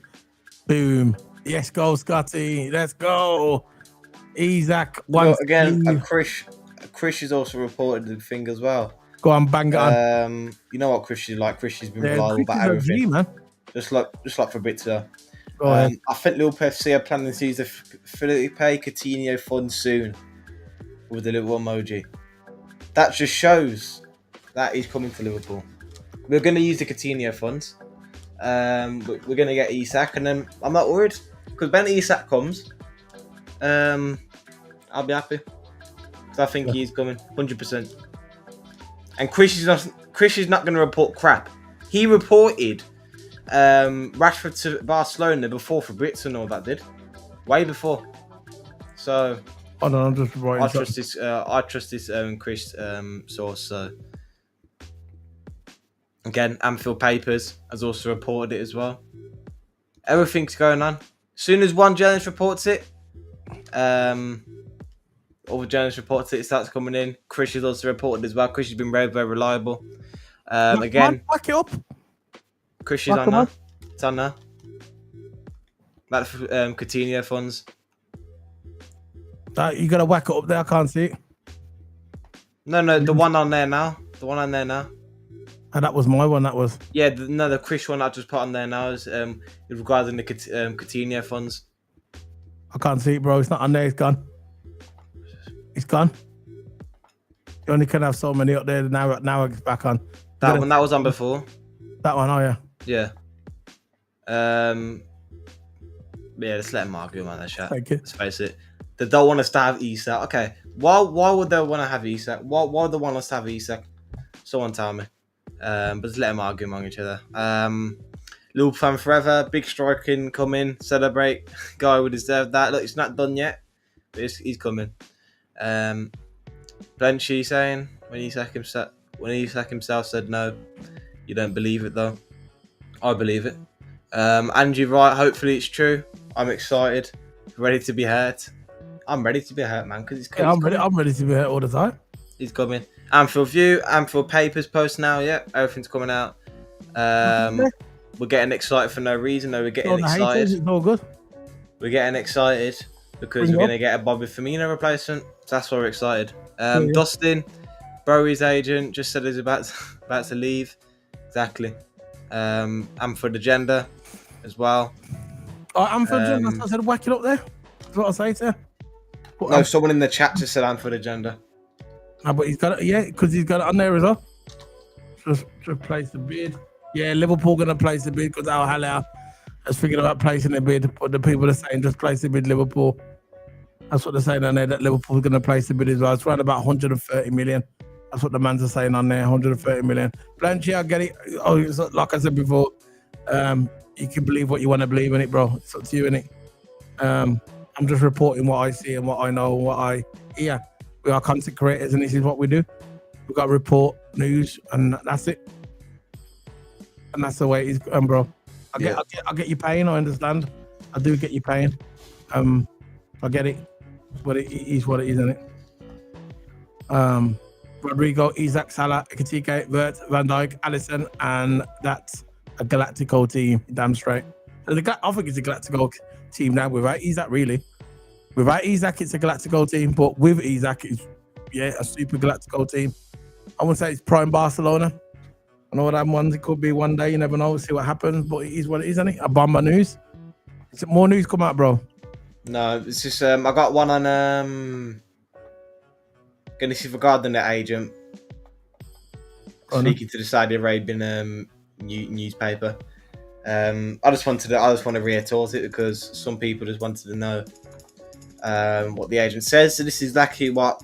A: Boom. Yes, go, Scotty. Let's go. Isak.
B: Well, again, Chris is also reported the thing as well.
A: Go on, bang it on.
B: You know what Chris is like. Chris has been reliable about everything.
A: Man.
B: Just like Fabrizio.
A: Go ahead.
B: I think Liverpool FC are planning to use the Felipe Coutinho fund soon with the little emoji. That just shows that he's coming to Liverpool. We're going to use the Coutinho funds. We're going to get Isak, and then I'm not worried because when Isak comes, I'll be happy. So I think he's coming 100%. And Chris is not going to report crap. He reported Rashford to Barcelona before Fabrizio and all that did, way before. So
A: I'm just writing.
B: I trust this Chris source. So again, Anfield Papers has also reported it as well. Everything's going on. As soon as one journalist reports it, all the journalists reports it starts coming in. Chris has also reported as well. Chris has been very, very reliable. Again,
A: back it up.
B: Chris is on now. It's on now. That's Coutinho funds.
A: You gotta whack it up there. I can't see it.
B: No, the one on there now. The one on there now.
A: And that was my one. That was.
B: Yeah, the Chris one I just put on there now is regarding the Coutinho funds.
A: I can't see it, bro. It's not on there. It's gone. It's gone. You only can have so many up there. Now it's back on.
B: That one that was on before.
A: That one, oh yeah.
B: Yeah. Yeah, let's let him argue on that chat.
A: Thank you.
B: Let's face it. They don't want us to have Isak. Okay. Why would they want to have Isak? Why would they want us to have Isak? Someone tell me. But just let them argue among each other. Liverpool fan forever. Big striking coming. Celebrate. Guy would deserve that. Look, it's not done yet. But he's coming. Blenchy saying when Isak himself said no. You don't believe it though. I believe it. Andrew Wright, hopefully it's true. I'm excited. Ready to be hurt. I'm ready to be hurt, man, because
A: Yeah, I'm ready to be hurt all the time.
B: He's coming. Anfield View, Anfield Papers post now, yeah. Everything's coming out. We're getting excited for no reason, though. We're getting excited.
A: It's all good.
B: We're getting excited because we're going to get a Bobby Firmino replacement. So that's why we're excited. Dustin, Bowie's agent, just said he's about to leave. Exactly. Anfield Agenda as well.
A: Oh, Anfield Agenda, I said whack it up there. That's what I say to you.
B: No, someone in the chat just said Anfield Agenda.
A: No, but he's got it, yeah, because he's got it on there as well. Just place the bid. Yeah, Liverpool going to place the bid because Al Hilal has figured out placing the bid. But the people are saying just place the bid, Liverpool. That's what they're saying on there, that Liverpool's going to place the bid as well. It's around about 130 million. That's what the mans are saying on there, 130 million. Blanchy, I get it. Oh, like I said before, you can believe what you want to believe in it, bro. It's up to you, innit? I'm just reporting what I see and what I know and what I hear. We are content creators and this is what we do. We've got to report news and that's it. And that's the way it is, bro. I get you paying, I understand. I do get you paying. I get it. But it is what it is, isn't it? Rodrygo, Isak, Salah, Ekitike, Vert, Van Dijk, Alisson, and that's a Galactico team, damn straight. I think it's a Galactico team now without Isak, really. Without Isak, it's a Galactico team, but with Isak, it's a super Galactico team. I wouldn't say it's prime Barcelona. I know what that ones it could be one day. You never know. We'll see what happens, but it is what it is, isn't it? A bomber news. Is it more news come out, bro?
B: No, it's just I got one on gonna see regarding the agent speaking to the Saudi Arabian newspaper. I just want to reiterate it because some people just wanted to know what the agent says. So this is exactly what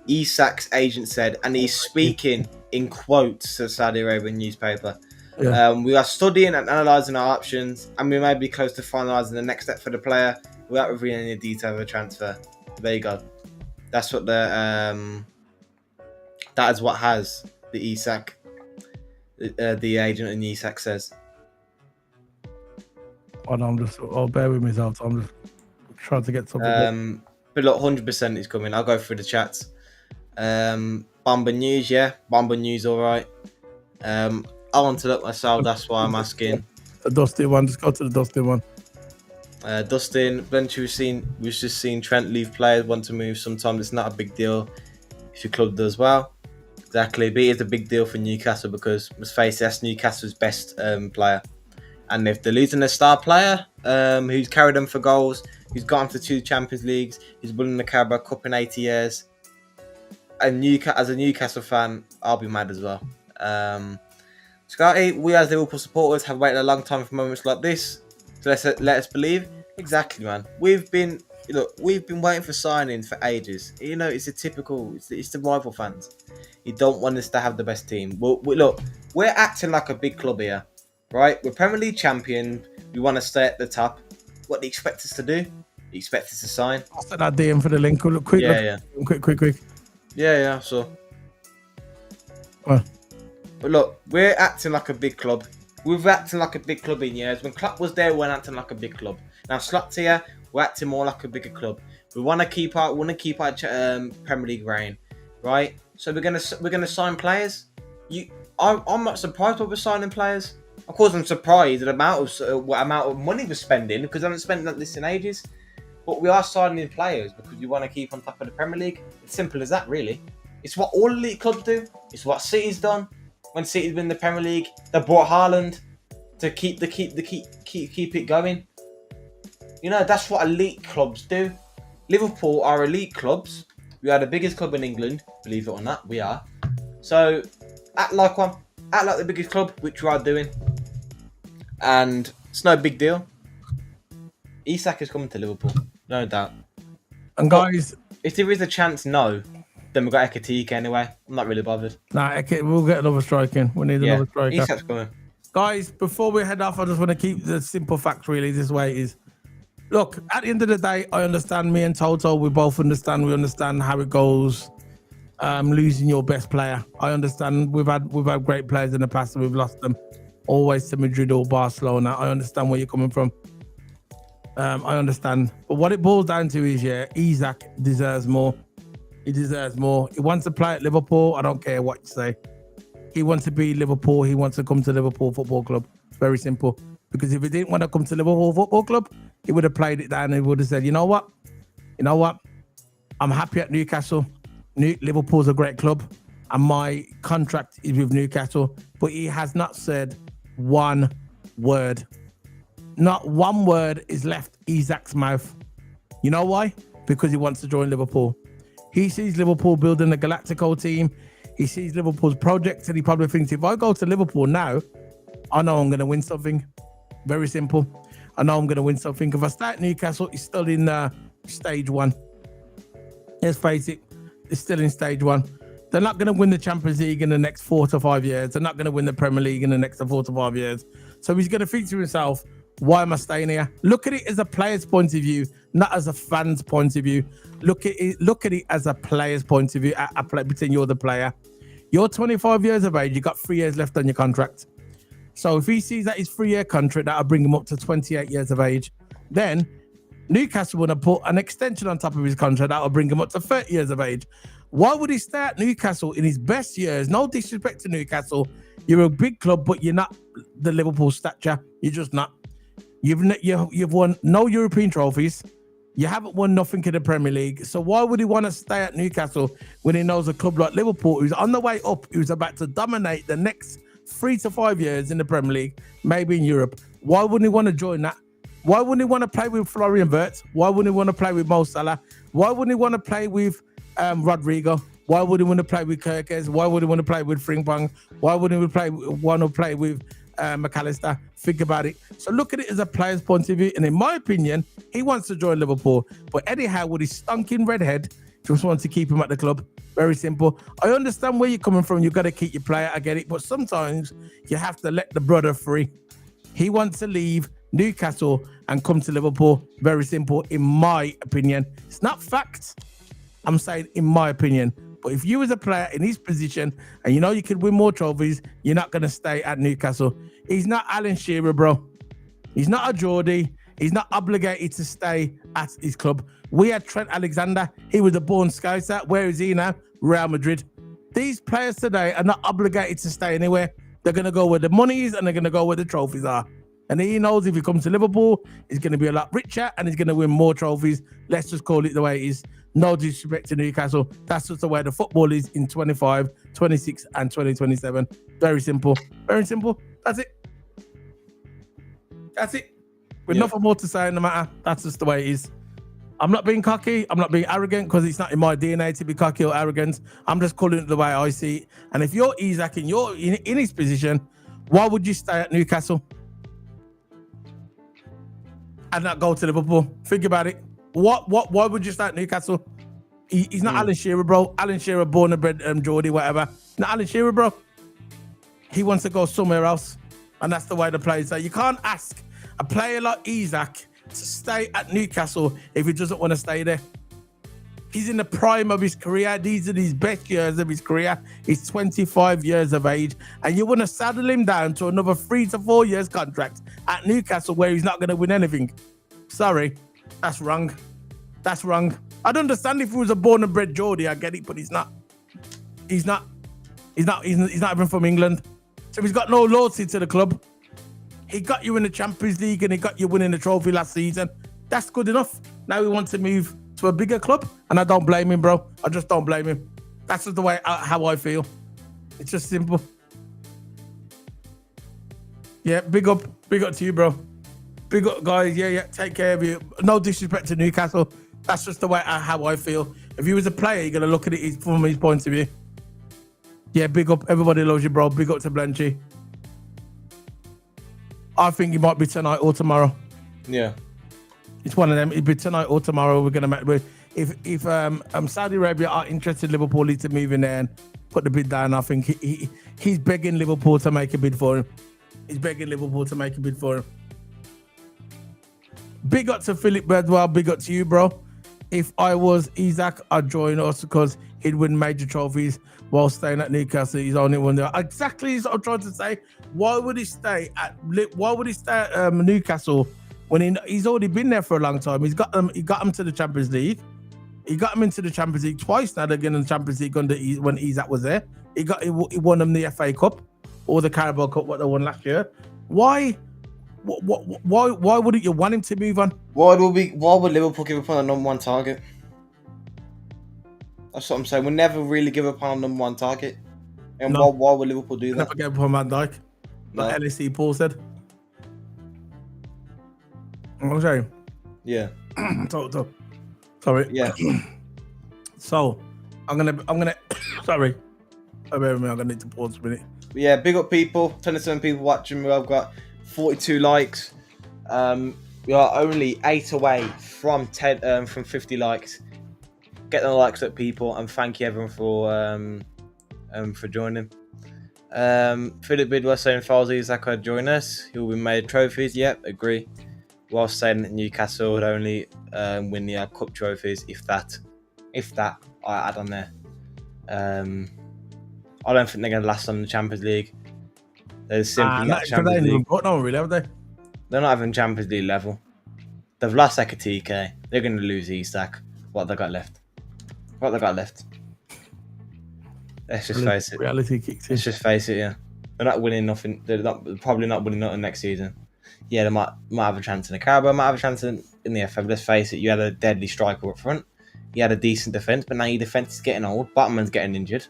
B: Isak's agent said, and he's speaking in quotes to the Saudi Arabian newspaper. Yeah. We are studying and analysing our options, and we may be close to finalising the next step for the player without revealing any detail of the transfer. There you go. That's what that is what has the Isak, the agent and Isak says.
A: Bear with myself. I'm just trying to get something.
B: But look, 100% is coming. I'll go through the chats. Bomber News, yeah. Bomber News, all right. I want to look myself. That's why I'm asking.
A: The Dustin one. Just go to the Dustin one.
B: Dustin, Blenchy, we've just seen Trent leave. Players want to move. Sometimes it's not a big deal if your club does well. Exactly, but it is a big deal for Newcastle because, let's face it, that's Newcastle's best player. And if they're losing their star player, who's carried them for goals, who's gone to 2 Champions Leagues, who's won the Carabao Cup in 80 years, and as a Newcastle fan, I'll be mad as well. Scotty, we as Liverpool supporters have waited a long time for moments like this. So let us believe. Exactly, man. We've been waiting for signings for ages. You know, it's the rival fans. You don't want us to have the best team. We're acting like a big club here, right? We're Premier League champion. We want to stay at the top. What do you expect us to do? You expect us to sign?
A: I'll send that DM for the link. Look, quick. Quick.
B: Yeah, so.
A: Well.
B: But look, we're acting like a big club. We've acting like a big club in years. When Klopp was there, we're acting like a big club. Now Slot's here, we're acting more like a bigger club. We want to keep our Premier League reign, right? So we're gonna sign players. I'm not surprised why we're signing players. Of course, I'm surprised at what amount of money we're spending because I haven't spent like this in ages. But we are signing players because we want to keep on top of the Premier League. It's simple as that, really. It's what all elite clubs do. It's what City's done. When City's been in the Premier League, they brought Haaland to keep it going. You know, that's what elite clubs do. Liverpool are elite clubs We are the biggest club in England, believe it or not, we are. So, act like one. Act like the biggest club, which we are doing. And it's no big deal. Isak is coming to Liverpool, no doubt.
A: And guys,
B: if there is a chance, no, then we've got Ekitike anyway. I'm not really bothered.
A: Nah, okay, we'll get another striker in. We need another striker.
B: Isak's coming.
A: Guys, before we head off, I just want to keep the simple fact really this way it is. Look, at the end of the day, I understand me and Toto, we both understand. We understand how it goes, losing your best player. I understand we've had great players in the past and we've lost them. Always to Madrid or Barcelona. I understand where you're coming from. I understand. But what it boils down to is, Isak deserves more. He deserves more. He wants to play at Liverpool. I don't care what you say. He wants to be Liverpool. He wants to come to Liverpool Football Club. Very simple. Because if he didn't want to come to Liverpool Football Club, he would have played it down and he would have said, you know what? I'm happy at Newcastle. Liverpool's a great club. And my contract is with Newcastle. But he has not said one word. Not one word is left Isak's mouth. You know why? Because he wants to join Liverpool. He sees Liverpool building a Galactico team. He sees Liverpool's project and he probably thinks, if I go to Liverpool now, I know I'm going to win something. Very simple. I know I'm going to win something. If I start Newcastle, it's still in stage one. Let's face it, it's still in stage one. They're not going to win the Champions League in the next 4 to 5 years. They're not going to win the Premier League in the next 4 to 5 years. So he's going to think to himself, why am I staying here? Look at it as a player's point of view, not as a fan's point of view. Look at it as a player's point of view. Pretend you're the player. You're 25 years of age. You got 3 years left on your contract. So if he sees that his 3-year contract, that'll bring him up to 28 years of age. Then Newcastle would have put an extension on top of his contract that'll bring him up to 30 years of age. Why would he stay at Newcastle in his best years? No disrespect to Newcastle. You're a big club, but you're not the Liverpool stature. You're just not. You've won no European trophies. You haven't won nothing in the Premier League. So why would he want to stay at Newcastle when he knows a club like Liverpool, who's on the way up, who's about to dominate the next 3 to 5 years in the Premier League, maybe in Europe? Why wouldn't he want to join that? Why wouldn't he want to play with Florian Wirtz? Why wouldn't he want to play with Mo Salah? Why wouldn't he want to play with Rodrygo? Why would he want to play with Kirkes? Why would he want to play with Frimpong? Why wouldn't he want to play with McAllister? Think about it. So look at it as a player's point of view. And in my opinion, he wants to join Liverpool. But Eddie Howe, with his stunking redhead, just wants to keep him at the club. Very simple. I understand where you're coming from. You've got to keep your player. I get it. But sometimes you have to let the brother free. He wants to leave Newcastle and come to Liverpool. Very simple, in my opinion. It's not fact. I'm saying in my opinion. But if you as a player in his position and you know you could win more trophies, you're not going to stay at Newcastle. He's not Alan Shearer, bro. He's not a Geordie. He's not obligated to stay at his club. We had Trent Alexander. He was a born Scouser. Where is he now? Real Madrid. These players today are not obligated to stay anywhere. They're going to go where the money is and they're going to go where the trophies are. And he knows if he comes to Liverpool, he's going to be a lot richer and he's going to win more trophies. Let's just call it the way it is. No disrespect to Newcastle. That's just the way the football is in 25, 26 and 2027. Very simple. Very simple. That's it. That's it. With nothing more to say in the matter. That's just the way it is. I'm not being cocky. I'm not being arrogant because it's not in my DNA to be cocky or arrogant. I'm just calling it the way I see it. And if you're Isak and you're in his position, why would you stay at Newcastle and not go to Liverpool? Think about it. Why would you start Newcastle? He's not Alan Shearer, bro. Alan Shearer, born and bred Geordie, whatever. Not Alan Shearer, bro. He wants to go somewhere else. And that's the way the players say. You can't ask a player like Isak to stay at Newcastle if he doesn't want to stay there. He's in the prime of his career. These are his best years of his career. He's 25 years of age. And you want to saddle him down to another 3 to 4 years contract at Newcastle where he's not going to win anything. Sorry. That's wrong. That's wrong. I'd understand if he was a born and bred Geordie, I get it, but he's not. He's not even from England. So he's got no loyalty to the club. He got you in the Champions League and he got you winning the trophy last season. That's good enough. Now he wants to move to a bigger club, and I don't blame him, bro. I just don't blame him. That's just the way how I feel. It's just simple. Yeah, big up to you, bro. Big up, guys. Yeah. Take care of you. No disrespect to Newcastle. That's just the way how I feel. If he was a player, you're gonna look at it from his point of view. Yeah, big up. Everybody loves you, bro. Big up to Blenchy. I think it might be tonight or tomorrow.
B: Yeah.
A: It's one of them. It'll be tonight or tomorrow. We're gonna make. If Saudi Arabia are interested, Liverpool need to move in there and put the bid down. I think he's begging Liverpool to make a bid for him. He's begging Liverpool to make a bid for him. Big up to Philip Bedwell. Big up to you, bro. If I was Isak, I'd join us because he'd win major trophies while staying at Newcastle. He's only one there. Exactly what I'm trying to say. Why would he stay at Newcastle when he's already been there for a long time? He got him to the Champions League. He got him into the Champions League twice now. Again in the Champions League when Isak was there. He won them the FA Cup or the Carabao Cup, what they won last year. Why wouldn't you want him to move on?
B: Why would Liverpool give up on a number one target? That's what I'm saying. We'll never really give up on a number one target. And
A: No.
B: why would Liverpool do that?
A: Never give up on Van Dijk. Like LSE Paul said. I'm saying.
B: Yeah.
A: TOTO. Sorry.
B: Yeah.
A: So I'm gonna sorry. I'm gonna need to pause a minute.
B: But yeah, big up people. 27 people watching me. I've got 42 likes. We are only 8 away from 50 likes. Get the likes up, people, and thank you everyone for joining. Philip Bidwell saying Falsey Isak could join us. He will be made trophies. Yep, agree. While saying that Newcastle would only win the cup trophies if that I add on there. I don't think they're going to last on the Champions League. They're simply not Champions League.
A: No, really, have they?
B: They're not even Champions League level. They've lost Ekitike. They're going to lose Isak. What they got left? Let's just face it.
A: Reality kicks in.
B: Let's just face it, yeah. They're not winning nothing. Probably not winning nothing next season. Yeah, they might have a chance in the Carabao, might have a chance in the FA. But let's face it, you had a deadly striker up front. You had a decent defence, but now your defence is getting old. Botman's getting injured.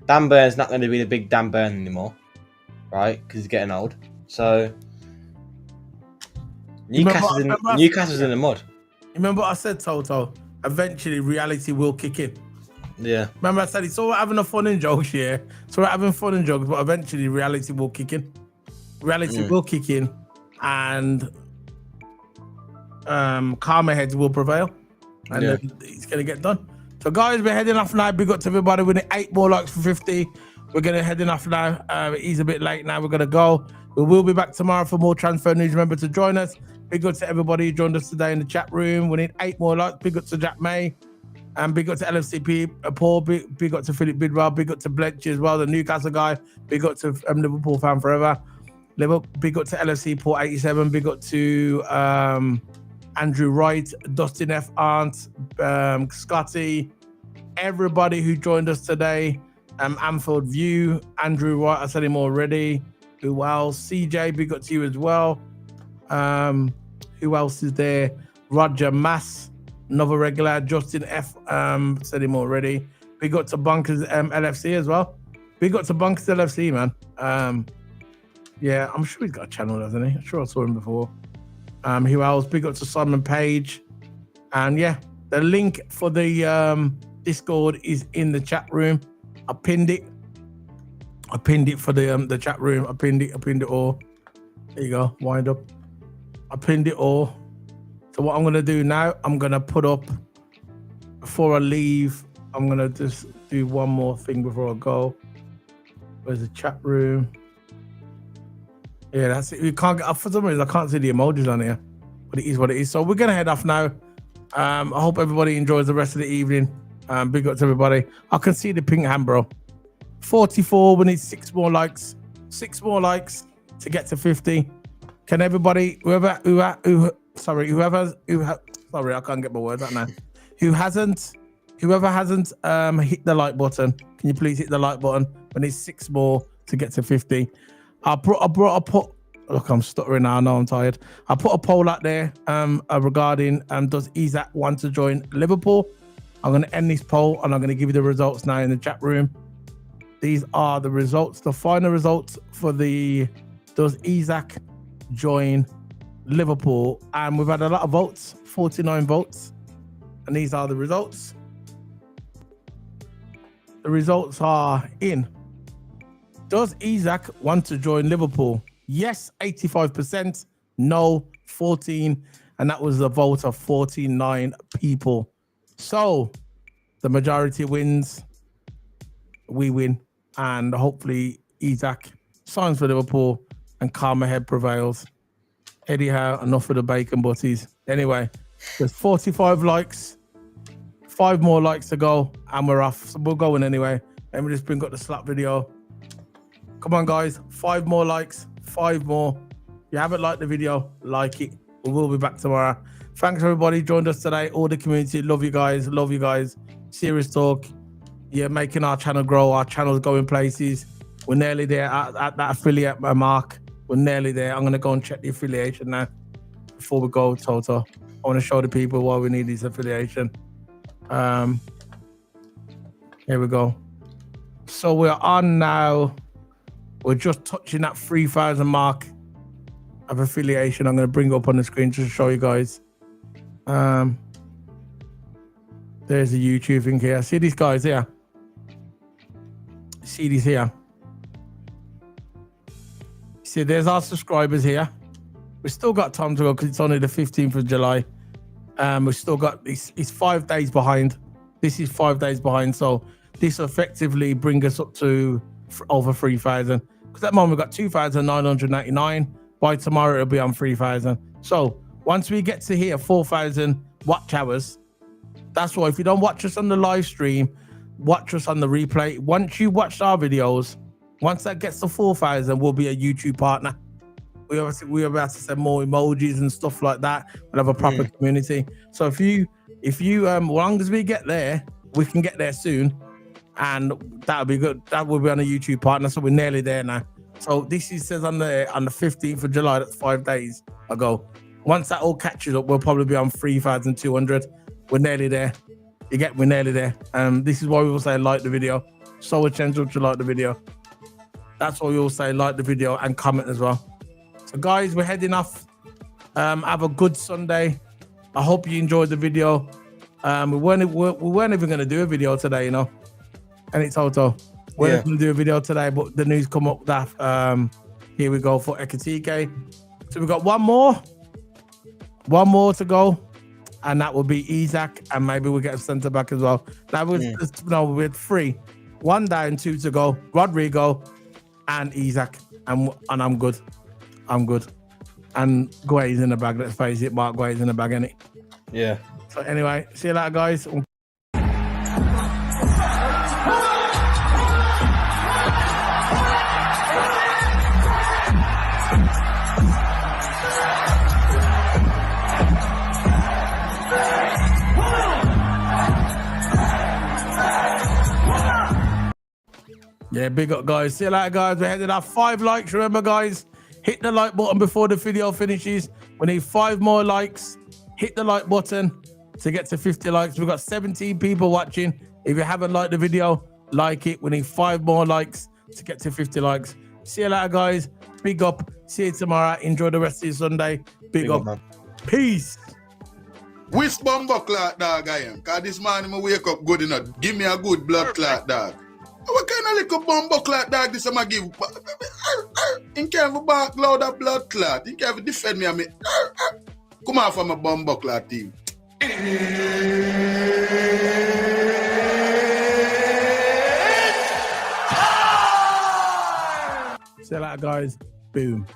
B: Dan Burn's not going to be the big Dan Burn anymore, right? Because he's getting old. So Newcastle's in the mud.
A: Remember what I said, Toto? Eventually, reality will kick in.
B: Yeah.
A: Remember I said it's all having a fun and jokes, yeah. It's all having fun and jokes, but eventually reality will kick in. Reality will kick in, and calmer heads will prevail, and then it's gonna get done. So, guys, we're heading off now. Big up to everybody. We need 8 more likes for 50. We're gonna heading off now. It's a bit late now. We're gonna go. We will be back tomorrow for more transfer news. Remember to join us. Big up to everybody who joined us today in the chat room. We need 8 more likes. Big up to Jack May. And big up to LFCP, Paul, big up to Philip Bidwell, big up to Blenchy as well, the Newcastle guy, big up to Liverpool fan forever. Big up to LFC Paul 87, big up to Andrew Wright, Dustin F. Arndt, Scotty, everybody who joined us today. Anfield View, Andrew Wright, I said him already. Who else? CJ, big up to you as well. Who else is there? Roger Mass. Another regular, Justin F. Said him already. Big up to Bunkers LFC as well. Big up to Bunkers LFC, man. Yeah, I'm sure he's got a channel, doesn't he? I'm sure I saw him before. Who else? Big up to Simon Page. And yeah, the link for the Discord is in the chat room. I pinned it for the chat room. I pinned it all. There you go. Wind up. I pinned it all. So what I'm going to do now, I'm going to put up, before I leave, I'm going to just do one more thing before I go. Where's the chat room? Yeah, that's it. We can't get, for some reason, I can't see the emojis on here, but it is what it is. So we're going to head off now. I hope everybody enjoys the rest of the evening. Big up to everybody. I can see the pink hand, bro. 44, we need 6 more likes. 6 more likes to get to 50. Can everybody, sorry, I can't get my words out now. Whoever hasn't hit the like button, can you please hit the like button? We need 6 more to get to 50. I put. Look, I'm stuttering now. I know I'm tired. I put a poll out there regarding does Isak want to join Liverpool? I'm going to end this poll and I'm going to give you the results now in the chat room. These are the results, the final results for the does Isak join Liverpool, and we've had a lot of votes, 49 votes, and these are the results. the results are in. Does Isak want to join Liverpool? Yes, 85%. No, 14. And that was a vote of 49 people. So the majority wins. We win. And hopefully Isak signs for Liverpool and calmer head prevails. Anyhow, enough of the bacon butties. Anyway, there's 45 likes. 5 more likes to go and we're off. So we're going anyway. And we just bring up the slap video. Come on, guys. 5 more likes. 5 more. If you haven't liked the video, like it. We will be back tomorrow. Thanks, everybody. Joined us today. All the community. Love you guys. Love you guys. Serious talk. Yeah, making our channel grow. Our channel's going places. We're nearly there at that affiliate mark. We're nearly there. I'm going to go and check the affiliation now before we go, Toto. I want to show the people why we need this affiliation. Here we go. So we're on now. We're just touching that 3,000 mark of affiliation. I'm going to bring it up on the screen just to show you guys. There's the YouTube thing here. See these guys here? See these here? See, there's our subscribers here. We've still got time to go because it's only the 15th of July. We've still got, it's 5 days behind. This is 5 days behind. So this effectively brings us up to over 3,000. Because at the moment we've got 2,999. By tomorrow it'll be on 3,000. So once we get to here, 4,000 watch hours. That's why if you don't watch us on the live stream, watch us on the replay. Once you watch our videos, once that gets to 4,000, we'll be a YouTube partner. We're about to send more emojis and stuff like that. We'll have a proper community. So if you as long as we get there, we can get there soon, and that'll be good. That will be on a YouTube partner. So we're nearly there now. So this says on the 15th of July. That's 5 days ago. Once that all catches up, we'll probably be on 3,200. We're nearly there. We're nearly there. This is why we will say like the video. So essential to like the video. That's why we will say like the video and comment as well. So guys, we're heading off. Have a good Sunday. I hope you enjoyed the video. We weren't even going to do a video today, you know. And it's Toto. We weren't going to do a video today, but the news come up that here we go for Ekitike. So we've got one more to go, and that will be Isak, and maybe we'll get a centre back as well. That was no, we're 3. 1 down, 2 to go. Rodrygo and Isak, and I'm good. I'm good. And Guay's in the bag. Let's face it, Mark Guay's in the bag, innit?
B: Yeah.
A: So anyway, see you later, guys. Yeah, big up, guys. See you later, guys. We're heading off. 5 likes. Remember, guys, hit the like button before the video finishes. We need 5 more likes. Hit the like button to get to 50 likes. We've got 17 people watching. If you haven't liked the video, like it. We need 5 more likes to get to 50 likes. See you later, guys. Big up. See you tomorrow. Enjoy the rest of your Sunday. Big up. Man. Peace.
D: Which bumbo clot dog I am? Because this morning I wake up good enough. Give me a good blood clot dog. What kind of little bumbo clot dog this I'm going to give? You can't bark loud of blood clot. You can't defend me. Come on from a bumbo clot team.
A: See you later, guys. Boom.